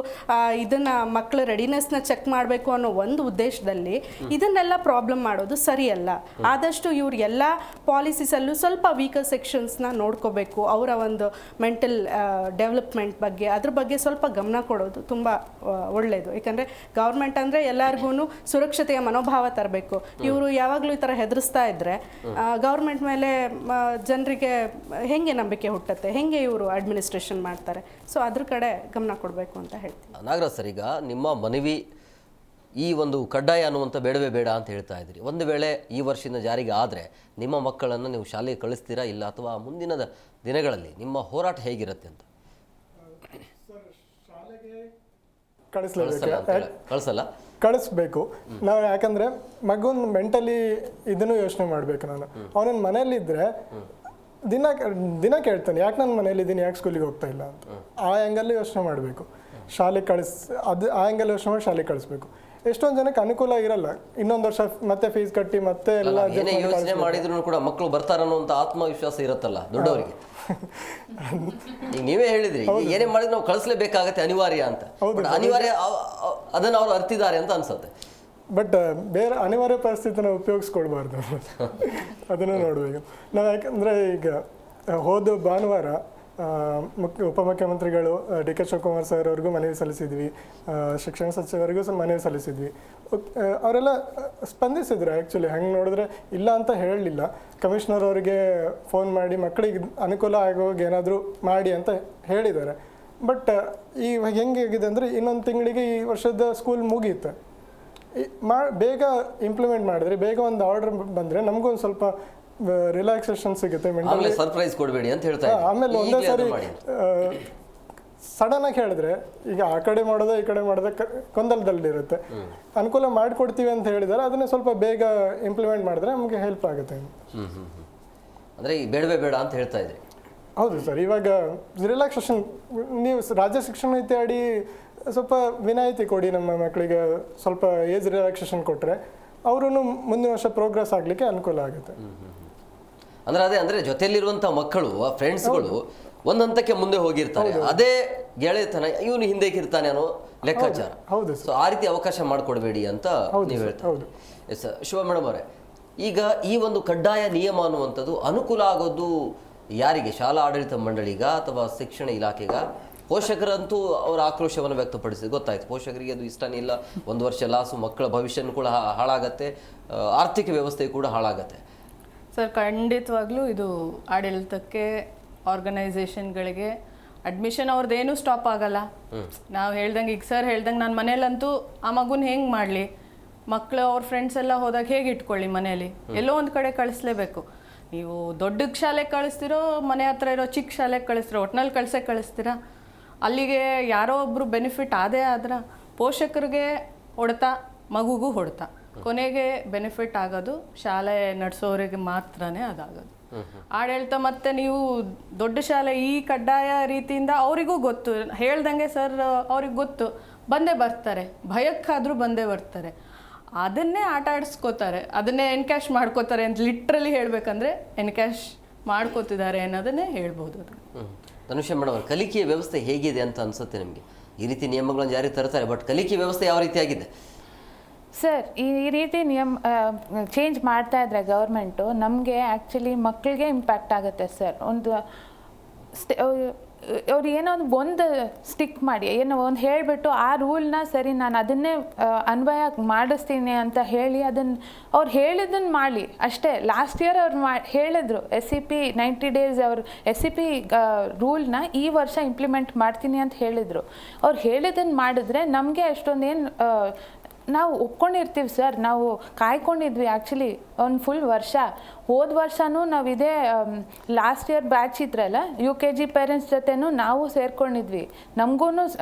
ಇದನ್ನು ಮಕ್ಕಳ ರೆಡಿನೆಸ್ನ ಚೆಕ್ ಮಾಡಬೇಕು ಅನ್ನೋ ಒಂದು ಉದ್ದೇಶದಲ್ಲಿ ಇದನ್ನೆಲ್ಲ ಪ್ರಾಬ್ಲಮ್ ಮಾಡೋದು ಸರಿಯಲ್ಲ. ಆದಷ್ಟು ಇವ್ರು ಎಲ್ಲ ಪಾಲಿಸೀಸಲ್ಲೂ ಸ್ವಲ್ಪ ವೀಕರ್ ಸೆಕ್ಷನ್ಸ್ನ ನೋಡ್ಕೋಬೇಕು. ಅವರ ಒಂದು ಮೆಂಟಲ್ ಡೆವಲಪ್ಮೆಂಟ್ ಬಗ್ಗೆ ಅದ್ರ ಬಗ್ಗೆ ಸ್ವಲ್ಪ ಗಮನ ಕೊಡೋದು ತುಂಬ ಒಳ್ಳೆಯದು. ಯಾಕಂದರೆ ಗೌರ್ಮೆಂಟ್ ಅಂದರೆ ಎಲ್ಲರಿಗೂ ಸುರಕ್ಷತೆಯ ಮನೋಭಾವ ತರಬೇಕು. ಇವರು ಯಾವಾಗಲೂ ಈ ಥರ ಹೆದರಿಸ್ತಾ ಇದ್ದರೆ ಗೌರ್ಮೆಂಟ್ ಮೇಲೆ ಜನರಿಗೆ ಹೆಂಗೆ ನಂಬಿಕೆ ಹುಟ್ಟುತ್ತೆ, ಹೆಂಗೆ ಇವರು ಅಡ್ಮಿನಿಸ್ಟ್ರೇಷನ್ ಮಾಡ್ತಾರೆ. ಸೊ ಅದ್ರ ಕಡೆ ಗಮನ ಕೊಡಬೇಕು ಅಂತ ಹೇಳ್ತೀನಿ. ನಾಗರಾಜ್ ಸರ್, ಈಗ ನಿಮ್ಮ ಮನವಿ ಈ ಒಂದು ಕಡ್ಡಾಯ ಅನ್ನುವಂಥ ಬೇಡವೇ ಬೇಡ ಅಂತ ಹೇಳ್ತಾ ಇದ್ದೀರಿ. ಒಂದು ವೇಳೆ ಈ ವರ್ಷದಿಂದ ಜಾರಿಗೆ ಆದರೆ ನಿಮ್ಮ ಮಕ್ಕಳನ್ನು ನೀವು ಶಾಲೆಗೆ ಕಳಿಸ್ತೀರಾ ಇಲ್ಲ, ಅಥವಾ ಮುಂದಿನ ದಿನಗಳಲ್ಲಿ ನಿಮ್ಮ ಹೋರಾಟ ಹೇಗಿರುತ್ತೆ ಅಂತ? ಕಳಿಸ್ಬೇಕು ನಾವು. ಯಾಕಂದರೆ ಮಗುನ್ ಮೆಂಟಲಿ ಇದನ್ನು ಯೋಚನೆ ಮಾಡಬೇಕು. ಅವನನ್ನ ಮನೇಲಿದ್ದರೆ ದಿನ ಕೇಳ್ತಾನೆ, ಯಾಕೆ ನಾನು ಮನೇಲಿದ್ದೀನಿ, ಯಾಕೆ ಸ್ಕೂಲಿಗೆ ಹೋಗ್ತಾ ಇಲ್ಲ ಅಂತ. ಆ ಆ್ಯಂಗಲ್ಲಿ ಯೋಚನೆ ಮಾಡಬೇಕು. ಶಾಲೆಗೆ ಅದು ಆ ಆ್ಯಂಗಲ್ ಯೋಚನೆ ಮಾಡಿ ಶಾಲೆಗೆ ಕಳಿಸ್ಬೇಕು. ಎಷ್ಟೊಂದು ಜನಕ್ಕೆ ಅನುಕೂಲ ಇರಲ್ಲ, ಇನ್ನೊಂದು ವರ್ಷ ಮತ್ತೆ ಫೀಸ್ ಕಟ್ಟಿ ಮತ್ತೆ ಎಲ್ಲ ಯೋಚನೆ ಮಾಡಿದ್ರು ಕೂಡ ಮಕ್ಕಳು ಬರ್ತಾರನ್ನುವಂತ ಆತ್ಮವಿಶ್ವಾಸ ಇರುತ್ತಲ್ಲ ದೊಡ್ಡವರಿಗೆ. ಈಗ ನೀವೇ ಹೇಳಿದ್ರಿ ಏನೇ ಮಾಡಿದ್ರು ನಾವು ಕಳಿಸ್ಲೇಬೇಕಾಗತ್ತೆ, ಅನಿವಾರ್ಯ ಅಂತ. ಅನಿವಾರ್ಯ ಅದನ್ನು ಅವ್ರು ಅರ್ತಿದ್ದಾರೆ ಅಂತ ಅನ್ಸುತ್ತೆ. ಬಟ್ ಬೇರೆ ಅನಿವಾರ್ಯ ಪರಿಸ್ಥಿತಿನ ಉಪಯೋಗಿಸ್ಕೊಳ್ಬಾರ್ದು, ಅದನ್ನು ನೋಡಬೇಕು ನಾವು. ಯಾಕಂದರೆ ಈಗ ಹೋದ ಭಾನುವಾರ ಉಪಮುಖ್ಯಮಂತ್ರಿಗಳು DK ಶಿವಕುಮಾರ್ ಸರ್ ಅವ್ರಿಗೂ ಮನವಿ ಸಲ್ಲಿಸಿದ್ವಿ, ಶಿಕ್ಷಣ ಸಚಿವರಿಗೂ ಮನವಿ ಸಲ್ಲಿಸಿದ್ವಿ. ಅವರೆಲ್ಲ ಸ್ಪಂದಿಸಿದ್ರು. ಆ್ಯಕ್ಚುಲಿ ಹಂಗೆ ನೋಡಿದ್ರೆ ಇಲ್ಲ ಅಂತ ಹೇಳಲಿಲ್ಲ. ಕಮಿಷನರ್ ಅವರಿಗೆ ಫೋನ್ ಮಾಡಿ ಮಕ್ಕಳಿಗೆ ಅನುಕೂಲ ಆಗೋಗಿ ಏನಾದರೂ ಮಾಡಿ ಅಂತ ಹೇಳಿದ್ದಾರೆ. ಬಟ್ ಈಗ ಹೆಂಗಿದೆ ಅಂದರೆ ಇನ್ನೊಂದು ತಿಂಗಳಿಗೆ ಈ ವರ್ಷದ ಸ್ಕೂಲ್ ಮುಗಿಯುತ್ತೆ. ಬೇಗ ಇಂಪ್ಲಿಮೆಂಟ್ ಮಾಡಿದ್ರೆ, ಬೇಗ ಒಂದು ಆರ್ಡರ್ ಬಂದರೆ ನಮಗೂ ಒಂದು ಸ್ವಲ್ಪ ರಿಲ್ಯಾಕ್ಸೇಷನ್ ಸಿಗುತ್ತೆ. ಸರ್ಪ್ರೈಸ್ ಕೊಡಬೇಡಿ ಅಂತ ಹೇಳ್ತಾ ಇದ್ದಾರೆ. ಆಮೇಲೆ ಒಂದೇ ಸಾರಿ ಸಡನ್ ಆಗಿ ಹೇಳಿದ್ರೆ ಈಗ ಆ ಕಡೆ ಮಾಡೋದ ಈ ಕಡೆ ಮಾಡೋದ ಗೊಂದಲದಲ್ಲಿರುತ್ತೆ. ಅನುಕೂಲ ಮಾಡಿಕೊಡ್ತೀವಿ ಅಂತ ಹೇಳಿದರೆ ಅದನ್ನೇ ಸ್ವಲ್ಪ ಬೇಗ ಇಂಪ್ಲಿಮೆಂಟ್ ಮಾಡಿದ್ರೆ ನಮಗೆ ಹೆಲ್ಪ್ ಆಗುತ್ತೆ. ಅಂದರೆ ಈ ಬೇಡವೇ ಬೇಡ ಅಂತ ಹೇಳ್ತಾ ಇದ್ರಿ. ಹೌದು ಸರ್. ಇವಾಗ ರಿಲ್ಯಾಕ್ಸೇಷನ್ ನೀವು ರಾಜ್ಯ ಶಿಕ್ಷಣ ನೀತಿ ಅಡಿ ಸ್ವಲ್ಪ ವಿನಾಯಿತಿ ಕೊಡಿ ನಮ್ಮ ಮಕ್ಕಳಿಗೆ. ಸ್ವಲ್ಪ ಏಜ್ ರಿಲ್ಯಾಕ್ಸೇಷನ್ ಕೊಟ್ಟರೆ ಅವರು ಮುಂದಿನ ವರ್ಷ ಪ್ರೋಗ್ರೆಸ್ ಆಗಲಿಕ್ಕೆ ಅನುಕೂಲ ಆಗುತ್ತೆ. ಅಂದರೆ ಅದೇ ಅಂದರೆ ಜೊತೆಯಲ್ಲಿರುವಂಥ ಮಕ್ಕಳು ಫ್ರೆಂಡ್ಸ್ಗಳು ಒಂದ್ ಹಂತಕ್ಕೆ ಮುಂದೆ ಹೋಗಿರ್ತಾರೆ, ಅದೇ ಗೆಳೆತನ ಇವನು ಹಿಂದೆ ಇರ್ತಾನೆ ಅನ್ನೋ ಲೆಕ್ಕಾಚಾರ. ಹೌದು ಸೊ ಆ ರೀತಿ ಅವಕಾಶ ಮಾಡಿಕೊಡ್ಬೇಡಿ ಅಂತ ನೀವು ಹೇಳ್ತಾರೆ. ಎಸ್ ಶಿವ ಮೇಡಮ್ ಅವರೇ, ಈಗ ಈ ಒಂದು ಕಡ್ಡಾಯ ನಿಯಮ ಅನ್ನುವಂಥದ್ದು ಅನುಕೂಲ ಆಗೋದು ಯಾರಿಗೆ? ಶಾಲಾ ಆಡಳಿತ ಮಂಡಳಿಗ ಅಥವಾ ಶಿಕ್ಷಣ ಇಲಾಖೆಗ? ಪೋಷಕರಂತೂ ಅವರ ಆಕ್ರೋಶವನ್ನು ವ್ಯಕ್ತಪಡಿಸಿ ಗೊತ್ತಾಯ್ತು, ಪೋಷಕರಿಗೆ ಅದು ಇಷ್ಟನೇ ಇಲ್ಲ, 1 ವರ್ಷ ಲಾಸು, ಮಕ್ಕಳ ಭವಿಷ್ಯನೂ ಕೂಡ ಹಾಳಾಗತ್ತೆ, ಆರ್ಥಿಕ ವ್ಯವಸ್ಥೆ ಕೂಡ ಹಾಳಾಗತ್ತೆ. ಸರ್ ಖಂಡಿತವಾಗ್ಲೂ ಇದು ಆಡಳಿತಕ್ಕೆ, ಆರ್ಗನೈಸೇಷನ್ಗಳಿಗೆ ಅಡ್ಮಿಷನ್ ಅವ್ರದ್ದೇನು ಸ್ಟಾಪ್ ಆಗಲ್ಲ. ನಾವು ಹೇಳ್ದಂಗೆ ಈಗ ಸರ್ ಹೇಳ್ದಂಗೆ ನಾನು ಮನೇಲಂತೂ ಆ ಮಗುನ ಹೆಂಗೆ ಮಾಡಲಿ, ಮಕ್ಕಳು ಅವ್ರ ಫ್ರೆಂಡ್ಸ್ ಎಲ್ಲ ಹೋದಾಗ ಹೇಗೆ ಇಟ್ಕೊಳ್ಳಿ ಮನೇಲಿ, ಎಲ್ಲೋ ಒಂದು ಕಡೆ ಕಳಿಸ್ಲೇಬೇಕು. ನೀವು ದೊಡ್ಡ ಶಾಲೆಗೆ ಕಳಿಸ್ತಿರೋ, ಮನೆ ಹತ್ರ ಇರೋ ಚಿಕ್ಕ ಶಾಲೆಗೆ ಕಳಿಸ್ತಿರೋ, ಒಟ್ನಲ್ಲಿ ಕಳಿಸ್ತೀರಾ, ಅಲ್ಲಿಗೆ ಯಾರೋ ಒಬ್ಬರು ಬೆನಿಫಿಟ್ ಆದೇ ಆದ್ರೆ ಪೋಷಕರಿಗೆ ಹೊಡೆತ, ಮಗುಗೂ ಹೊಡೆತ, ಕೊನೆಗೆ ಬೆನಿಫಿಟ್ ಆಗೋದು ಶಾಲೆ ನಡೆಸೋರಿಗೆ ಮಾತ್ರನೇ ಅದಾಗೋದು. ಆಡಳಿತ ಮತ್ತೆ ನೀವು ದೊಡ್ಡ ಶಾಲೆ ಈ ಕಡ್ಡಾಯ ರೀತಿಯಿಂದ ಅವರಿಗೂ ಗೊತ್ತು, ಹೇಳ್ದಂಗೆ ಸರ್ ಅವ್ರಿಗೆ ಗೊತ್ತು, ಬಂದೇ ಬರ್ತಾರೆ, ಭಯಕ್ಕಾದರೂ ಬಂದೇ ಬರ್ತಾರೆ, ಅದನ್ನೇ ಆಟ ಆಡಿಸ್ಕೋತಾರೆ, ಅದನ್ನೇ ಎನ್ಕ್ಯಾಶ್ ಮಾಡ್ಕೋತಾರೆ ಅಂತ ಲಿಟ್ರಲಿ ಹೇಳ್ಬೇಕಂದ್ರೆ ಎನ್ಕ್ಯಾಶ್ ಮಾಡ್ಕೋತಿದ್ದಾರೆ ಅನ್ನೋದನ್ನೇ ಹೇಳ್ಬೋದು. ಅದು ಧನುಷ ಮೇಡಮ್, ಕಲಿಕೆಯ ವ್ಯವಸ್ಥೆ ಹೇಗಿದೆ ಅಂತ ಅನ್ಸುತ್ತೆ ನಿಮಗೆ? ಈ ರೀತಿ ನಿಯಮಗಳನ್ನು ಜಾರಿ ತರ್ತಾರೆ, ಬಟ್ ಕಲಿಕೆ ವ್ಯವಸ್ಥೆ ಯಾವ ರೀತಿ ಆಗಿದೆ ಸರ್? ಈ ರೀತಿ ಚೇಂಜ್ ಮಾಡ್ತಾ ಇದ್ರೆ ಗೌರ್ಮೆಂಟು, ನಮಗೆ ಆ್ಯಕ್ಚುಲಿ ಮಕ್ಕಳಿಗೆ ಇಂಪ್ಯಾಕ್ಟ್ ಆಗುತ್ತೆ ಸರ್. ಅವ್ರು ಏನೋ ಒಂದು ಸ್ಟಿಕ್ ಮಾಡಿ, ಏನೋ ಒಂದು ಹೇಳಿಬಿಟ್ಟು ಆ ರೂಲ್ನ ಸರಿ ನಾನು ಅದನ್ನೇ ಅನ್ವಯ ಮಾಡಿಸ್ತೀನಿ ಅಂತ ಹೇಳಿ ಅದನ್ನು ಅವ್ರು ಹೇಳಿದ್ದನ್ನು ಮಾಡಲಿ ಅಷ್ಟೇ. ಲಾಸ್ಟ್ ಇಯರ್ ಅವ್ರು ಹೇಳಿದ್ರು SCP 90 days ಅವ್ರು SCP ರೂಲ್ನ ಈ ವರ್ಷ ಇಂಪ್ಲಿಮೆಂಟ್ ಮಾಡ್ತೀನಿ ಅಂತ ಹೇಳಿದರು. ಅವ್ರು ಹೇಳಿದ್ದನ್ನು ಮಾಡಿದ್ರೆ ನಮಗೆ ಅಷ್ಟೊಂದೇನು ನಾವು ಒಪ್ಕೊಂಡಿರ್ತೀವಿ ಸರ್, ನಾವು ಕಾಯ್ಕೊಂಡಿದ್ವಿ ಆ್ಯಕ್ಚುಲಿ ಒಂದು ಫುಲ್ ವರ್ಷ. ಹೋದ ವರ್ಷವೂ ನಾವು ಇದೇ ಲಾಸ್ಟ್ ಇಯರ್ ಬ್ಯಾಚ್ ಇದ್ರಲ್ಲ UKG ಪೇರೆಂಟ್ಸ್ ಜೊತೆನೂ ನಾವು ಸೇರ್ಕೊಂಡಿದ್ವಿ, ನಮಗೂ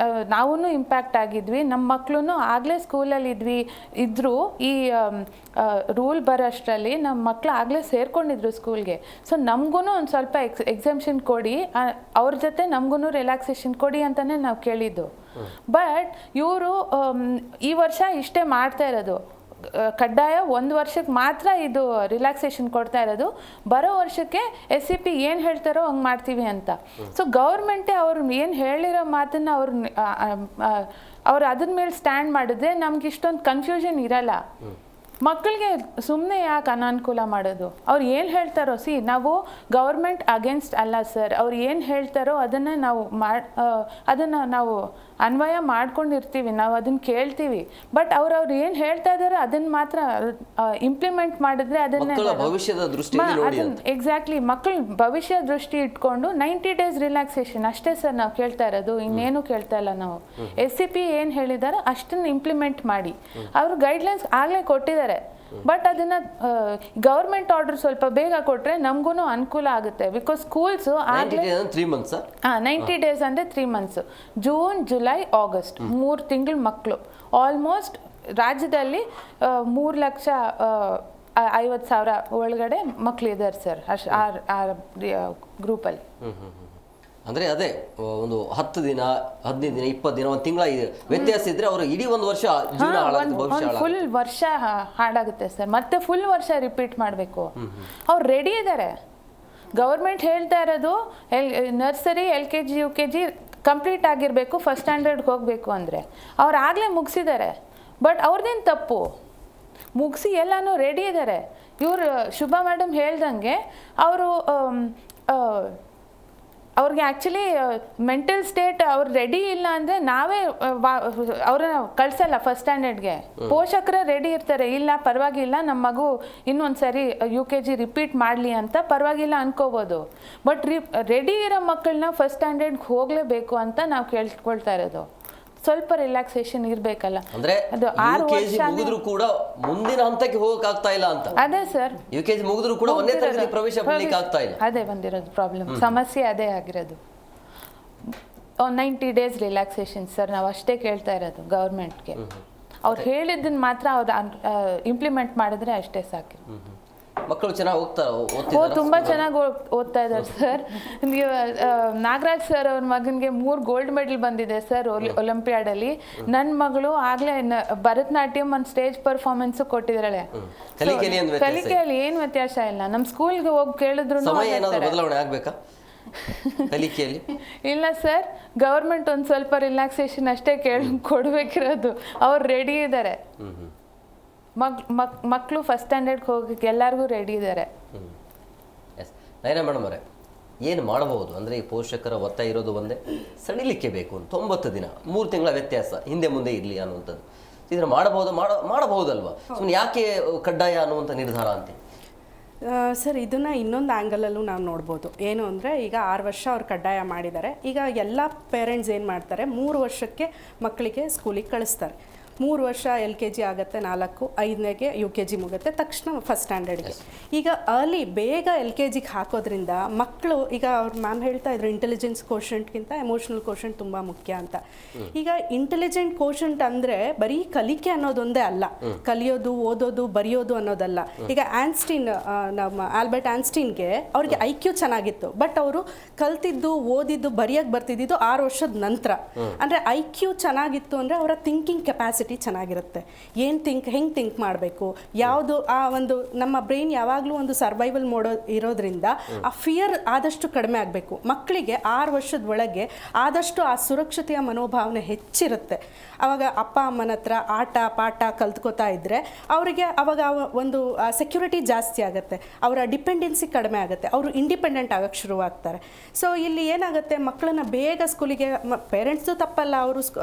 ನಾವೂ ಇಂಪ್ಯಾಕ್ಟ್ ಆಗಿದ್ವಿ, ನಮ್ಮ ಮಕ್ಕಳು ಆಗಲೇ ಸ್ಕೂಲಲ್ಲಿ ಇದ್ದರು. ಈ ರೂಲ್ ಬರೋಷ್ಟರಲ್ಲಿ ನಮ್ಮ ಮಕ್ಕಳು ಆಗಲೇ ಸೇರ್ಕೊಂಡಿದ್ರು ಸ್ಕೂಲ್ಗೆ. ಸೊ ನಮಗೂ ಒಂದು ಸ್ವಲ್ಪ ಎಕ್ಸೆಂಪ್ಷನ್ ಕೊಡಿ, ಅವ್ರ ಜೊತೆ ನಮಗೂ ರಿಲ್ಯಾಕ್ಸೇಷನ್ ಕೊಡಿ ಅಂತಲೇ ನಾವು ಕೇಳಿದ್ದು. ಬಟ್ ಇವರು ಈ ವರ್ಷ ಇಷ್ಟೇ ಮಾಡ್ತಾ ಇರೋದು, ಕಡ್ಡಾಯ 1 ವರ್ಷಕ್ಕೆ ಮಾತ್ರ ಇದು ರಿಲ್ಯಾಕ್ಸೇಷನ್ ಕೊಡ್ತಾ ಇರೋದು, ಬರೋ ವರ್ಷಕ್ಕೆ SCP ಏನು ಹೇಳ್ತಾರೋ ಹಂಗೆ ಮಾಡ್ತೀವಿ ಅಂತ. ಸೊ ಗೌರ್ಮೆಂಟೇ ಅವ್ರು ಏನು ಹೇಳಿರೋ ಮಾತನ್ನು ಅವ್ರು ಅದ್ರ ಮೇಲೆ ಸ್ಟ್ಯಾಂಡ್ ಮಾಡಿದ್ರೆ ನಮ್ಗೆ ಇಷ್ಟೊಂದು ಕನ್ಫ್ಯೂಷನ್ ಇರಲ್ಲ. ಮಕ್ಕಳಿಗೆ ಸುಮ್ಮನೆ ಯಾಕೆ ಅನಾನುಕೂಲ ಮಾಡೋದು? ಅವ್ರು ಏನು ಹೇಳ್ತಾರೋ, ನಾವು ಗೌರ್ಮೆಂಟ್ ಅಗೇನ್ಸ್ಟ್ ಅಲ್ಲ ಸರ್, ಅವ್ರು ಏನು ಹೇಳ್ತಾರೋ ಅದನ್ನು ನಾವು ಅನ್ವಯ ಮಾಡ್ಕೊಂಡಿರ್ತೀವಿ, ನಾವು ಅದನ್ನು ಕೇಳ್ತೀವಿ. ಬಟ್ ಅವ್ರು ಏನು ಹೇಳ್ತಾ ಇದಾರೋ ಅದನ್ನು ಮಾತ್ರ ಇಂಪ್ಲಿಮೆಂಟ್ ಮಾಡಿದ್ರೆ ಅದನ್ನೇ ಎಕ್ಸಾಕ್ಟ್ಲಿ ಮಕ್ಕಳ ಭವಿಷ್ಯ ದೃಷ್ಟಿ ಇಟ್ಕೊಂಡು 90 days ರಿಲ್ಯಾಕ್ಸೇಷನ್ ಅಷ್ಟೇ ಸರ್ ನಾವು ಕೇಳ್ತಾ ಇರೋದು, ಇನ್ನೇನು ಕೇಳ್ತಾ ಇಲ್ಲ ನಾವು. SCP ಏನು ಹೇಳಿದಾರೋ ಅಷ್ಟನ್ನು ಇಂಪ್ಲಿಮೆಂಟ್ ಮಾಡಿ. ಅವರು ಗೈಡ್ಲೈನ್ಸ್ ಆಗಲೇ ಕೊಟ್ಟಿದ್ದಾರೆ, ಬಟ್ ಅದನ್ನು ಗೌರ್ಮೆಂಟ್ ಆರ್ಡರ್ ಸ್ವಲ್ಪ ಬೇಗ ಕೊಟ್ಟರೆ ನಮಗೂ ಅನುಕೂಲ ಆಗುತ್ತೆ. ಬಿಕಾಸ್ ಸ್ಕೂಲ್ಸು ಆಗಲೇ 90 days ಅಂದರೆ 3 months, ಜೂನ್ ಜುಲೈ ಆಗಸ್ಟ್ 3 ತಿಂಗಳು ಮಕ್ಕಳು. ಆಲ್ಮೋಸ್ಟ್ ರಾಜ್ಯದಲ್ಲಿ 3,50,000 ಒಳಗಡೆ ಮಕ್ಕಳು ಇದ್ದಾರೆ ಸರ್ ಆ ಗ್ರೂಪಲ್ಲಿ. ಅಂದ್ರೆ ಅದೇ ಒಂದು 10 ದಿನ 15 ದಿನ 20 ದಿನ ಒಂದು ತಿಂಗಳ ವ್ಯತ್ಯಾಸ ಇದ್ರೆ ಅವರು ಇಡೀ 1 ವರ್ಷ ಜೀವನ ಹಾಳಾಗುತ್ತೆ, ಫುಲ್ ವರ್ಷ ಹಾಳಾಗುತ್ತೆ ಸರ್. ಮತ್ತೆ ಫುಲ್ ವರ್ಷ ರಿಪೀಟ್ ಮಾಡಬೇಕು. ಅವ್ರು ರೆಡಿ ಇದ್ದಾರೆ. ಗೌರ್ಮೆಂಟ್ ಹೇಳ್ತಾ ಇರೋದು ನರ್ಸರಿ LKG UKG ಕಂಪ್ಲೀಟ್ ಆಗಿರಬೇಕು, ಫಸ್ಟ್ ಸ್ಟ್ಯಾಂಡರ್ಡ್ಗೆ ಹೋಗಬೇಕು ಅಂದರೆ ಅವ್ರು ಆಗಲೇ ಮುಗಿಸಿದ್ದಾರೆ. ಬಟ್ ಅವ್ರದ್ದೇನು ತಪ್ಪು? ಮುಗಿಸಿ ಎಲ್ಲನೂ ರೆಡಿ ಇದ್ದಾರೆ. ಇವರು ಶುಭಾ ಮೇಡಮ್ ಹೇಳ್ದಂಗೆ ಅವರು ಅವ್ರಿಗೆ ಆ್ಯಕ್ಚುಲಿ ಮೆಂಟಲ್ ಸ್ಟೇಟ್ ಅವ್ರು ರೆಡಿ ಇಲ್ಲ ಅಂದರೆ ನಾವೇ ಅವ್ರನ್ನ ಕಳಿಸಲ್ಲ ಫಸ್ಟ್ ಸ್ಟ್ಯಾಂಡರ್ಡ್ಗೆ. ಪೋಷಕರೇ ರೆಡಿ ಇರ್ತಾರೆ, ಇಲ್ಲ ಪರವಾಗಿಲ್ಲ ನಮ್ಮ ಮಗು ಇನ್ನೊಂದು ಸರಿ UKG ರಿಪೀಟ್ ಮಾಡಲಿ ಅಂತ ಪರವಾಗಿಲ್ಲ ಅನ್ಕೋಬೋದು. ಬಟ್ ರೆಡಿ ಇರೋ ಮಕ್ಕಳನ್ನ ಫಸ್ಟ್ ಸ್ಟ್ಯಾಂಡರ್ಡ್ಗೆ ಹೋಗಲೇಬೇಕು ಅಂತ ನಾವು ಕೇಳ್ಕೊಳ್ತಾ ಇರೋದು. ಸ್ವಲ್ಪ ರಿಲ್ಯಾಕ್ಸೇಷನ್ ಇರಬೇಕಲ್ಲ. ಅಂದ್ರೆ ಅದು 6 ವರ್ಷ ಮುಗಿದ್ರು ಕೂಡ ಮುಂದಿನ ಹಂತಕ್ಕೆ ಹೋಗಕ್ಕೆ ಆಗ್ತಾ ಇಲ್ಲ ಅಂತ. ಅದೇ ಸರ್, UKG ಮುಗಿದ್ರು ಕೂಡ ಒಂದೇ ತರಗತಿ ಪ್ರವೇಶ ಪಡೆಯಲಿಕ್ಕೆ ಆಗ್ತಾ ಇಲ್ಲ. ಅದೇ ಬಂದಿರೋದು ಪ್ರಾಬ್ಲಮ್, ಸಮಸ್ಯೆ ಅದೇ ಆಗಿರೋದು. 90 days ರಿಲ್ಯಾಕ್ಸೇಷನ್ ಸರ್ ನಾವು ಅಷ್ಟೇ ಕೇಳ್ತಾ ಇರೋದು ಗೌರ್ಮೆಂಟ್ಗೆ. ಅವ್ರು ಹೇಳಿದ್ದನ್ನು ಮಾತ್ರ ಅವ್ರು ಇಂಪ್ಲಿಮೆಂಟ್ ಮಾಡಿದ್ರೆ ಅಷ್ಟೇ ಸಾಕು. ಮಕ್ಕಳು ಚೆನ್ನಾಗಿ ತುಂಬ ಚೆನ್ನಾಗಿ ಓದ್ತಾ ಇದ್ದಾರೆ ಸರ್. ನಾಗರಾಜ್ ಸರ್ ಅವ್ರ ಮಗನಿಗೆ 3 gold medal ಬಂದಿದೆ ಸರ್ ಒಲಿಂಪಿಯಾಡಲ್ಲಿ. ನನ್ನ ಮಗಳು ಆಗಲೇ ಭರತನಾಟ್ಯಂ ಒಂದು ಸ್ಟೇಜ್ ಪರ್ಫಾರ್ಮೆನ್ಸು ಕೊಟ್ಟಿದ್ದಾಳೆ. ಕಲಿಕೆಯಲ್ಲಿ ಏನು ವ್ಯತ್ಯಾಸ ಇಲ್ಲ. ನಮ್ಮ ಸ್ಕೂಲ್ಗೆ ಹೋಗಿ ಕೇಳಿದ್ರು ಕಲಿಕೆಯಲ್ಲಿ? ಇಲ್ಲ ಸರ್, ಗೌರ್ಮೆಂಟ್ ಒಂದು ಸ್ವಲ್ಪ ರಿಲ್ಯಾಕ್ಸೇಷನ್ ಅಷ್ಟೇ ಕೊಡಬೇಕಿರೋದು. ಅವ್ರು ರೆಡಿ ಇದ್ದಾರೆ, ಮಕ್ಕಳು ಫಸ್ಟ್ ಸ್ಟ್ಯಾಂಡರ್ಡ್ಗೆ ಹೋಗಕ್ಕೆ ಎಲ್ಲರಿಗೂ ರೆಡಿ ಇದ್ದಾರೆ. ಎಸ್ ನಯನ ಮೇಡಮ್ ಅವರೇ, ಏನು ಮಾಡಬಹುದು ಅಂದರೆ ಈ ಪೋಷಕರ ಒತ್ತಾಯ ಇರೋದು ಒಂದೇ, ಸಡಿಲಿಕ್ಕೆ ಬೇಕು 90 ದಿನ, 3 ತಿಂಗಳ ವ್ಯತ್ಯಾಸ ಹಿಂದೆ ಮುಂದೆ ಇರಲಿ ಅನ್ನುವಂಥದ್ದು. ಇದನ್ನು ಮಾಡಬಹುದಲ್ವಾ? ಸುಮ್ಮನೆ ಯಾಕೆ ಕಡ್ಡಾಯ ಅನ್ನುವಂಥ ನಿರ್ಧಾರ ಅಂತ? ಸರ್, ಇದನ್ನು ಇನ್ನೊಂದು ಆ್ಯಂಗಲಲ್ಲೂ ನಾವು ನೋಡ್ಬೋದು. ಏನು ಅಂದರೆ, ಈಗ 6 ವರ್ಷ ಅವ್ರು ಕಡ್ಡಾಯ ಮಾಡಿದ್ದಾರೆ. ಈಗ ಎಲ್ಲ ಪೇರೆಂಟ್ಸ್ ಏನು ಮಾಡ್ತಾರೆ, 3 ವರ್ಷಕ್ಕೆ ಮಕ್ಕಳಿಗೆ ಸ್ಕೂಲಿಗೆ ಕಳಿಸ್ತಾರೆ. 3 ವರ್ಷ LKG ಆಗುತ್ತೆ, 4, 5ನೇಗೆ UKG ಮುಗುತ್ತೆ, ತಕ್ಷಣ ಫಸ್ಟ್ ಸ್ಟ್ಯಾಂಡರ್ಡ್ಗೆ. ಈಗ ಅರ್ಲಿ ಬೇಗ LKGಗೆ ಹಾಕೋದ್ರಿಂದ ಮಕ್ಕಳು, ಈಗ ಅವ್ರ ಮ್ಯಾಮ್ ಹೇಳ್ತಾ ಇದ್ರು ಇಂಟೆಲಿಜೆನ್ಸ್ ಕೋಶಂಟ್ಗಿಂತ ಎಮೋಷನಲ್ ಕೋಶಂಟ್ ತುಂಬ ಮುಖ್ಯ ಅಂತ. ಈಗ ಇಂಟೆಲಿಜೆಂಟ್ ಕೋಶಂಟ್ ಅಂದರೆ ಬರೀ ಕಲಿಕೆ ಅನ್ನೋದೊಂದೇ ಅಲ್ಲ, ಕಲಿಯೋದು, ಓದೋದು, ಬರೆಯೋದು ಅನ್ನೋದಲ್ಲ. ಈಗ ಆನ್ಸ್ಟೀನ್, ನಮ್ಮ ಆಲ್ಬರ್ಟ್ ಆನ್ಸ್ಟೀನ್ಗೆ ಅವ್ರಿಗೆ IQ ಚೆನ್ನಾಗಿತ್ತು, ಬಟ್ ಅವರು ಕಲ್ತಿದ್ದು, ಓದಿದ್ದು, ಬರೆಯೋಕ್ಕೆ ಬರ್ತಿದ್ದು 6 ವರ್ಷದ ನಂತರ. ಅಂದರೆ IQ ಚೆನ್ನಾಗಿತ್ತು ಅಂದರೆ ಅವರ ಥಿಂಕಿಂಗ್ ಕೆಪಾಸಿಟಿ ಚೆನ್ನಾಗಿರುತ್ತೆ. ಹೆಂಗೆ ಥಿಂಕ್ ಮಾಡಬೇಕು, ಯಾವುದು ಆ ಒಂದು ನಮ್ಮ ಬ್ರೈನ್ ಯಾವಾಗಲೂ ಒಂದು ಸರ್ವೈವಲ್ ಮೋಡ್ ಇರೋದ್ರಿಂದ ಆ ಫಿಯರ್ ಆದಷ್ಟು ಕಡಿಮೆ ಆಗಬೇಕು. ಮಕ್ಕಳಿಗೆ 6 ವರ್ಷದ ಒಳಗೆ ಆದಷ್ಟು ಆ ಸುರಕ್ಷತೆಯ ಮನೋಭಾವನೆ ಹೆಚ್ಚಿರುತ್ತೆ. ಆವಾಗ ಅಪ್ಪ ಅಮ್ಮನ ಹತ್ರ ಆಟ ಪಾಠ ಕಲ್ತ್ಕೋತಾ ಇದ್ದರೆ ಅವರಿಗೆ ಅವಾಗ ಒಂದು ಸೆಕ್ಯೂರಿಟಿ ಜಾಸ್ತಿ ಆಗುತ್ತೆ, ಅವರ ಡಿಪೆಂಡೆನ್ಸಿ ಕಡಿಮೆ ಆಗುತ್ತೆ, ಅವರು ಇಂಡಿಪೆಂಡೆಂಟ್ ಆಗೋಕ್ಕೆ ಶುರುವಾಗ್ತಾರೆ. ಸೊ ಇಲ್ಲಿ ಏನಾಗುತ್ತೆ, ಮಕ್ಕಳನ್ನ ಬೇಗ ಸ್ಕೂಲಿಗೆ, ಪೇರೆಂಟ್ಸ್ದು ತಪ್ಪಲ್ಲ,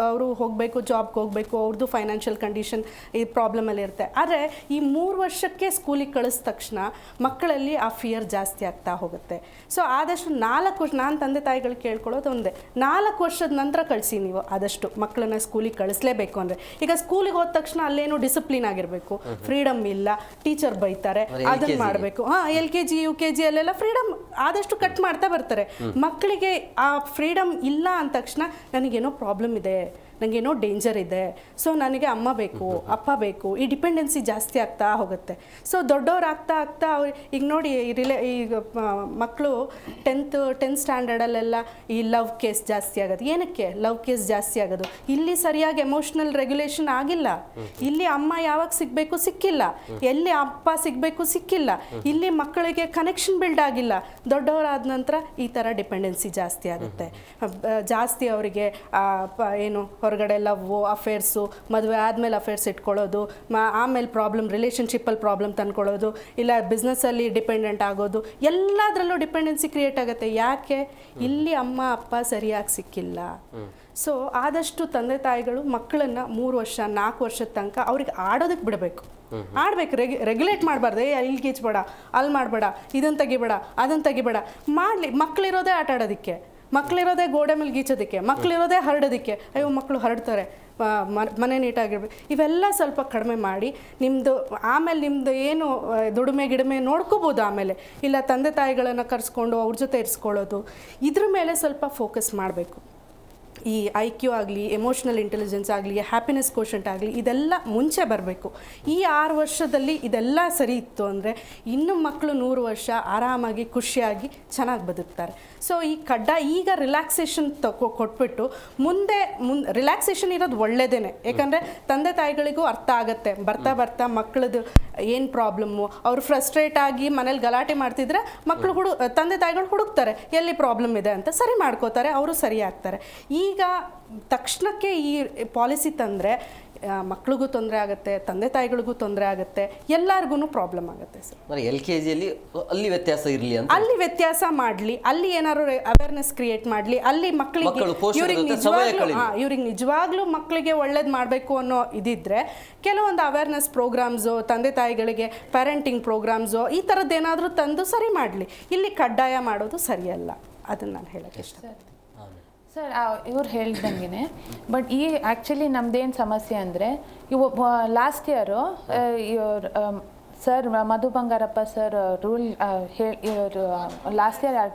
ಅವರು ಹೋಗಬೇಕು, ಜಾಬ್ಗೆ ಹೋಗಬೇಕು, ಅವ್ರದ್ದು ಫೈನಾನ್ಷಿಯಲ್ ಕಂಡೀಷನ್ ಈ ಪ್ರಾಬ್ಲಮಲ್ಲಿ ಇರುತ್ತೆ. ಆದರೆ ಈ 3 ವರ್ಷಕ್ಕೆ ಸ್ಕೂಲಿಗೆ ಕಳಿಸಿದ ತಕ್ಷಣ ಮಕ್ಕಳಲ್ಲಿ ಆ ಫಿಯರ್ ಜಾಸ್ತಿ ಆಗ್ತಾ ಹೋಗುತ್ತೆ. ಸೊ ಆದಷ್ಟು 4 ವರ್ಷ, ನಾನು ತಂದೆ ತಾಯಿಗಳು ಕೇಳ್ಕೊಳ್ಳೋದು ಒಂದೇ, 4 ವರ್ಷದ ನಂತರ ಕಳಿಸಿ ನೀವು ಆದಷ್ಟು ಮಕ್ಕಳನ್ನ ಸ್ಕೂಲಿಗೆ ಕಳಿಸ್ಲೇಬೇಕು. ಅಂದರೆ ಈಗ ಸ್ಕೂಲಿಗೆ ಹೋದ ತಕ್ಷಣ ಅಲ್ಲೇನು ಡಿಸಿಪ್ಲಿನ್ ಆಗಿರಬೇಕು, ಫ್ರೀಡಮ್ ಇಲ್ಲ, ಟೀಚರ್ ಬೈತಾರೆ, ಅದನ್ನು ಮಾಡಬೇಕು. LKG UKG ಅಲ್ಲೆಲ್ಲ ಫ್ರೀಡಮ್ ಆದಷ್ಟು ಕಟ್ ಮಾಡ್ತಾ ಬರ್ತಾರೆ. ಮಕ್ಕಳಿಗೆ ಆ ಫ್ರೀಡಮ್ ಇಲ್ಲ ಅಂದ ತಕ್ಷಣ ನನಗೇನೋ ಪ್ರಾಬ್ಲಮ್ ಇದೆ, ನನಗೇನೋ ಡೇಂಜರ್ ಇದೆ, ಸೊ ನನಗೆ ಅಮ್ಮ ಬೇಕು, ಅಪ್ಪ ಬೇಕು, ಈ ಡಿಪೆಂಡೆನ್ಸಿ ಜಾಸ್ತಿ ಆಗ್ತಾ ಹೋಗುತ್ತೆ. ಸೊ ದೊಡ್ಡವ್ರು ಆಗ್ತಾ ಅವ್ರು ಈಗ ನೋಡಿ, ಈಗ ಮಕ್ಕಳು 10th ಸ್ಟ್ಯಾಂಡರ್ಡಲ್ಲೆಲ್ಲ ಈ ಲವ್ ಕೇಸ್ ಜಾಸ್ತಿ ಆಗೋದು. ಏನಕ್ಕೆ ಲವ್ ಕೇಸ್ ಜಾಸ್ತಿ ಆಗೋದು? ಇಲ್ಲಿ ಸರಿಯಾಗಿ ಎಮೋಷ್ನಲ್ ರೆಗ್ಯುಲೇಷನ್ ಆಗಿಲ್ಲ, ಇಲ್ಲಿ ಅಮ್ಮ ಯಾವಾಗ ಸಿಗಬೇಕು ಸಿಕ್ಕಿಲ್ಲ, ಎಲ್ಲಿ ಅಪ್ಪ ಸಿಗಬೇಕು ಸಿಕ್ಕಿಲ್ಲ, ಇಲ್ಲಿ ಮಕ್ಕಳಿಗೆ ಕನೆಕ್ಷನ್ ಬಿಲ್ಡ್ ಆಗಿಲ್ಲ. ದೊಡ್ಡವರಾದ ನಂತರ ಈ ಥರ ಡಿಪೆಂಡೆನ್ಸಿ ಜಾಸ್ತಿ ಆಗುತ್ತೆ. ಜಾಸ್ತಿ ಅವರಿಗೆ ಏನು ಹೊರಗಡೆ ಲವ್ವು, ಅಫೇರ್ಸು, ಮದುವೆ ಆದಮೇಲೆ ಅಫೇರ್ಸ್ ಇಟ್ಕೊಳ್ಳೋದು, ಆಮೇಲೆ ರಿಲೇಷನ್ಶಿಪ್ಪಲ್ಲಿ ಪ್ರಾಬ್ಲಮ್ ತಂದ್ಕೊಳ್ಳೋದು, ಇಲ್ಲ ಬಿಸ್ನೆಸ್ಸಲ್ಲಿ ಡಿಪೆಂಡೆಂಟ್ ಆಗೋದು, ಎಲ್ಲದರಲ್ಲೂ ಡಿಪೆಂಡೆನ್ಸಿ ಕ್ರಿಯೇಟ್ ಆಗುತ್ತೆ. ಯಾಕೆ? ಇಲ್ಲಿ ಅಮ್ಮ ಅಪ್ಪ ಸರಿಯಾಗಿ ಸಿಕ್ಕಿಲ್ಲ. ಸೊ ಆದಷ್ಟು ತಂದೆ ತಾಯಿಗಳು ಮಕ್ಕಳನ್ನ 3 ವರ್ಷ 4 ವರ್ಷದ ತನಕ ಅವ್ರಿಗೆ ಆಡೋದಕ್ಕೆ ಬಿಡಬೇಕು. ಆಡ್ಬೇಕು, ರೆಗ್ಯುಲೇಟ್ ಮಾಡಬಾರ್ದು. ಇಲ್ಲಿ ಗೀಚ್ಬೇಡ, ಅಲ್ಲಿ ಮಾಡಬೇಡ, ಇದನ್ನು ತೆಗಿಬೇಡ, ಅದನ್ನು ತೆಗಿಬೇಡ. ಮಾಡಲಿ, ಮಕ್ಕಳಿರೋದೇ ಆಟ ಆಡೋದಕ್ಕೆ, ಮಕ್ಕಳಿರೋದೇ ಗೋಡೆ ಮೇಲೆ ಗೀಚೋದಕ್ಕೆ, ಮಕ್ಕಳಿರೋದೇ ಹರಡೋದಕ್ಕೆ. ಅಯ್ಯೋ ಮಕ್ಕಳು ಹರಡ್ತಾರೆ, ಮನೆ ನೀಟಾಗಿರ್ಬೇಕು. ಇವೆಲ್ಲ ಸ್ವಲ್ಪ ಕಡಿಮೆ ಮಾಡಿ ಆಮೇಲೆ ನಿಮ್ಮದು ಏನು ದುಡಿಮೆ ಗಿಡಿಮೆ ನೋಡ್ಕೋಬೋದು. ಆಮೇಲೆ ಇಲ್ಲ ತಂದೆ ತಾಯಿಗಳನ್ನು ಕರೆಸ್ಕೊಂಡು ಅವ್ರ ಜೊತೆ ಇರಿಸ್ಕೊಳ್ಳೋದು, ಇದ್ರ ಮೇಲೆ ಸ್ವಲ್ಪ ಫೋಕಸ್ ಮಾಡಬೇಕು. ಈ IQ ಆಗಲಿ, ಎಮೋಷ್ನಲ್ ಇಂಟೆಲಿಜೆನ್ಸ್ ಆಗಲಿ, ಹ್ಯಾಪಿನೆಸ್ ಕೋಶಂಟ್ ಆಗಲಿ, ಇದೆಲ್ಲ ಮುಂಚೆ ಬರಬೇಕು. ಈ 6 ವರ್ಷದಲ್ಲಿ ಇದೆಲ್ಲ ಸರಿ ಇತ್ತು ಅಂದರೆ ಇನ್ನು ಮಕ್ಕಳು 100 ವರ್ಷ ಆರಾಮಾಗಿ ಖುಷಿಯಾಗಿ ಚೆನ್ನಾಗಿ ಬದುಕ್ತಾರೆ. ಸೊ ಈ ಈಗ ರಿಲ್ಯಾಕ್ಸೇಷನ್ ಕೊಟ್ಬಿಟ್ಟು ಮುಂದೆ ರಿಲ್ಯಾಕ್ಸೇಷನ್ ಇರೋದು ಒಳ್ಳೆಯದೇ. ಯಾಕಂದರೆ ತಂದೆ ತಾಯಿಗಳಿಗೂ ಅರ್ಥ ಆಗುತ್ತೆ, ಬರ್ತಾ ಮಕ್ಕಳದು ಏನು ಪ್ರಾಬ್ಲಮ್ಮು, ಅವರು ಫ್ರಸ್ಟ್ರೇಟ್ ಆಗಿ ಮನೇಲಿ ಗಲಾಟೆ ಮಾಡ್ತಿದ್ರೆ ಮಕ್ಕಳು ತಂದೆ ತಾಯಿಗಳು ಹುಡುಕ್ತಾರೆ ಎಲ್ಲಿ ಪ್ರಾಬ್ಲಮ್ ಇದೆ ಅಂತ, ಸರಿ ಮಾಡ್ಕೋತಾರೆ, ಅವರು ಸರಿ ಆಗ್ತಾರೆ. ಈಗ ತಕ್ಷಣಕ್ಕೆ ಈ ಪಾಲಿಸಿ ತಂದರೆ ಮಕ್ಳಿಗೂ ತೊಂದರೆ ಆಗುತ್ತೆ, ತಂದೆ ತಾಯಿಗಳಿಗೂ ತೊಂದರೆ ಆಗುತ್ತೆ, ಎಲ್ಲರಿಗೂ ಪ್ರಾಬ್ಲಮ್ ಆಗುತ್ತೆ ಸರ್. LKGಯಲ್ಲಿ ಅಲ್ಲಿ ವ್ಯತ್ಯಾಸ ಇರಲಿ ಅಂತ, ಅಲ್ಲಿ ವ್ಯತ್ಯಾಸ ಮಾಡಲಿ, ಅಲ್ಲಿ ಏನಾದ್ರು ಅವೇರ್ನೆಸ್ ಕ್ರಿಯೇಟ್ ಮಾಡಲಿ, ಅಲ್ಲಿ ಮಕ್ಕಳಿಗೆ ಇವ್ರಿಗೆ ನಿಜವಾಗ್ಲೂ ಮಕ್ಕಳಿಗೆ ಒಳ್ಳೇದು ಮಾಡಬೇಕು ಅನ್ನೋ ಇದಿದ್ರೆ ಕೆಲವೊಂದು ಅವೇರ್ನೆಸ್ ಪ್ರೋಗ್ರಾಮ್ಸು, ತಂದೆ ತಾಯಿಗಳಿಗೆ ಪೇರೆಂಟಿಂಗ್ ಪ್ರೋಗ್ರಾಮ್ಸು, ಈ ಥರದ್ದು ಏನಾದರೂ ತಂದು ಸರಿ ಮಾಡಲಿ. ಇಲ್ಲಿ ಕಡ್ಡಾಯ ಮಾಡೋದು ಸರಿಯಲ್ಲ, ಅದನ್ನು ನಾನು ಹೇಳೋಕ್ಕೆ ಇಷ್ಟಪಡ್ತೀನಿ. ಸರ್, ಇವ್ರು ಹೇಳ್ದಂಗೆ, ಬಟ್ ಈ ಆ್ಯಕ್ಚುಲಿ ನಮ್ದೇನು ಸಮಸ್ಯೆ ಅಂದರೆ, last year sir Madhu Bangarappa sir rule ಇವರು ಲಾಸ್ಟ್ ಇಯರ್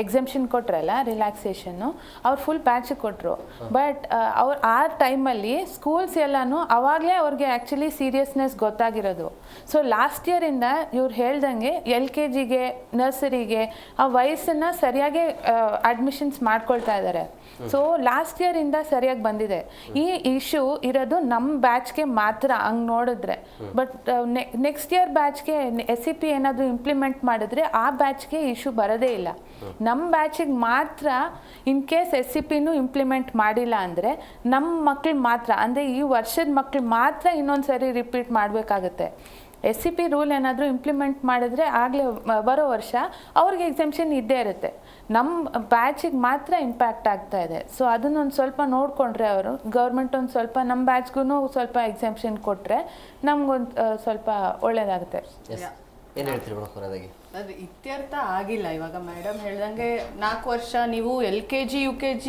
ಎಕ್ಸೆಂಪ್ಷನ್ ಕೊಟ್ರಲ್ಲ, ರಿಲ್ಯಾಕ್ಸೇಷನ್ನು, ಅವ್ರು ಫುಲ್ ಬ್ಯಾಚ್ ಕೊಟ್ಟರು. ಬಟ್ ಅವ್ರು ಆ ಟೈಮಲ್ಲಿ ಸ್ಕೂಲ್ಸ್ ಎಲ್ಲನೂ ಅವಾಗಲೇ ಅವ್ರಿಗೆ ಆ್ಯಕ್ಚುಲಿ ಸೀರಿಯಸ್ನೆಸ್ ಗೊತ್ತಾಗಿರೋದು. ಸೊ ಲಾಸ್ಟ್ ಇಯರಿಂದ ಇವ್ರು ಹೇಳ್ದಂಗೆ LKGಗೆ, ನರ್ಸರಿಗೆ ಆ ವಯಸ್ಸನ್ನು ಸರಿಯಾಗಿ ಅಡ್ಮಿಷನ್ಸ್ ಮಾಡ್ಕೊಳ್ತಾ ಇದ್ದಾರೆ. ಸೊ ಲಾಸ್ಟ್ ಇಯರಿಂದ ಸರಿಯಾಗಿ ಬಂದಿದೆ. ಈ ಇಶ್ಯೂ ಇರೋದು ನಮ್ಮ ಬ್ಯಾಚ್ಗೆ ಮಾತ್ರ ಹಂಗೆ ನೋಡಿದ್ರೆ. ಬಟ್ ನೆಕ್ಸ್ಟ್ ಇಯರ್ ಬ್ಯಾಚ್ಗೆ SEP ಏನಾದರೂ ಇಂಪ್ಲಿಮೆಂಟ್ ಮಾಡಿದ್ರೆ ಆ ಬ್ಯಾಚ್ಗೆ ಇಶ್ಯೂ ಬರೋದೇ ಇಲ್ಲ. ನಮ್ಮ ಬ್ಯಾಚಿಗೆ ಮಾತ್ರ ಇನ್ ಕೇಸ್ SCPನೂ ಇಂಪ್ಲಿಮೆಂಟ್ ಮಾಡಿಲ್ಲ ಅಂದರೆ ನಮ್ಮ ಮಕ್ಳು ಮಾತ್ರ, ಅಂದರೆ ಈ ವರ್ಷದ ಮಕ್ಳು ಮಾತ್ರ ಇನ್ನೊಂದು ಸರಿ ರಿಪೀಟ್ ಮಾಡಬೇಕಾಗತ್ತೆ. SCP ರೂಲ್ ಏನಾದರೂ ಇಂಪ್ಲಿಮೆಂಟ್ ಮಾಡಿದ್ರೆ ಆಗಲೇ ಬರೋ ವರ್ಷ ಅವ್ರಿಗೆ ಎಕ್ಸೆಂಪ್ಷನ್ ಇದ್ದೇ ಇರುತ್ತೆ. ನಮ್ಮ ಬ್ಯಾಚಿಗೆ ಮಾತ್ರ ಇಂಪ್ಯಾಕ್ಟ್ ಆಗ್ತಾ ಇದೆ. ಸೊ ಅದನ್ನೊಂದು ಸ್ವಲ್ಪ ನೋಡಿಕೊಂಡ್ರೆ ಅವರು ಗೌರ್ಮೆಂಟ್ ಒಂದು ಸ್ವಲ್ಪ ನಮ್ಮ ಬ್ಯಾಚ್ಗೂ ಸ್ವಲ್ಪ ಎಕ್ಸೆಂಪ್ಷನ್ ಕೊಟ್ಟರೆ ನಮ್ಗೊಂದು ಸ್ವಲ್ಪ ಒಳ್ಳೇದಾಗುತ್ತೆ. ಏನು ಹೇಳ್ತೀರಿ ಮೇಡಮ್ ಕೊನೆಯದಾಗಿ? ಅದು ಇತ್ಯರ್ಥ ಆಗಿಲ್ಲ. ಇವಾಗ ಮೇಡಮ್ ಹೇಳ್ದಂಗೆ 4 ವರ್ಷ ನೀವು LKG UKG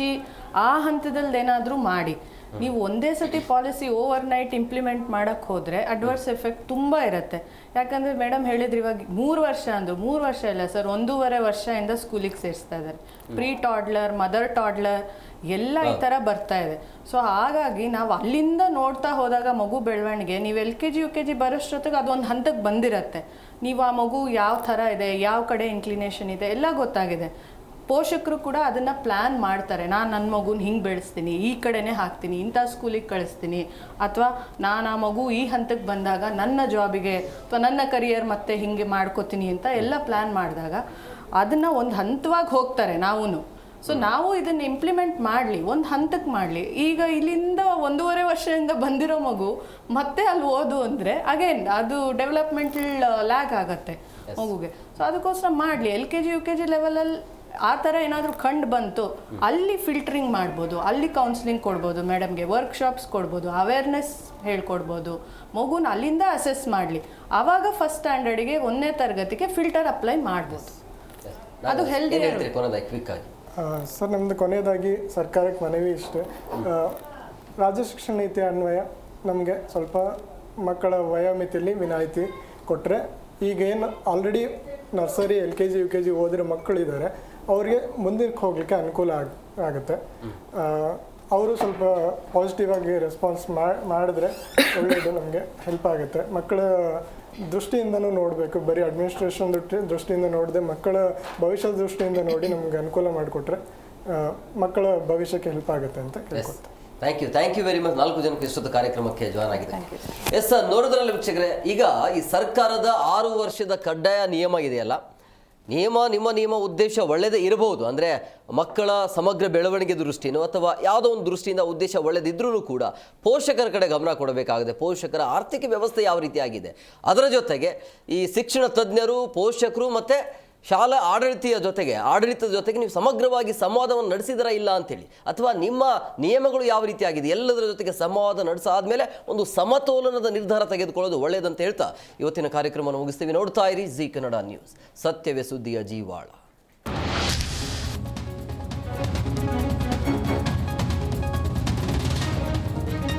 ಆ ಹಂತದಲ್ಲಿ ಏನಾದರೂ ಮಾಡಿ, ನೀವು ಒಂದೇ ಸತಿ ಪಾಲಿಸಿ ಓವರ್ ನೈಟ್ ಇಂಪ್ಲಿಮೆಂಟ್ ಮಾಡೋಕ್ಕೆ ಹೋದರೆ ಅಡ್ವರ್ಸ್ ಎಫೆಕ್ಟ್ ತುಂಬ ಇರುತ್ತೆ. ಯಾಕಂದರೆ ಮೇಡಮ್ ಹೇಳಿದ್ರು ಇವಾಗ 3 ವರ್ಷ ಅಂದರು, 3 ವರ್ಷ ಇಲ್ಲ ಸರ್, 1.5 ವರ್ಷದಿಂದ ಸ್ಕೂಲಿಗೆ ಸೇರಿಸ್ತಾ ಇದ್ದಾರೆ. ಪ್ರೀ ಟಾಡ್ಲರ್, ಮದರ್ ಟಾಡ್ಲರ್ ಎಲ್ಲ ಈ ಥರ ಬರ್ತಾ ಇದೆ. ಸೊ ಹಾಗಾಗಿ ನಾವು ಅಲ್ಲಿಂದ ನೋಡ್ತಾ ಹೋದಾಗ ಮಗು ಬೆಳವಣಿಗೆ ನೀವು LKG UKG ಬರೋಷ್ಟೊತ್ತಿಗೆ ಅದೊಂದು ಹಂತಕ್ಕೆ ಬಂದಿರತ್ತೆ. ನೀವು ಆ ಮಗು ಯಾವ ಥರ ಇದೆ, ಯಾವ ಕಡೆ ಇನ್ಕ್ಲಿನೇಷನ್ ಇದೆ ಎಲ್ಲ ಗೊತ್ತಾಗಿದೆ. ಪೋಷಕರು ಕೂಡ ಅದನ್ನು ಪ್ಲ್ಯಾನ್ ಮಾಡ್ತಾರೆ. ನಾನು ನನ್ನ ಮಗುನ ಹಿಂಗೆ ಬೆಳೆಸ್ತೀನಿ, ಈ ಕಡೆನೇ ಹಾಕ್ತೀನಿ, ಇಂಥ ಸ್ಕೂಲಿಗೆ ಕಳಿಸ್ತೀನಿ, ಅಥವಾ ನಾನು ಆ ಮಗು ಈ ಹಂತಕ್ಕೆ ಬಂದಾಗ ನನ್ನ ಜಾಬಿಗೆ ಅಥವಾ ನನ್ನ ಕರಿಯರ್ ಮತ್ತೆ ಹಿಂಗೆ ಮಾಡ್ಕೋತೀನಿ ಅಂತ ಎಲ್ಲ ಪ್ಲ್ಯಾನ್ ಮಾಡಿದಾಗ ಅದನ್ನು ಒಂದು ಹಂತವಾಗಿ ಹೋಗ್ತಾರೆ ನಾವೂ. ಸೊ ನಾವು ಇದನ್ನು ಇಂಪ್ಲಿಮೆಂಟ್ ಮಾಡಲಿ, ಒಂದು ಹಂತಕ್ಕೆ ಮಾಡಲಿ. ಈಗ ಇಲ್ಲಿಂದ 1.5 ವರ್ಷದಿಂದ ಬಂದಿರೋ ಮಗು ಮತ್ತೆ ಅಲ್ಲಿ ಓದು ಅಂದರೆ ಅಗೇನ್ ಅದು ಡೆವಲಪ್ಮೆಂಟಲ್ ಲ್ಯಾಕ್ ಆಗುತ್ತೆ ಮಗುಗೆ. ಸೊ ಅದಕ್ಕೋಸ್ಕರ ಮಾಡಲಿ. LKG UKG ಲೆವೆಲಲ್ಲಿ ಆ ಥರ ಏನಾದರೂ ಕಂಡು ಬಂತು, ಅಲ್ಲಿ ಫಿಲ್ಟ್ರಿಂಗ್ ಮಾಡ್ಬೋದು, ಅಲ್ಲಿ ಕೌನ್ಸಿಲಿಂಗ್ ಕೊಡ್ಬೋದು, ಮೇಡಮ್ಗೆ ವರ್ಕ್ಶಾಪ್ಸ್ ಕೊಡ್ಬೋದು, ಅವೇರ್ನೆಸ್ ಹೇಳ್ಕೊಡ್ಬೋದು, ಮಗುನ ಅಲ್ಲಿಂದ ಅಸೆಸ್ ಮಾಡಲಿ. ಆವಾಗ ಫಸ್ಟ್ ಸ್ಟ್ಯಾಂಡರ್ಡಿಗೆ 1ನೇ ತರಗತಿಗೆ ಫಿಲ್ಟರ್ ಅಪ್ಲೈ ಮಾಡ್ಬೋದು. ಅದು ಹೆಲ್ದಿ. ಕ್ವಿಕ್ ಆಗಿ ಸರ್, ನಮ್ಮದು ಕೊನೆಯದಾಗಿ ಸರ್ಕಾರಕ್ಕೆ ಮನವಿ ಇಷ್ಟೇ. ರಾಜ್ಯ ಶಿಕ್ಷಣ ನೀತಿ ಅನ್ವಯ ನಮಗೆ ಸ್ವಲ್ಪ ಮಕ್ಕಳ ವಯೋಮಿತಿಯಲ್ಲಿ ವಿನಾಯಿತಿ ಕೊಟ್ಟರೆ, ಈಗೇನು ಆಲ್ರೆಡಿ ನರ್ಸರಿ LKG UKG ಓದಿರೋ ಮಕ್ಕಳಿದ್ದಾರೆ ಅವರಿಗೆ ಮುಂದಕ್ಕೆ ಹೋಗಲಿಕ್ಕೆ ಅನುಕೂಲ ಆಗುತ್ತೆ. ಅವರು ಸ್ವಲ್ಪ ಪಾಸಿಟಿವ್ ಆಗಿ ರೆಸ್ಪಾನ್ಸ್ ಮಾಡಿದ್ರೆ ಒಳ್ಳೆಯದು, ನಮಗೆ ಹೆಲ್ಪ್ ಆಗುತ್ತೆ. ಮಕ್ಕಳ ದೃಷ್ಟಿಯಿಂದನೂ ನೋಡಬೇಕು, ಬರೀ ಅಡ್ಮಿನಿಸ್ಟ್ರೇಷನ್ ದೃಷ್ಟಿಯಿಂದ ನೋಡದೆ ಮಕ್ಕಳ ಭವಿಷ್ಯದ ದೃಷ್ಟಿಯಿಂದ ನೋಡಿ ನಮ್ಗೆ ಅನುಕೂಲ ಮಾಡಿಕೊಟ್ರೆ ಮಕ್ಕಳ ಭವಿಷ್ಯಕ್ಕೆ ಹೆಲ್ಪ್ ಆಗುತ್ತೆ ಅಂತ ಕೇಳ್ಕೊಳ್ತಾರೆ. Thank you very much. 4 ಜನಕ್ಕೆ ಇಷ್ಟೊತ್ತು ಕಾರ್ಯಕ್ರಮಕ್ಕೆ ಜಾಯ್ನ್ ಆಗಿದೆ. ಎಸ್ ಸರ್, ನೋಡಿದ್ರಲ್ಲ ವೀಕ್ಷಕರೇ, ಈಗ ಈ ಸರ್ಕಾರದ 6 ವರ್ಷದ ಕಡ್ಡಾಯ ನಿಯಮ ಇದೆಯಲ್ಲ, ನಿಮ್ಮ ಉದ್ದೇಶ ಒಳ್ಳೆಯದೇ ಇರಬಹುದು. ಅಂದರೆ ಮಕ್ಕಳ ಸಮಗ್ರ ಬೆಳವಣಿಗೆ ದೃಷ್ಟಿನೋ ಅಥವಾ ಯಾವುದೋ ಒಂದು ದೃಷ್ಟಿಯಿಂದ ಉದ್ದೇಶ ಒಳ್ಳೆದಿದ್ರೂ ಕೂಡ ಪೋಷಕರ ಕಡೆ ಗಮನ ಕೊಡಬೇಕಾಗಿದೆ. ಪೋಷಕರ ಆರ್ಥಿಕ ವ್ಯವಸ್ಥೆ ಯಾವ ರೀತಿಯಾಗಿದೆ, ಅದರ ಜೊತೆಗೆ ಈ ಶಿಕ್ಷಣ ತಜ್ಞರು, ಪೋಷಕರು ಮತ್ತು ಶಾಲಾ ಆಡಳಿತದ ಜೊತೆಗೆ ನೀವು ಸಮಗ್ರವಾಗಿ ಸಂವಾದವನ್ನು ನಡೆಸಿದರ ಇಲ್ಲ ಅಂತೇಳಿ, ಅಥವಾ ನಿಮ್ಮ ನಿಯಮಗಳು ಯಾವ ರೀತಿಯಾಗಿದೆ ಎಲ್ಲದರ ಜೊತೆಗೆ ಸಂವಾದ ನಡೆಸಾದ್ಮೇಲೆ ಒಂದು ಸಮತೋಲನದ ನಿರ್ಧಾರ ತೆಗೆದುಕೊಳ್ಳೋದು ಒಳ್ಳೆಯದಂತ ಹೇಳ್ತಾ ಇವತ್ತಿನ ಕಾರ್ಯಕ್ರಮವನ್ನು ಮುಗಿಸ್ತೀವಿ. ನೋಡ್ತಾ ಇರಿ ಜಿ ಕನ್ನಡ ನ್ಯೂಸ್, ಸತ್ಯವೇ ಸುದ್ದಿಯ ಜೀವಾಳ.